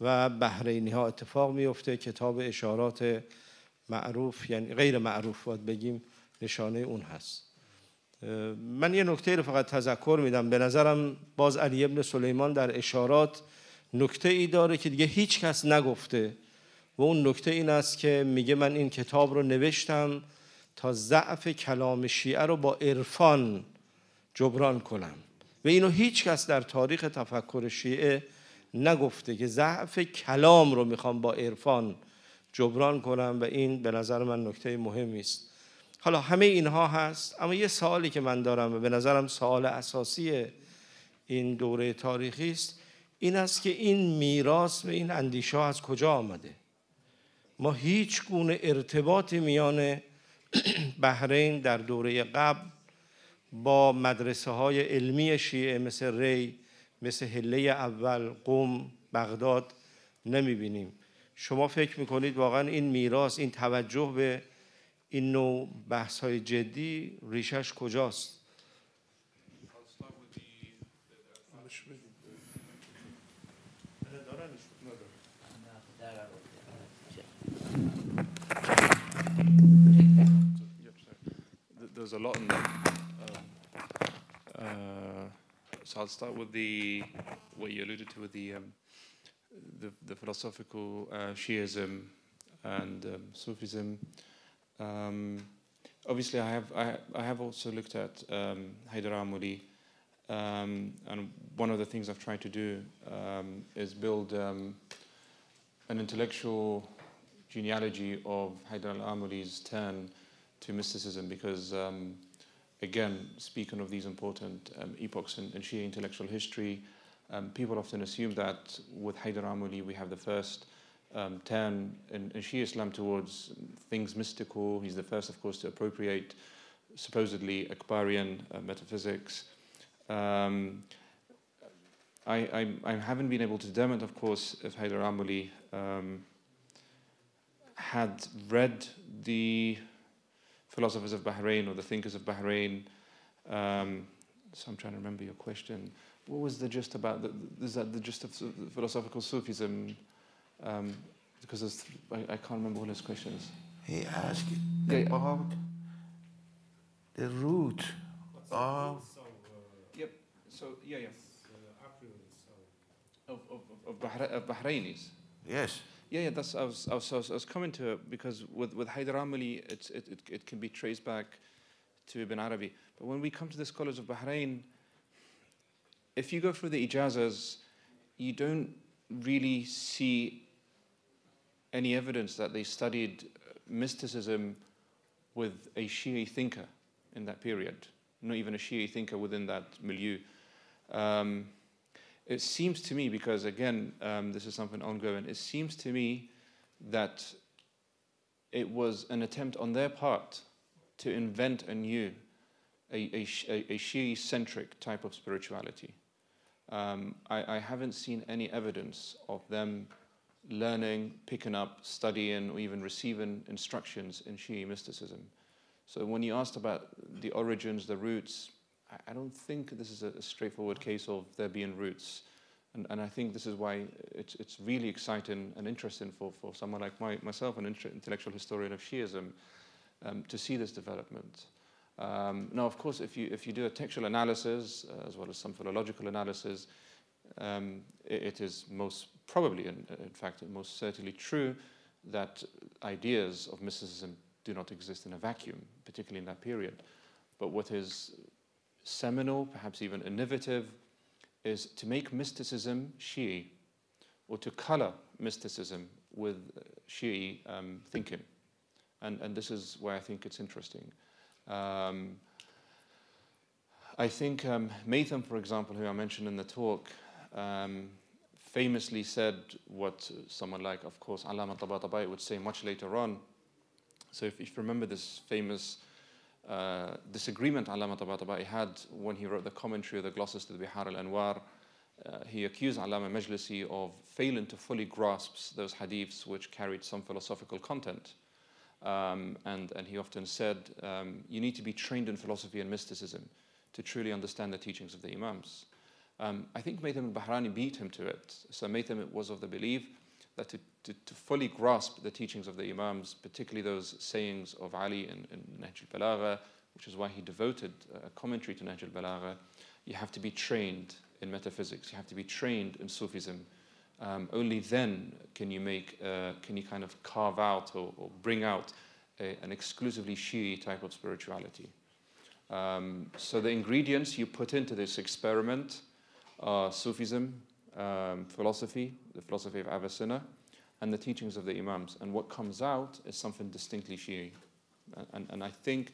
و بحرینی ها اتفاق میفته. کتاب اشارات معروف، یعنی غیر معروف باید بگیم، نشانه اون هست. من یه نکته رو فقط تذکر میدم. به نظرم باز علی ابن سلیمان در اشارات نکته ای داره که دیگه هیچ کس نگفته و اون نکته این است که میگه من این کتاب رو نوشتم تا ضعف کلام شیعه رو با عرفان جبران کنم و اینو هیچ کس در تاریخ تفکر شیعه نگفته که ضعف کلام رو میخوام با عرفان جبران کنم و این به نظر من نکته مهمی است. حالا همه اینها هست، اما یه سوالی که من دارم و به نظرم سوال اساسی این دوره تاریخی است، این است که این میراث و این اندیشه از کجا آمده؟ ما هیچ گونه ارتباطی میان بحرین در دوره قبل با مدرسه های علمی شیعه مثل ری، مثل هله اول، قم، بغداد نمیبینیم. شما فکر میکنید واقعا این میراث، این توجه به این نوع بحث های جدی ریشش کجاست؟ There's a lot in that. So I'll start with what you alluded to with the philosophical Shiism and Sufism. Obviously, I have also looked at Haider Ali, and one of the things I've tried to do is build an intellectual genealogy of Haider Ali's turn to mysticism, because again, speaking of these important epochs in Shia intellectual history, people often assume that with Haider Ali we have the first turn in Shia Islam towards things mystical. He's the first, of course, to appropriate supposedly Akbarian metaphysics. I haven't been able to determine, of course, if Haider Ali had read the philosophers of Bahrain or the thinkers of Bahrain. So I'm trying to remember your question. what was the gist about? Is that the gist of philosophical Sufism? Because I can't remember all his questions. He asked about the root of... Yep. So, Of Bahrainis. Yes. Yeah, that's I was coming to it because with Haider Amali, it can be traced back to Ibn Arabi. But when we come to the scholars of Bahrain, if you go through the ijazas, you don't really see any evidence that they studied mysticism with a Shi'i thinker in that period, not even a Shi'i thinker within that milieu. It seems to me, because again, this is something ongoing, it seems to me that it was an attempt on their part to invent anew a Shi'i-centric type of spirituality. I haven't seen any evidence of them learning, picking up, studying, or even receiving instructions in Shi'i mysticism. So when you asked about the origins, the roots, I don't think this is a straightforward case of there being roots. And I think this is why it's really exciting and interesting for someone like myself, an intellectual historian of Shi'ism, to see this development. Now, of course, if you do a textual analysis, as well as some philological analysis, it is most probably, in fact, most certainly true that ideas of mysticism do not exist in a vacuum, particularly in that period. But what is seminal, perhaps even innovative, is to make mysticism Shi'i, or to color mysticism with Shi'i thinking. And this is why I think it's interesting. I think Maytham, for example, who I mentioned in the talk, famously said what someone like, of course, Allama Tabatabai would say much later on. So if you remember this famous disagreement Allama Tabatabai had when he wrote the commentary of the glosses to the Bihar al-Anwar, he accused Allama Majlisi of failing to fully grasp those hadiths which carried some philosophical content. And he often said, you need to be trained in philosophy and mysticism to truly understand the teachings of the Imams. I think Maytham al-Bahrani beat him to it. So Maytham was of the belief that to fully grasp the teachings of the Imams, particularly those sayings of Ali in Nahj al-Balagha, which is why he devoted a commentary to Nahj al-Balagha, you have to be trained in metaphysics, you have to be trained in Sufism. Only then can you kind of carve out or bring out an exclusively Shi'i type of spirituality. So the ingredients you put into this experiment are Sufism, philosophy, the philosophy of Avicenna, and the teachings of the Imams. And what comes out is something distinctly Shi'i. And I think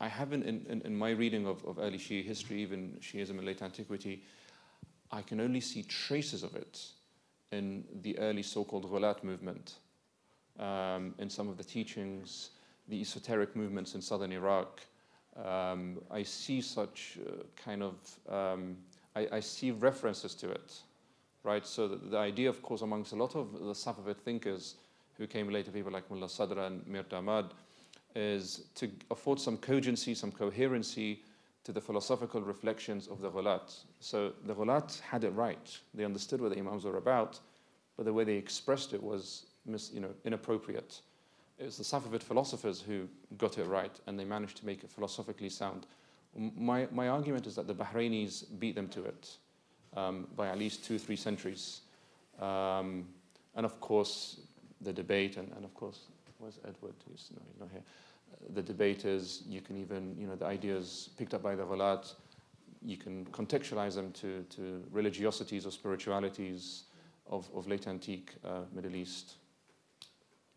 I haven't, in my reading of early Shi'i history, even Shi'ism in late antiquity, I can only see traces of it in the early so-called Ghulat movement, in some of the teachings, the esoteric movements in southern Iraq. I see such kind of, I see references to it, right? So the idea, of course, amongst a lot of the Safavid thinkers who came later, people like Mullah Sadra and Mir Damad, is to afford some cogency, some coherency to the philosophical reflections of the Ghulat. So the Ghulat had it right. They understood what the Imams were about, but the way they expressed it was inappropriate. It was the Safavid philosophers who got it right, and they managed to make it philosophically sound. My argument is that the Bahrainis beat them to it by at least 2-3 centuries. And of course, the debate, and of course, where's Edward? He's not here. The debate is, you can even, the ideas picked up by the Ghulat, you can contextualize them to religiosities or spiritualities of late antique Middle East.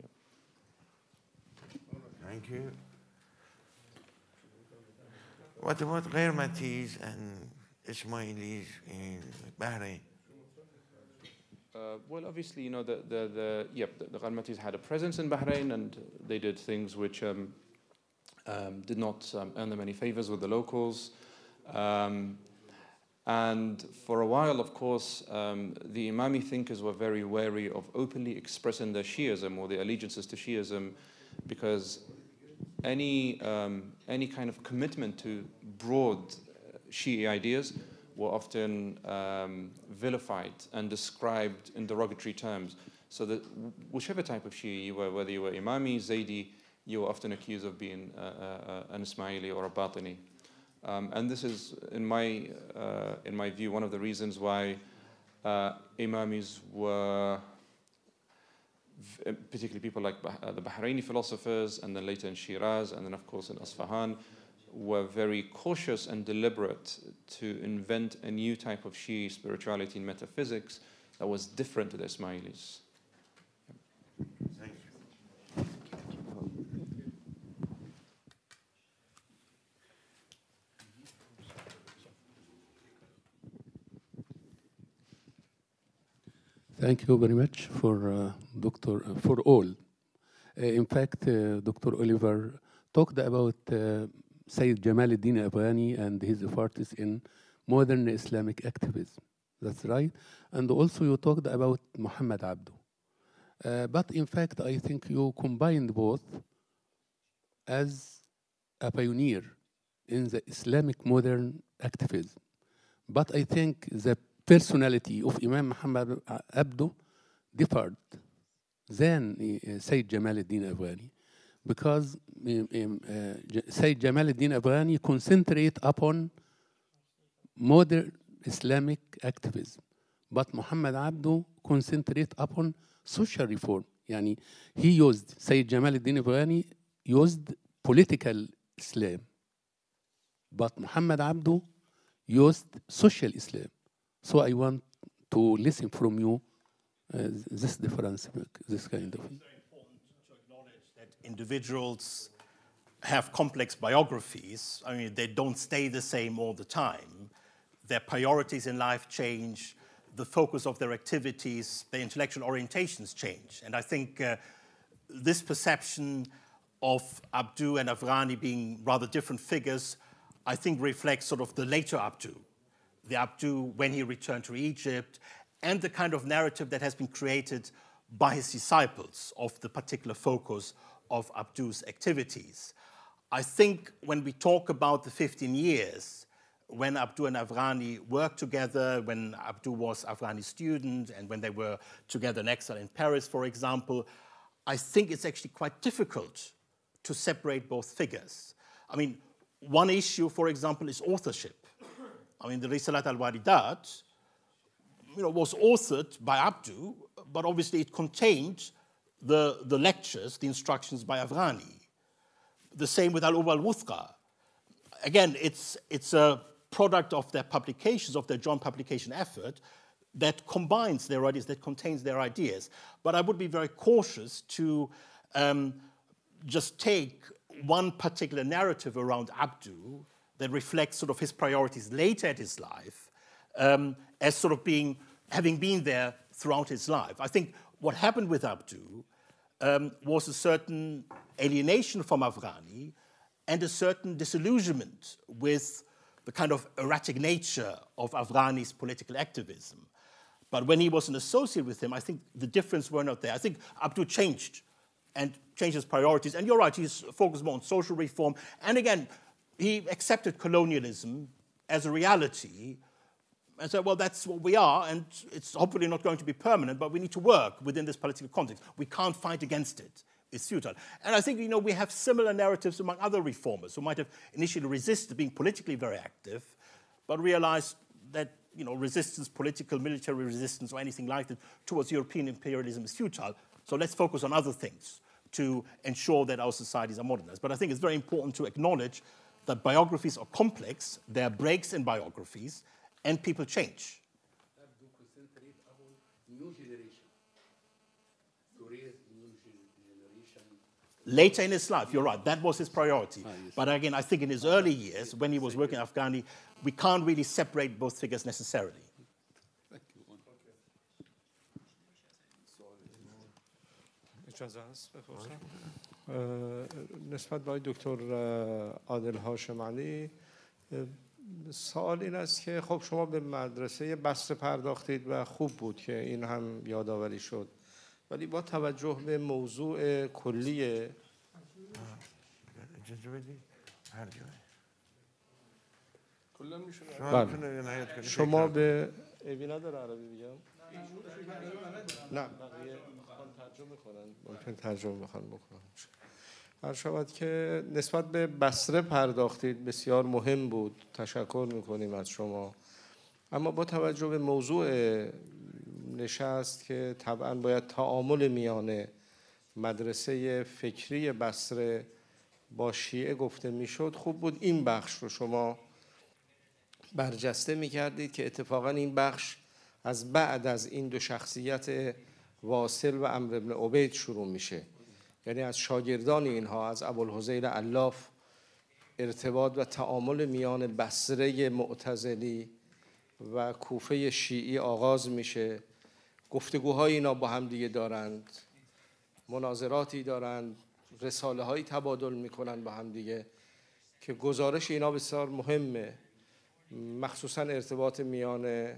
Yeah. Thank you. What about Ghairmatis and Ismailis in Bahrain? Well, obviously, the Ghairmatis had a presence in Bahrain, and they did things which did not earn them any favors with the locals. And for a while, of course, the Imami thinkers were very wary of openly expressing their Shi'ism or their allegiances to Shi'ism, because any kind of commitment to broad Shi'i ideas were often vilified and described in derogatory terms. So that whichever type of Shia you were, whether you were Imami, Zaydi, you were often accused of being an Ismaili or a Batini. And this is, in my view, one of the reasons why Imamis were, particularly people like the Bahraini philosophers, and then later in Shiraz, and then of course in Isfahan, were very cautious and deliberate to invent a new type of Shia spirituality and metaphysics that was different to the Ismailis. Thank you very much for for all. In fact, Dr. Oliver talked about Sayyid Jamal al-Afghani and his efforts in modern Islamic activism. That's right. And also you talked about Mohammad Abdu. But in fact, I think you combined both as a pioneer in the Islamic modern activism. But I think the personality of Imam Muhammad Abdu differed than Sayyid Jamal al-Afghani, because Sayyid Jamal al-Afghani concentrate upon modern Islamic activism, but Muhammad Abdu concentrate upon social reform. Yani he used, Sayyid Jamal al-Afghani used political Islam, but Muhammad Abdu used social Islam. So I want to listen from you this difference, this kind of. It's very important to acknowledge that individuals have complex biographies. I mean, they don't stay the same all the time. Their priorities in life change, the focus of their activities, their intellectual orientations change. And I think this perception of Abdu and Afghani being rather different figures, I think reflects sort of the later Abdu. The Abdu when he returned to Egypt, and the kind of narrative that has been created by his disciples of the particular focus of Abdu's activities. I think when we talk about the 15 years, when Abdu and Afghani worked together, when Abdu was Afghani's student, and when they were together in exile in Paris, for example, I think it's actually quite difficult to separate both figures. I mean, one issue, for example, is authorship. I mean, the Risalat al-Waridat, was authored by Abdu, but obviously it contained the lectures, the instructions by Afghani. The same with Al-Uba al-Wuthqa. Again, it's a product of their publications, of their joint publication effort, that combines their ideas, that contains their ideas. But I would be very cautious to just take one particular narrative around Abdu that reflects sort of his priorities later in his life as sort of having been there throughout his life. I think what happened with Abdu was a certain alienation from Afghani and a certain disillusionment with the kind of erratic nature of Afghani's political activism. But when he was an associate with him, I think the difference were not there. I think Abdu changed his priorities. And you're right, he's focused more on social reform. And again, he accepted colonialism as a reality and said, well, that's what we are, and it's hopefully not going to be permanent, but we need to work within this political context. We can't fight against it. It's futile. And I think, we have similar narratives among other reformers who might have initially resisted being politically very active, but realized that, resistance, political, military resistance, or anything like that towards European imperialism is futile. So let's focus on other things to ensure that our societies are modernized. But I think it's very important to acknowledge that biographies are complex, there are breaks in biographies, and people change. Later in his life, you're right, that was his priority. Yes. But again, I think in his early years, when he was working in Afghani, we can't really separate both figures necessarily. اجازه هست بپرسم نسبت به دکتر عادل هاشم علی سوال این است که خب شما به مدرسه بصره پرداختید و خوب بود که این هم یادآوری شد، ولی با توجه به موضوع کلی شما به ایوی نداره عربی بگم؟ نه بقیه ترجمه کنن، ممکن ترجمه بکنن. هر شود که نسبت به بصره پرداختید، بسیار مهم بود، تشکر میکنیم از شما. اما با توجه به موضوع نشست که طبعا باید تعامل میان مدرسه فکری بصره با شیعه گفته میشد، خوب بود این بخش رو شما برجسته میکردید که اتفاقا این بخش از بعد از این دو شخصیت واصل و عمرو بن عبید شروع میشه، یعنی از شاگردان اینها، از ابوالهذیل علاف، ارتباط و تعامل میان بصره معتزلی و کوفه شیعی آغاز میشه. گفتگوهای اینا با هم دیگه دارند، مناظراتی دارند، رساله هایی تبادل میکنن با هم دیگه که گزارش اینا بسیار مهمه، مخصوصا ارتباط میان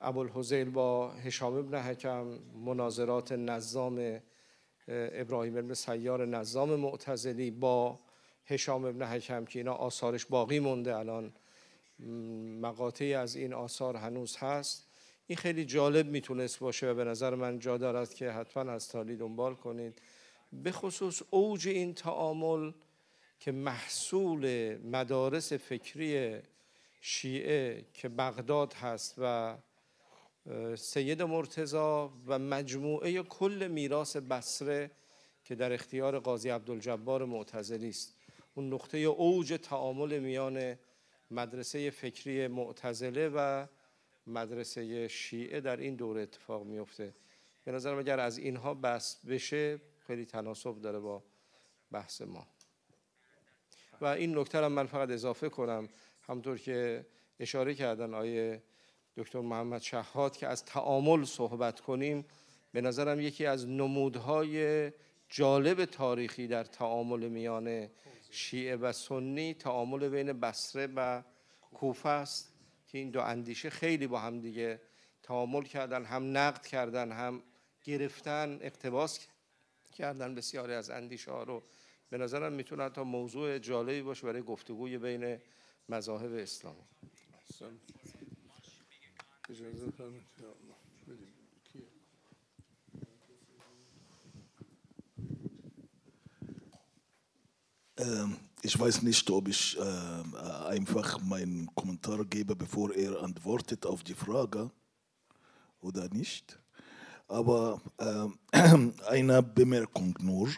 ابوالهذیل با هشام بن حکم، مناظرات نظام ابراهیم بن سیار نظام معتزلی با هشام بن حکم که اینا آثارش باقی مونده، الان مقاطعی از این آثار هنوز هست. این خیلی جالب میتونست باشه و به نظر من جا دارد که حتما از تالی دنبال کنید، به خصوص اوج این تعامل که محصول مدارس فکری شیعه که بغداد هست و سید مرتضی و مجموعه کل میراث بصره که در اختیار قاضی عبدالجبار معتزلی است. اون نقطه اوج تعامل میان مدرسه فکری معتزله و مدرسه شیعه در این دوره اتفاق میفته. به نظرم اگر از اینها بحث بشه خیلی تناسب داره با بحث ما. و این نکته را من فقط اضافه کنم، همطور که اشاره کردن آیه دکتر محمد شهاد که از تعامل صحبت کنیم، به نظرم یکی از نمودهای جالب تاریخی در تعامل میان شیعه و سنی تعامل بین بصره و کوفه است که این دو اندیشه خیلی با هم دیگه تعامل کردن، هم نقد کردن، هم گرفتن، اقتباس کردن بسیاری از اندیشه ها رو. به نظرم میتونه تا موضوع جالبی باشه برای گفتگوی بین مذاهب اسلامی. Ich weiß nicht, ob ich einfach meinen Kommentar gebe, bevor er antwortet auf die Frage oder nicht. Aber eine Bemerkung nur.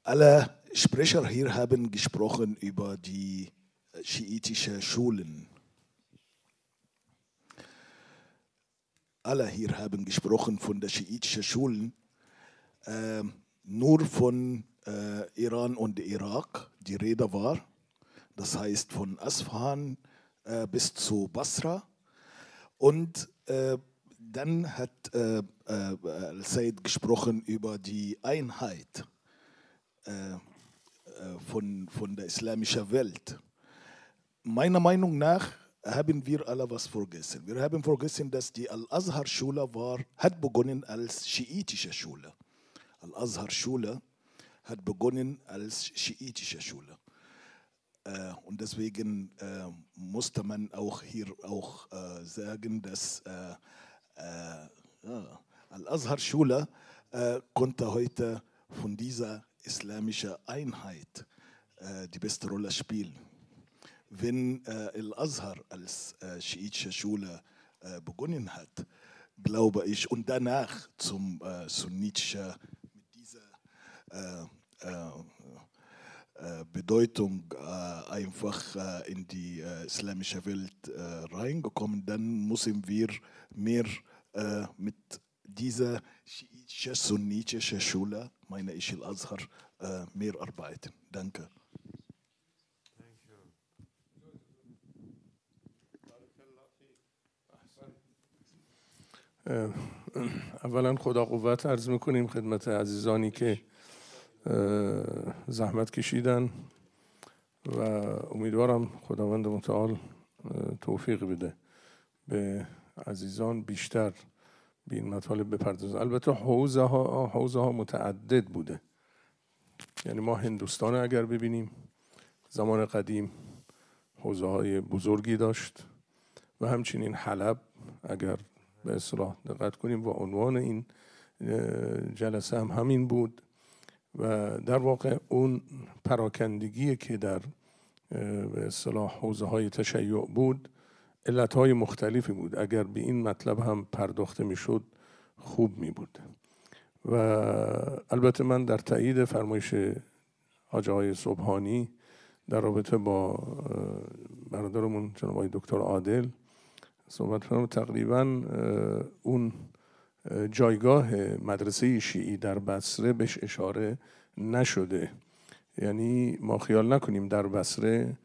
Alle Sprecher hier haben gesprochen über die schiitischen Schulen. Alle hier haben gesprochen von den schiitischen Schulen. Nur von Iran und Irak die Rede war. Das heißt von Isfahan bis zu Basra. Und dann hat Sayyid gesprochen über die Einheit von der islamischen Welt. Meiner Meinung nach haben wir alle was vergessen. Wir haben vergessen, dass die Al-Azhar-Schule hat begonnen als schiitische Schule. Al-Azhar-Schule hat begonnen als schiitische Schule. Und deswegen musste man auch hier auch sagen, dass Al-Azhar-Schule konnte heute von dieser islamischen Einheit die beste Rolle spielen. Wenn Al-Azhar als schiitische Schule begonnen hat, glaube ich, und danach zum sunnitischen mit dieser Bedeutung einfach in die islamische Welt reingekommen, dann müssen wir mehr mit dieser schiitischen, sunnitischen Schule, meine ich, Al-Azhar, mehr arbeiten. Danke. اولا خدا قوت عرض میکنیم خدمت عزیزانی که زحمت کشیدن و امیدوارم خداوند متعال توفیق بده به عزیزان بیشتر به این مطالب بپردازن. البته حوزه ها متعدد بوده، یعنی ما هندوستان اگر ببینیم زمان قدیم حوزه‌های بزرگی داشت و همچنین حلب، اگر به اصطلاح دقت کنیم و عنوان این جلسه هم همین بود و در واقع اون پراکندگی که در به اصطلاح حوزه‌های تشیع بود علتهای مختلفی بود. اگر به این مطلب هم پرداخته میشد خوب می بود. و البته من در تایید فرمایش حاج آقای سبحانی در رابطه با برادرمون جناب آقای دکتر عادل صحبت کنم. تقریبا اون جایگاه مدرسه شیعی در بصره بهش اشاره نشده. یعنی ما خیال نکنیم در بصره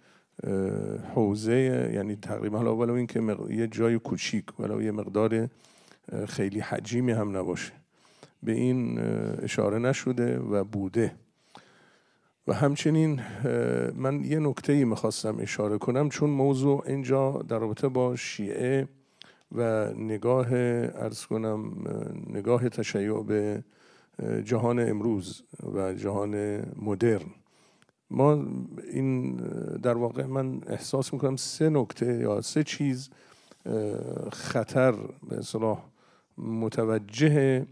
حوزه، یعنی تقریبا حالا ولو این که یه جای کوچیک ولو یه مقدار خیلی حجیمی هم نباشه به این اشاره نشده و بوده. و همچنین من یه نکته‌ای میخواستم اشاره کنم، چون موضوع اینجا در رابطه با شیعه و نگاه عرض کنم نگاه تشیع به جهان امروز و جهان مدرن، ما این در واقع من احساس میکنم سه نکته یا سه چیز خطر به اصطلاح متوجه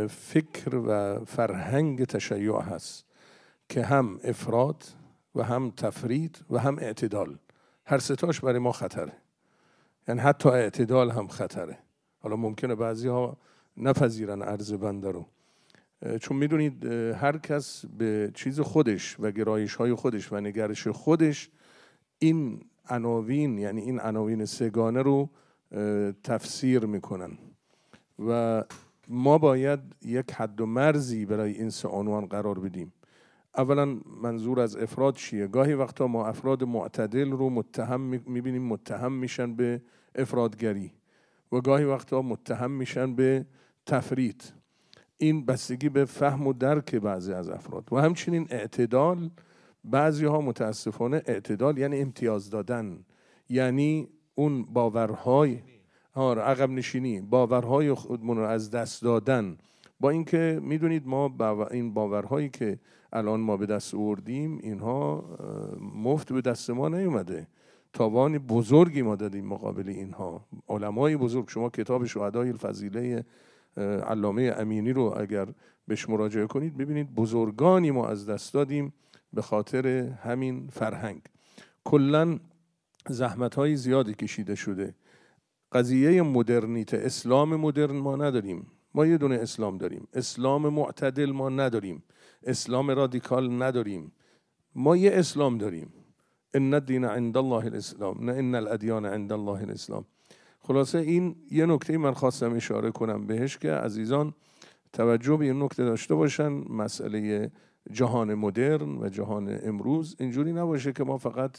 فکر و فرهنگ تشیع هست که هم افراط و هم تفرید و هم اعتدال. هر ستاش برای ما خطره، یعنی حتی اعتدال هم خطره. حالا ممکنه بعضی ها نپذیرن عرض بنده رو، چون میدونید هر کس به چیز خودش و گرایش های خودش و نگرش خودش این عناوین، یعنی این عناوین سگانه رو تفسیر میکنن و ما باید یک حد و مرزی برای این سه عنوان قرار بدیم. اولا منظور از افراد چیه؟ گاهی وقتا ما افراد معتدل رو متهم میبینیم متهم میشن به افرادگری و گاهی وقتا متهم میشن به تفریط. این بستگی به فهم و درک بعضی از افراد. و همچنین اعتدال، بعضی ها متاسفانه اعتدال یعنی امتیاز دادن، یعنی اون باورهای عقب نشینی، باورهای خودمون رو از دست دادن. با اینکه میدونید ما این باورهایی که الان ما به دست آوردیم اینها مفت به دست ما نیومده، تاوان بزرگی ما دادیم مقابل اینها. علمای بزرگ، شما کتاب شهدای الفضیله علامه امینی رو اگر بهش مراجعه کنید ببینید بزرگانی ما از دست دادیم به خاطر همین فرهنگ. کلاً زحمت‌های زیادی کشیده شده. قضیه مدرنیته، اسلام مدرن ما نداریم، ما یه دونه اسلام داریم. اسلام معتدل ما نداریم، اسلام رادیکال نداریم، ما یه اسلام داریم. ان الدین عند الله الاسلام، نه ان الادیان عند الله الاسلام. خلاصه این یه نکته من خواستم اشاره کنم بهش که عزیزان توجه به این نکته داشته باشن. مسئله جهان مدرن و جهان امروز اینجوری نباشه که ما فقط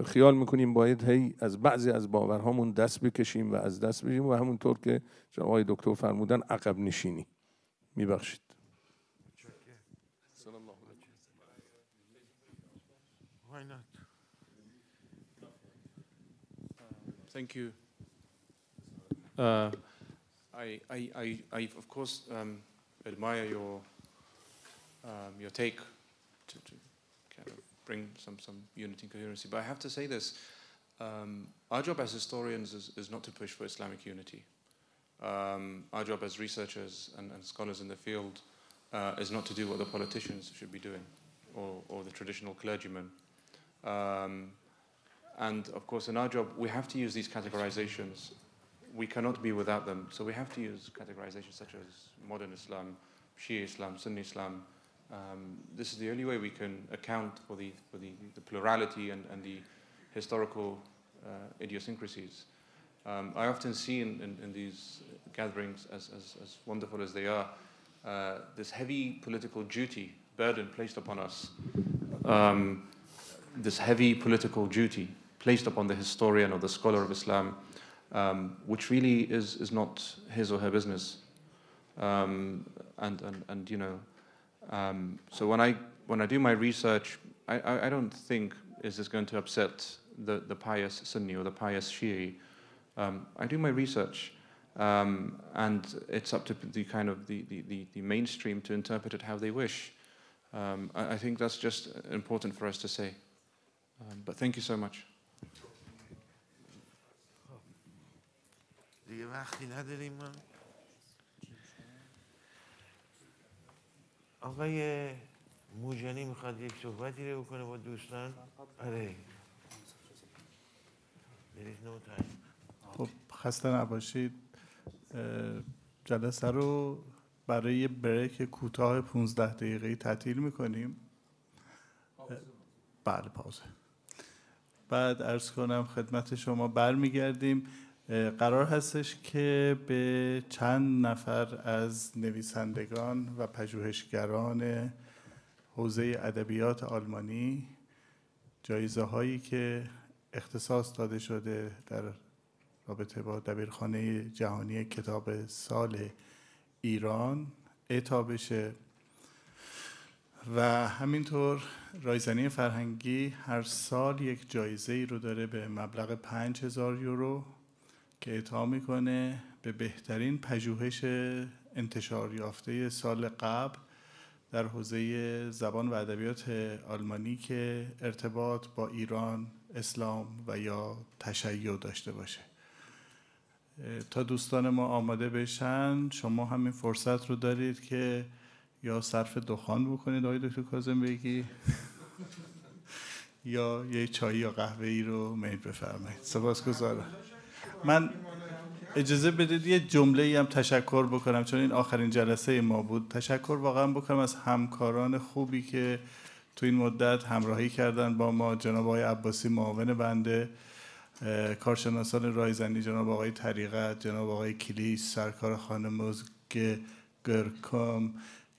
خیال میکنیم باید هی از بعضی از باورهامون دست بکشیم و از دست بدیم و همونطور که جناب آقای دکتر فرمودن عقب نشینی. میبخشید. Thank you. I of course admire your take to kind of bring some unity and coherency. But I have to say this: our job as historians is not to push for Islamic unity. Our job as researchers and scholars in the field is not to do what the politicians should be doing, or the traditional clergymen. And of course, in our job, we have to use these categorizations. We cannot be without them. So we have to use categorizations such as modern Islam, Shia Islam, Sunni Islam. This is the only way we can account for the plurality and the historical idiosyncrasies. I often see in these gatherings, as wonderful as they are, this heavy political duty burden placed upon us. This heavy political duty placed upon the historian or the scholar of Islam, which really is not his or her business. And you know, so when I do my research, I don't think is this going to upset the pious Sunni or the pious Shi'i. I do my research, and it's up to the kind of the mainstream to interpret it how they wish. I think that's just important for us to say. But thank you so much. دیگه وقتی نداریم ما. آقای موجانی میخواد یک صحبتی رو بکنه با دوستان. آره. خب خسته نباشید. جلسه رو برای بریک کوتاه 15 دقیقه‌ای تعطیل میکنیم. بله پاوزه. بعد عرض کنم خدمت شما برمیگردیم. قرار هستش که به چند نفر از نویسندگان و پژوهشگران حوزه ادبیات آلمانی جایزه هایی که اختصاص داده شده در رابطه با دبیرخانه جهانی کتاب سال ایران اعطا بشه و همینطور رایزنی فرهنگی هر سال یک جایزه ای رو داره به مبلغ 5000 یورو که اعطا میکنه به بهترین پژوهش انتشار یافته سال قبل در حوزه زبان و ادبیات آلمانی که ارتباط با ایران، اسلام و یا تشیع داشته باشه. تا دوستان ما آماده بشن شما همین فرصت رو دارید که یا صرف دخان بکنید آقای دکتر کاظمبیکی یا یه چای یا قهوه ای رو میل بفرمایید. سپاسگزارم. من اجازه بدید یه جمله ای هم تشکر بکنم چون این آخرین جلسه ما بود. تشکر واقعا بکنم از همکاران خوبی که تو این مدت همراهی کردن با ما. جناب آقای عباسی معاون بنده، کارشناسان رایزنی جناب آقای طریقت، جناب آقای کلیس، سرکار خانم گرکم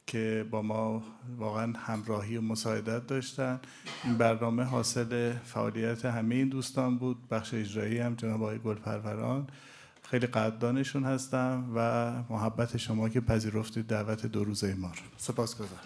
که با ما واقعا همراهی و مساعدت داشتن. این برنامه حاصل فعالیت همه این دوستان بود. بخش اجرایی هم جناب آقای گلپروران، خیلی قدردانشون هستم و محبت شما که پذیرفتید دعوت 2 روزه ما رو. سپاسگزارم.